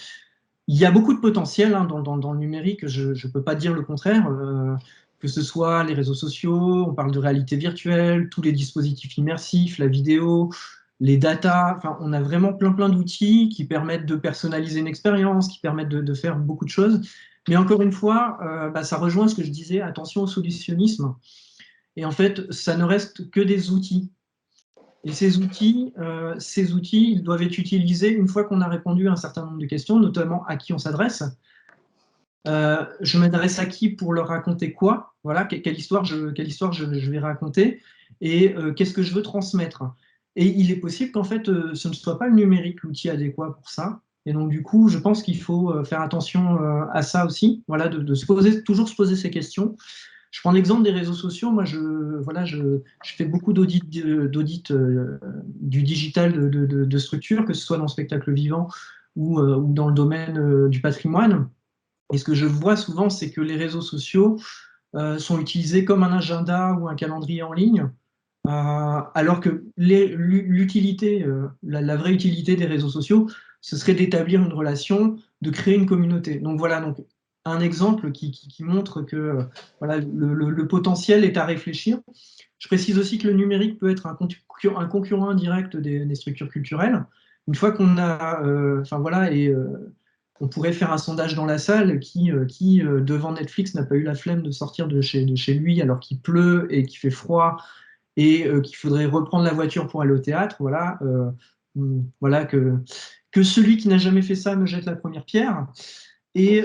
il y a beaucoup de potentiel dans le numérique, je ne peux pas dire le contraire, que ce soit les réseaux sociaux, on parle de réalité virtuelle, tous les dispositifs immersifs, la vidéo, les datas, enfin, on a vraiment plein d'outils qui permettent de personnaliser une expérience, qui permettent de faire beaucoup de choses. Mais encore une fois, ça rejoint ce que je disais, attention au solutionnisme. Et en fait, ça ne reste que des outils. Et ces outils, ils doivent être utilisés une fois qu'on a répondu à un certain nombre de questions, notamment à qui on s'adresse. Je m'adresse à qui pour leur raconter quoi? Voilà, quelle histoire je vais raconter, et qu'est-ce que je veux transmettre. Et il est possible qu'en fait, ce ne soit pas le numérique l'outil adéquat pour ça. Et donc, du coup, je pense qu'il faut faire attention à ça aussi, voilà, toujours se poser ces questions. Je prends l'exemple des réseaux sociaux. Moi, je fais beaucoup d'audits du digital de structures, que ce soit dans le spectacle vivant ou dans le domaine du patrimoine. Et ce que je vois souvent, c'est que les réseaux sociaux sont utilisés comme un agenda ou un calendrier en ligne, alors que l'utilité, la vraie utilité des réseaux sociaux, ce serait d'établir une relation, de créer une communauté. Donc voilà, donc un exemple qui montre que voilà, le potentiel est à réfléchir. Je précise aussi que le numérique peut être un concurrent indirect des structures culturelles. Une fois qu'on a, on pourrait faire un sondage dans la salle qui devant Netflix, n'a pas eu la flemme de sortir de chez lui alors qu'il pleut et qu'il fait froid, et qu'il faudrait reprendre la voiture pour aller au théâtre. Voilà que celui qui n'a jamais fait ça me jette la première pierre. Et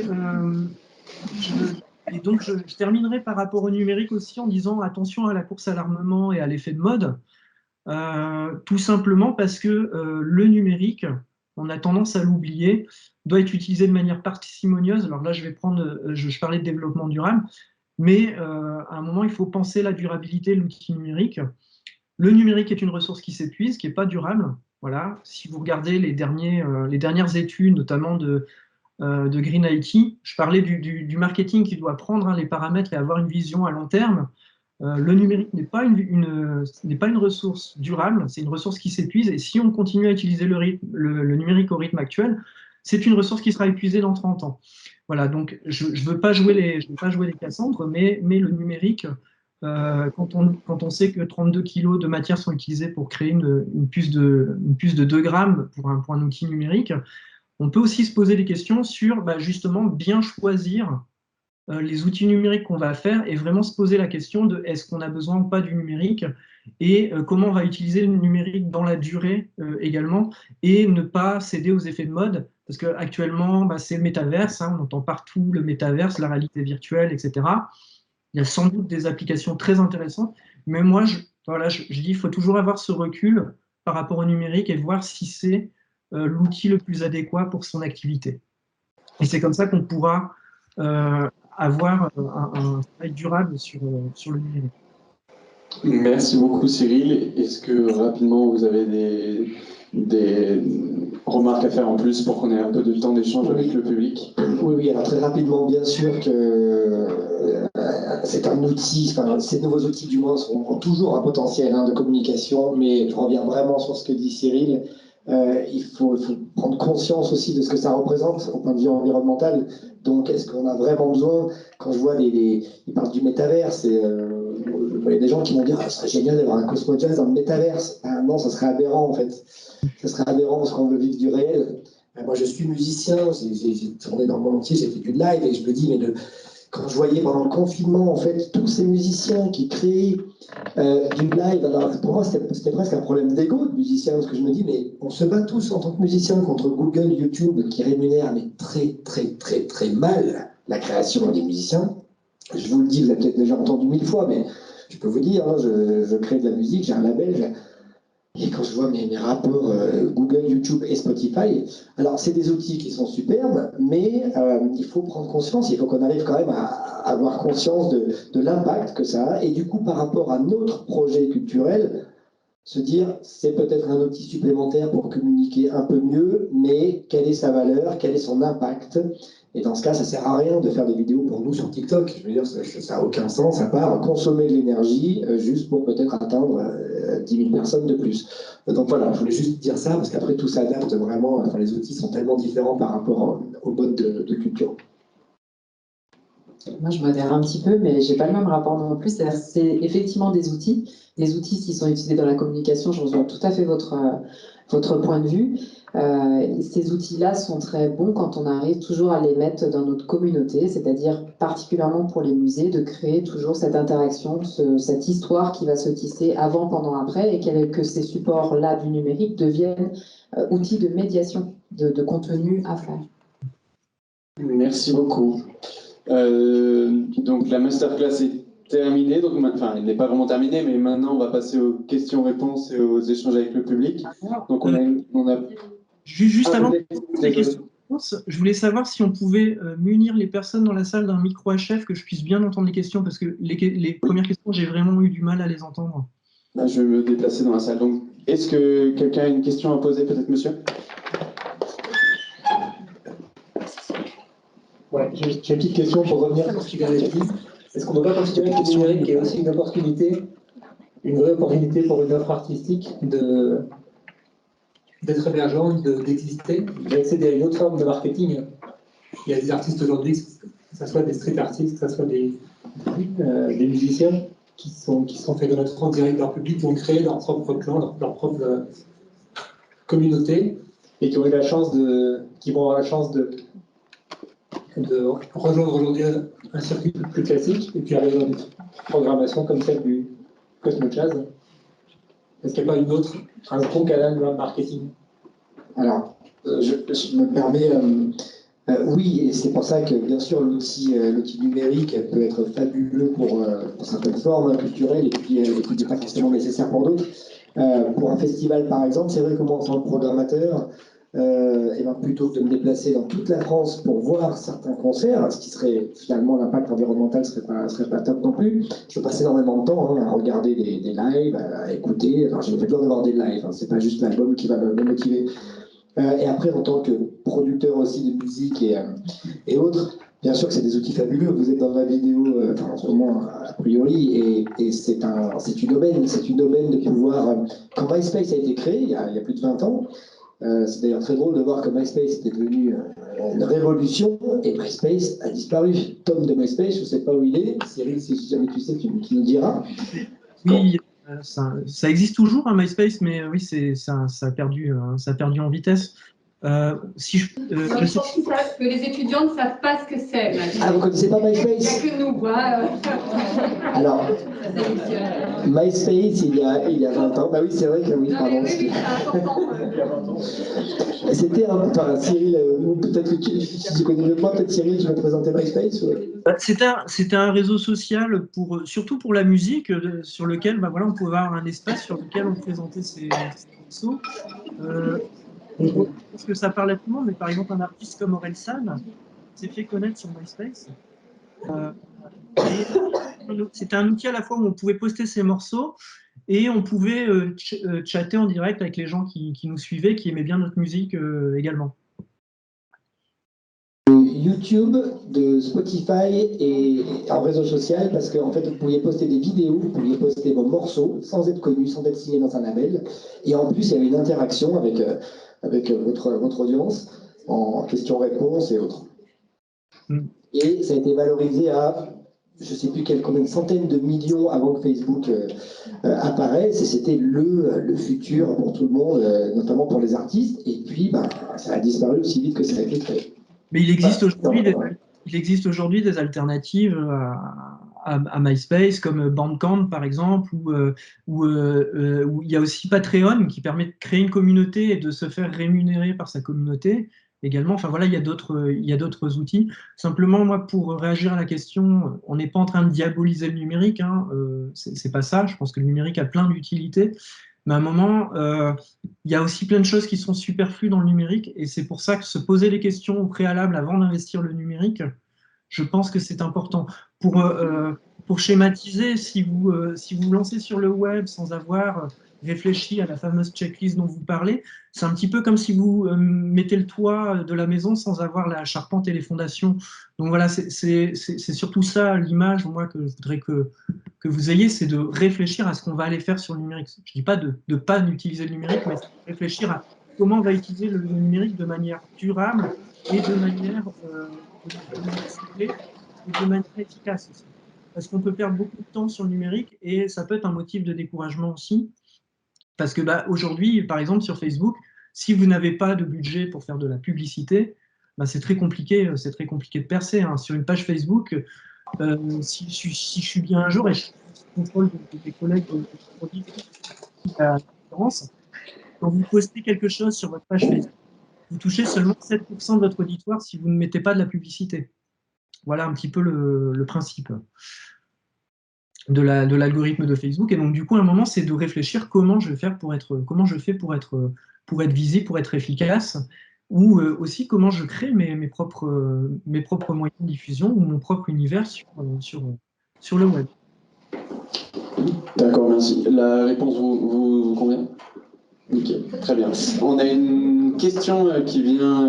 donc, je terminerai par rapport au numérique aussi en disant attention à la course à l'armement et à l'effet de mode, tout simplement parce que le numérique, on a tendance à l'oublier, doit être utilisé de manière parcimonieuse. Alors là, je parlais de développement durable, mais à un moment, il faut penser la durabilité de l'outil numérique. Le numérique est une ressource qui s'épuise, qui n'est pas durable. Voilà. Si vous regardez les dernières études, notamment de Green IT, je parlais du marketing qui doit prendre les paramètres et avoir une vision à long terme. Le numérique n'est pas une ressource durable, c'est une ressource qui s'épuise, et si on continue à utiliser le numérique au rythme actuel, c'est une ressource qui sera épuisée dans 30 ans. Voilà, donc je ne veux pas jouer les Cassandres, mais le numérique, quand on sait que 32 kg de matière sont utilisés pour créer une puce de 2 grammes pour un outil numérique, on peut aussi se poser des questions sur justement bien choisir les outils numériques qu'on va faire, et vraiment se poser la question de est-ce qu'on a besoin ou pas du numérique, et comment on va utiliser le numérique dans la durée également, et ne pas céder aux effets de mode, parce qu'actuellement, c'est le métaverse, on entend partout le métaverse, la réalité virtuelle, etc. Il y a sans doute des applications très intéressantes, mais moi, je dis qu'il faut toujours avoir ce recul par rapport au numérique et voir si c'est l'outil le plus adéquat pour son activité. Et c'est comme ça qu'on pourra avoir un travail durable sur le numérique.
Merci beaucoup Cyril. Est-ce que rapidement vous avez des remarques à faire en plus pour qu'on ait un peu de temps d'échange avec le public?
Oui, alors très rapidement, bien sûr que c'est un outil, ces nouveaux outils du moins auront toujours un potentiel de communication, mais je reviens vraiment sur ce que dit Cyril. Il faut prendre conscience aussi de ce que ça représente au point de vue environnemental. Donc, est-ce qu'on a vraiment besoin, quand je vois ils parlent du métaverse, il y a des gens qui vont dire ce serait génial d'avoir un Cosmo Jazz dans le métaverse. maintenant, ça serait aberrant en fait. Ça serait aberrant parce qu'on veut vivre du réel. Moi, je suis musicien, j'ai tourné dans le monde entier, j'ai fait du live et je me dis, mais quand je voyais pendant le confinement, en fait, tous ces musiciens qui créent du live, alors pour moi, c'était presque un problème d'ego de musicien, parce que je me dis, mais on se bat tous en tant que musicien contre Google, YouTube, qui rémunèrent mais très mal la création des musiciens. Je vous le dis, vous avez peut-être déjà entendu 1000 fois, mais je peux vous dire, hein, je crée de la musique, j'ai un label. Et quand je vois mes rapports Google, YouTube et Spotify, alors c'est des outils qui sont superbes, mais il faut prendre conscience, il faut qu'on arrive quand même à avoir conscience de l'impact que ça a. Et du coup, par rapport à notre projet culturel, se dire c'est peut-être un outil supplémentaire pour communiquer un peu mieux, mais quelle est sa valeur, quel est son impact? Et dans ce cas, ça ne sert à rien de faire des vidéos pour nous sur TikTok. Je veux dire, ça n'a aucun sens, à part consommer de l'énergie juste pour peut-être atteindre 10 000 personnes de plus. Donc voilà, je voulais juste dire ça, parce qu'après, tout s'adapte vraiment. Enfin, les outils sont tellement différents par rapport au mode de culture.
Moi, je modère un petit peu, mais je n'ai pas le même rapport non plus. C'est effectivement des outils qui sont utilisés dans la communication. Je rejoins tout à fait votre point de vue. Ces outils-là sont très bons quand on arrive toujours à les mettre dans notre communauté, c'est-à-dire particulièrement pour les musées, de créer toujours cette interaction, cette histoire qui va se tisser avant, pendant, après, et que ces supports-là du numérique deviennent outils de médiation de contenu à faire.
Merci beaucoup. Donc la masterclass est terminée, donc, enfin elle n'est pas vraiment terminée, mais maintenant on va passer aux questions-réponses et aux échanges avec le public. Donc on a...
Juste avant les questions-réponses, je voulais savoir si on pouvait munir les personnes dans la salle d'un micro HF, que je puisse bien entendre les questions, parce que les premières questions, j'ai vraiment eu du mal à les entendre.
Là, je vais me déplacer dans la salle. Donc, est-ce que quelqu'un a une question à poser, peut-être, monsieur?
Ouais, j'ai une petite question pour revenir sur ce qui vient d'être dit. Est-ce qu'on ne peut pas considérer que le numérique est aussi une opportunité, une vraie opportunité pour une offre artistique d'être émergente, d'exister, d'accéder à une autre forme de marketing? Il y a des artistes aujourd'hui, que ce soit des street artistes, que ce soit des musiciens, qui sont fait connaître en direct leur public, qui ont créé leur propre clan, leur propre communauté, et qui ont eu la chance qui vont avoir la chance de rejoindre aujourd'hui un circuit plus classique et puis arriver dans une programmation comme celle du Cosmo Jazz. Est-ce qu'il n'y a pas un gros canal de marketing?
Alors, je me permets, oui, et c'est pour ça que bien sûr l'outil numérique peut être fabuleux pour certaines formes culturelles et puis n'est pas forcément nécessaire pour d'autres. Pour un festival par exemple, c'est vrai que moi en tant que programmateur, et ben, plutôt que de me déplacer dans toute la France pour voir certains concerts, ce qui serait finalement l'impact environnemental serait pas top non plus, je passe énormément de temps à regarder des lives, à écouter. Alors j'ai besoin d'avoir des lives, hein, c'est pas juste l'album qui va me motiver. Et après, en tant que producteur aussi de musique et autres, bien sûr que c'est des outils fabuleux. Vous êtes dans la vidéo, enfin, en ce moment, a priori, et c'est une aubaine de pouvoir. Quand MySpace a été créé, il y a plus de 20 ans, c'est d'ailleurs très drôle de voir que MySpace était devenu une révolution et MySpace a disparu. Tom de MySpace, je ne sais pas où il est. Cyril, si jamais tu sais, tu nous diras.
Oui, ça existe toujours, hein, MySpace, mais oui, ça a perdu en vitesse. Si je sais...
que les étudiants ne savent pas ce que c'est.
Ah, vous ne connaissez pas MySpace?
Il n'y a que nous,
Alors, MySpace, il y a 20 ans, bah oui, c'est vrai que oui, pardon.
Oui, c'est important.
C'était Cyril, ou peut-être que si tu connais mieux que moi, peut-être Cyril, tu veux présenter MySpace ou...
C'était un réseau social, surtout pour la musique, sur lequel voilà, on pouvait avoir un espace sur lequel on présentait ses morceaux. Je pense que ça parle à tout le monde, mais par exemple, un artiste comme Orelsan s'est fait connaître sur MySpace. C'était un outil à la fois où on pouvait poster ses morceaux et on pouvait chatter en direct avec les gens qui nous suivaient, qui aimaient bien notre musique également.
YouTube, de Spotify et en réseau social, parce qu'en fait, vous pouviez poster des vidéos, vous pouviez poster vos morceaux sans être connu, sans être signé dans un label. Et en plus, il y avait une interaction avec votre audience en questions-réponses et autres. Et ça a été valorisé à je ne sais plus combien de centaines de millions avant que Facebook apparaisse, et c'était le futur pour tout le monde, notamment pour les artistes, et puis ça a disparu aussi vite que ça a été créé.
Mais il existe aujourd'hui des alternatives à MySpace, comme Bandcamp par exemple, où il y a aussi Patreon qui permet de créer une communauté et de se faire rémunérer par sa communauté également. Enfin voilà, il y a d'autres outils. Simplement, moi, pour réagir à la question, on n'est pas en train de diaboliser le numérique, hein, c'est pas ça. Je pense que le numérique a plein d'utilités. Mais à un moment, il y a aussi plein de choses qui sont superflues dans le numérique, et c'est pour ça que se poser les questions au préalable avant d'investir le numérique, je pense que c'est important. Pour schématiser, si vous vous lancez sur le web sans avoir réfléchi à la fameuse checklist dont vous parlez, c'est un petit peu comme si vous mettez le toit de la maison sans avoir la charpente et les fondations. Donc voilà, c'est surtout ça l'image, moi, que je voudrais que vous ayez, c'est de réfléchir à ce qu'on va aller faire sur le numérique. Je ne dis pas de ne pas utiliser le numérique, mais de réfléchir à comment on va utiliser le numérique de manière durable et de manière ciblée et de manière efficace aussi. Parce qu'on peut perdre beaucoup de temps sur le numérique et ça peut être un motif de découragement aussi. Parce que aujourd'hui, par exemple, sur Facebook, si vous n'avez pas de budget pour faire de la publicité, c'est très compliqué de percer. Hein. Sur une page Facebook, si je suis bien un jour et je contrôle des collègues de produits à la conférence, quand vous postez quelque chose sur votre page Facebook, vous touchez seulement 7% de votre auditoire si vous ne mettez pas de la publicité. Voilà un petit peu le principe de l'algorithme de Facebook. Et donc, du coup, à un moment, c'est de réfléchir comment je fais pour être visible, pour être efficace, ou aussi comment je crée mes propres moyens de diffusion ou mon propre univers sur le web.
D'accord, merci. La réponse vous convient? Ok, très bien. On a une question qui vient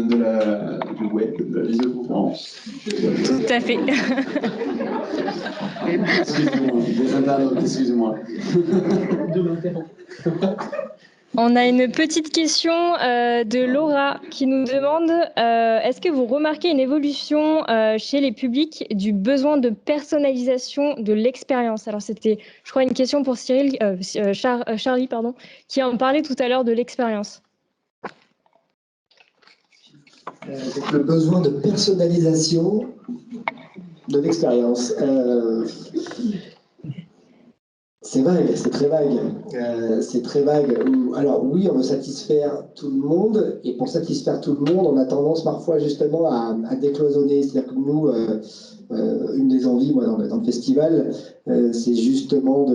du web, de la visioconférence.
Tout à fait.
Excusez-moi, des internautes, excusez-moi.
On a une petite question de Laura qui nous demande est-ce que vous remarquez une évolution chez les publics du besoin de personnalisation de l'expérience? Alors c'était, je crois, une question pour Charlie, qui en parlait tout à l'heure de l'expérience.
Le besoin de personnalisation de l'expérience. C'est vague, c'est très vague. C'est très vague. Alors oui, on veut satisfaire tout le monde, et pour satisfaire tout le monde, on a tendance parfois justement à décloisonner. C'est-à-dire que nous, une des envies, moi, dans le festival, c'est justement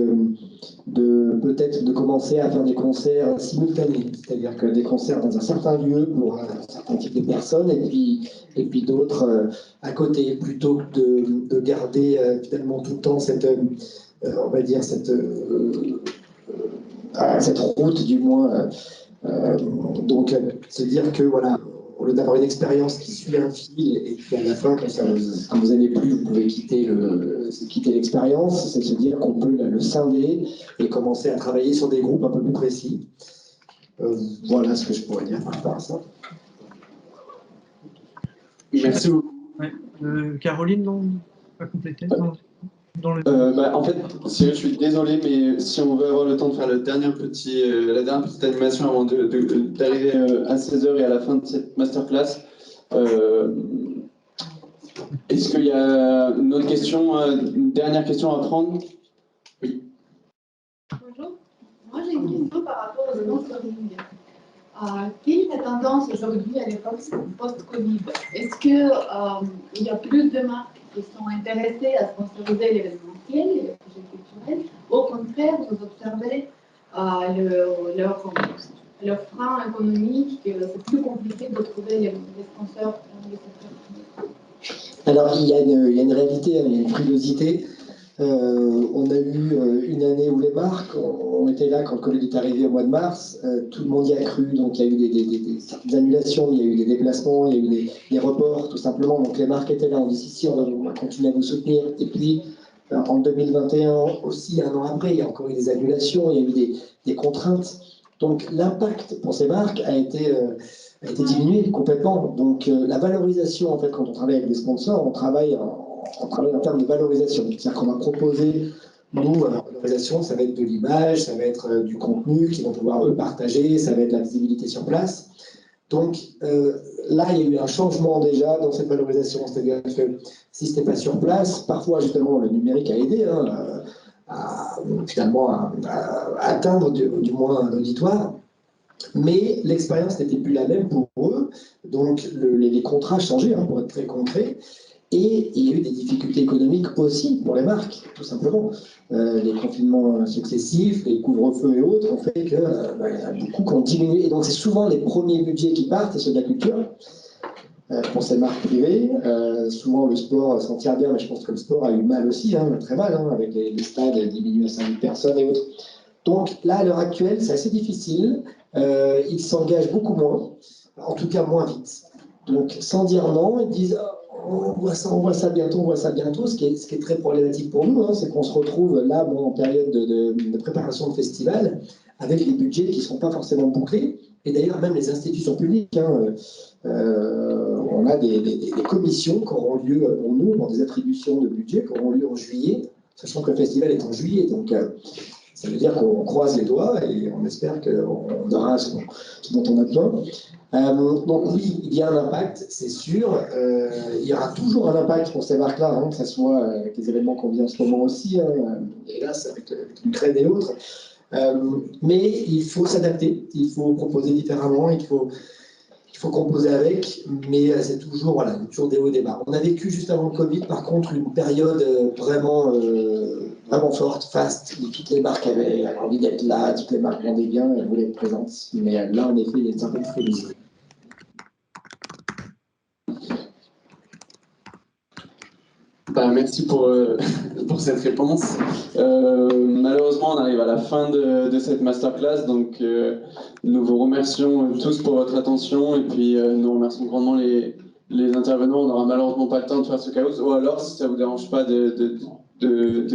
peut-être de commencer à faire des concerts simultanés. C'est-à-dire que des concerts dans un certain lieu pour un certain type de personnes, et puis d'autres à côté, plutôt que de garder finalement tout le temps on va dire cette route, du moins. Donc, se dire que voilà, au lieu d'avoir une expérience qui suit un fil, et puis à la fin, quand vous n'avez plus, vous pouvez quitter l'expérience, c'est de se dire qu'on peut le scinder et commencer à travailler sur des groupes un peu plus précis. Voilà ce que je pourrais dire par rapport à ça.
Merci beaucoup.
Ouais. Caroline, non, pas complété. Non.
En fait, Cyril, je suis désolé, mais si on veut avoir le temps de faire la dernière petite animation avant d'arriver à 16h et à la fin de cette masterclass, est-ce qu'il y a une autre question, une dernière question à prendre? Oui.
Bonjour. Moi, j'ai une question par rapport au sponsoring. Quelle est la tendance aujourd'hui à l'époque post-Covid? Est-ce qu'il y a plus de marques qui sont intéressées à sponsoriser l'événementiel, les projets culturels? Au contraire, vous observez leur frein économique, que c'est plus compliqué de trouver les sponsors dans le secteur.
Alors, il y a une réalité, il y a une frilosité. On a eu une année où les marques, on était là quand le Covid est arrivé au mois de mars, tout le monde y a cru, donc il y a eu certaines annulations, il y a eu des déplacements, il y a eu des reports, tout simplement. Donc les marques étaient là, on dit si, on va continuer à vous soutenir. Et puis en 2021 aussi, un an après, il y a encore eu des annulations, il y a eu des contraintes. Donc l'impact pour ces marques a été diminué complètement. Donc la valorisation, en fait, quand on travaille avec des sponsors, on travaille on travaille en termes de valorisation. C'est-à-dire qu'on va proposer, nous, la valorisation, ça va être de l'image, ça va être du contenu qu'ils vont pouvoir eux partager, ça va être la visibilité sur place. Donc là, il y a eu un changement déjà dans cette valorisation. C'est-à-dire que si ce n'était pas sur place, parfois justement le numérique a aidé finalement à atteindre du moins un auditoire. Mais l'expérience n'était plus la même pour eux, donc les contrats changeaient, pour être très concret, et il y a eu des difficultés économiques aussi pour les marques, tout simplement. Les confinements successifs, les couvre-feux et autres ont fait que y en a beaucoup qui ont diminué, et donc c'est souvent les premiers budgets qui partent, c'est ceux de la culture, pour ces marques privées. Souvent le sport s'en tire bien, mais je pense que le sport a eu mal aussi, très mal, avec les stades diminués à 5000 personnes et autres. Donc là, à l'heure actuelle, c'est assez difficile. Ils s'engagent beaucoup moins, en tout cas moins vite. Donc, sans dire non, ils disent on voit ça bientôt, Ce qui est très problématique pour nous, c'est qu'on se retrouve là, en période de préparation de festival, avec des budgets qui ne sont pas forcément bouclés. Et d'ailleurs, même les institutions publiques, on a des commissions qui auront lieu pour nous, dans des attributions de budget qui auront lieu en juillet, sachant que le festival est en juillet. Donc, ça veut dire qu'on croise les doigts et on espère qu'on aura ce dont on a besoin. Donc oui, il y a un impact, c'est sûr. Il y aura toujours un impact pour ces marques-là, que ce soit avec les événements qu'on vit en ce moment aussi, hélas, avec l'Ukraine et autres. Mais il faut s'adapter, il faut proposer différemment, il faut composer avec, mais c'est toujours, toujours des hauts et des bas. On a vécu juste avant le Covid, par contre, une période vraiment forte, faste, où toutes les marques avaient envie d'être là, toutes les marques vendaient bien, elles voulaient être présentes. Mais là, en effet, il y a une certaine frénésie.
Merci pour cette réponse. Malheureusement, on arrive à la fin de cette masterclass, donc nous vous remercions tous pour votre attention et puis nous remercions grandement les intervenants. On n'aura malheureusement pas le temps de faire ce chaos, ou alors, si ça ne vous dérange pas de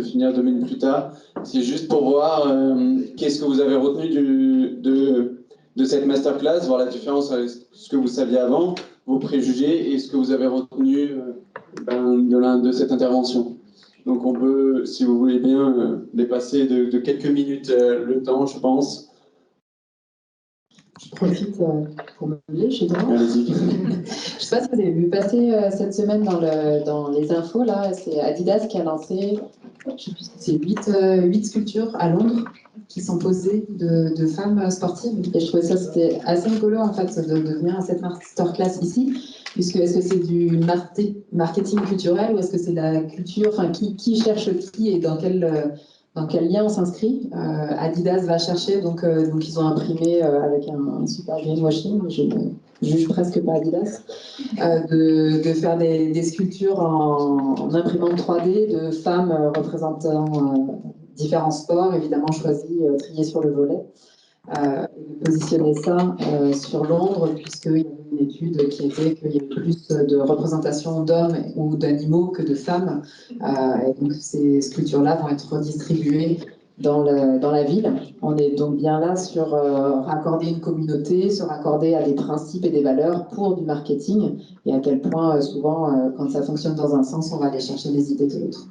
finir 2 minutes plus tard, c'est juste pour voir qu'est-ce que vous avez retenu de cette masterclass, voir la différence avec ce que vous saviez avant, vos préjugés et ce que vous avez retenu de cette intervention. Donc on peut, si vous voulez bien, dépasser de quelques minutes le temps, je pense.
Je profite pour me lever chez toi.
Allez-y.
Je ne sais pas si vous avez vu passer cette semaine dans les infos, là, c'est Adidas qui a lancé, je sais plus, c'est 8 sculptures à Londres qui sont posées de femmes sportives. Et je trouvais ça, c'était assez rigolo en fait de venir à cette masterclass ici, puisque est-ce que c'est du marketing culturel ou est-ce que c'est de la culture, enfin qui cherche qui et dans quel lien on s'inscrit. Adidas va chercher, donc ils ont imprimé avec un super greenwashing, je ne juge presque pas Adidas, de faire des sculptures en imprimante 3D de femmes représentant différents sports, évidemment choisis, triés sur le volet. De positionner ça sur Londres, puisqu'il y avait une étude qui était qu'il y avait plus de représentation d'hommes ou d'animaux que de femmes. Et donc ces sculptures-là vont être redistribuées dans la ville. On est donc bien là sur raccorder une communauté, se raccorder à des principes et des valeurs pour du marketing, et à quel point souvent, quand ça fonctionne dans un sens, on va aller chercher les idées de l'autre.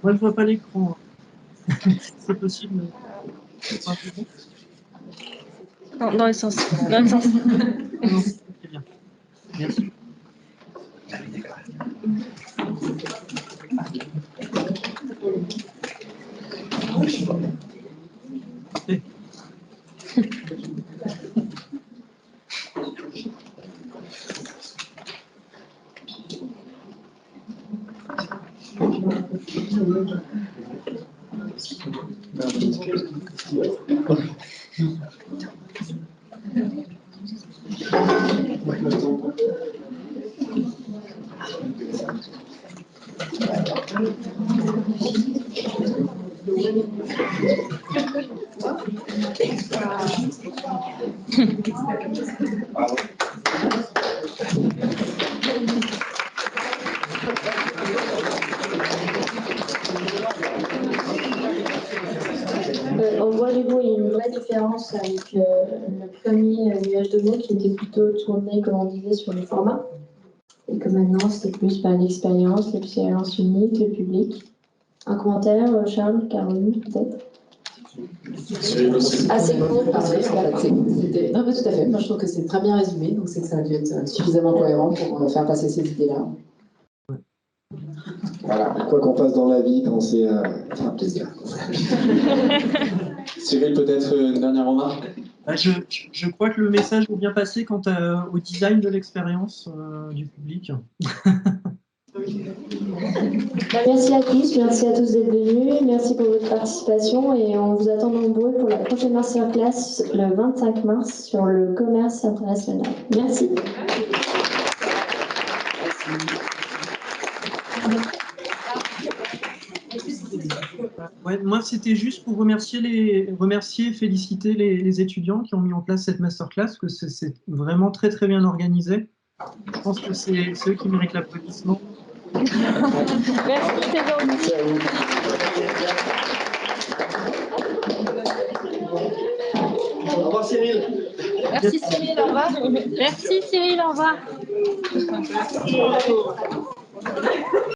Moi, je vois pas l'écran. C'est possible.
Non, dans le sens. Dans le sens.
Non, très bien. Merci.
on voit du coup il y a une vraie différence avec le premier nuage de mots qui était plutôt tourné, comme on disait, sur le format. Et que maintenant, c'est plus l'expérience unique, le public. Un commentaire, Charles, Caroline, peut-être?
Assez court, parfait. Non, mais tout à fait. Moi, je trouve que c'est très bien résumé, donc c'est que ça a dû être suffisamment cohérent pour faire passer ces idées-là.
Voilà, quoi qu'on fasse dans la vie, pensez à faire un plaisir.
Cyril, peut-être une dernière remarque?
Je crois que le message est bien passé quant au design de l'expérience du public.
Merci à tous d'être venus, merci pour votre participation et on vous attend nombreux pour la prochaine masterclass le 25 mars sur le commerce international. Merci.
Ouais, moi, c'était juste pour remercier et féliciter les étudiants qui ont mis en place cette masterclass, parce que c'est vraiment très très bien organisé. Je pense que c'est eux qui méritent l'applaudissement.
Merci, c'est gentil.
Au revoir Cyril.
Merci Cyril, au revoir. Merci Cyril, au revoir.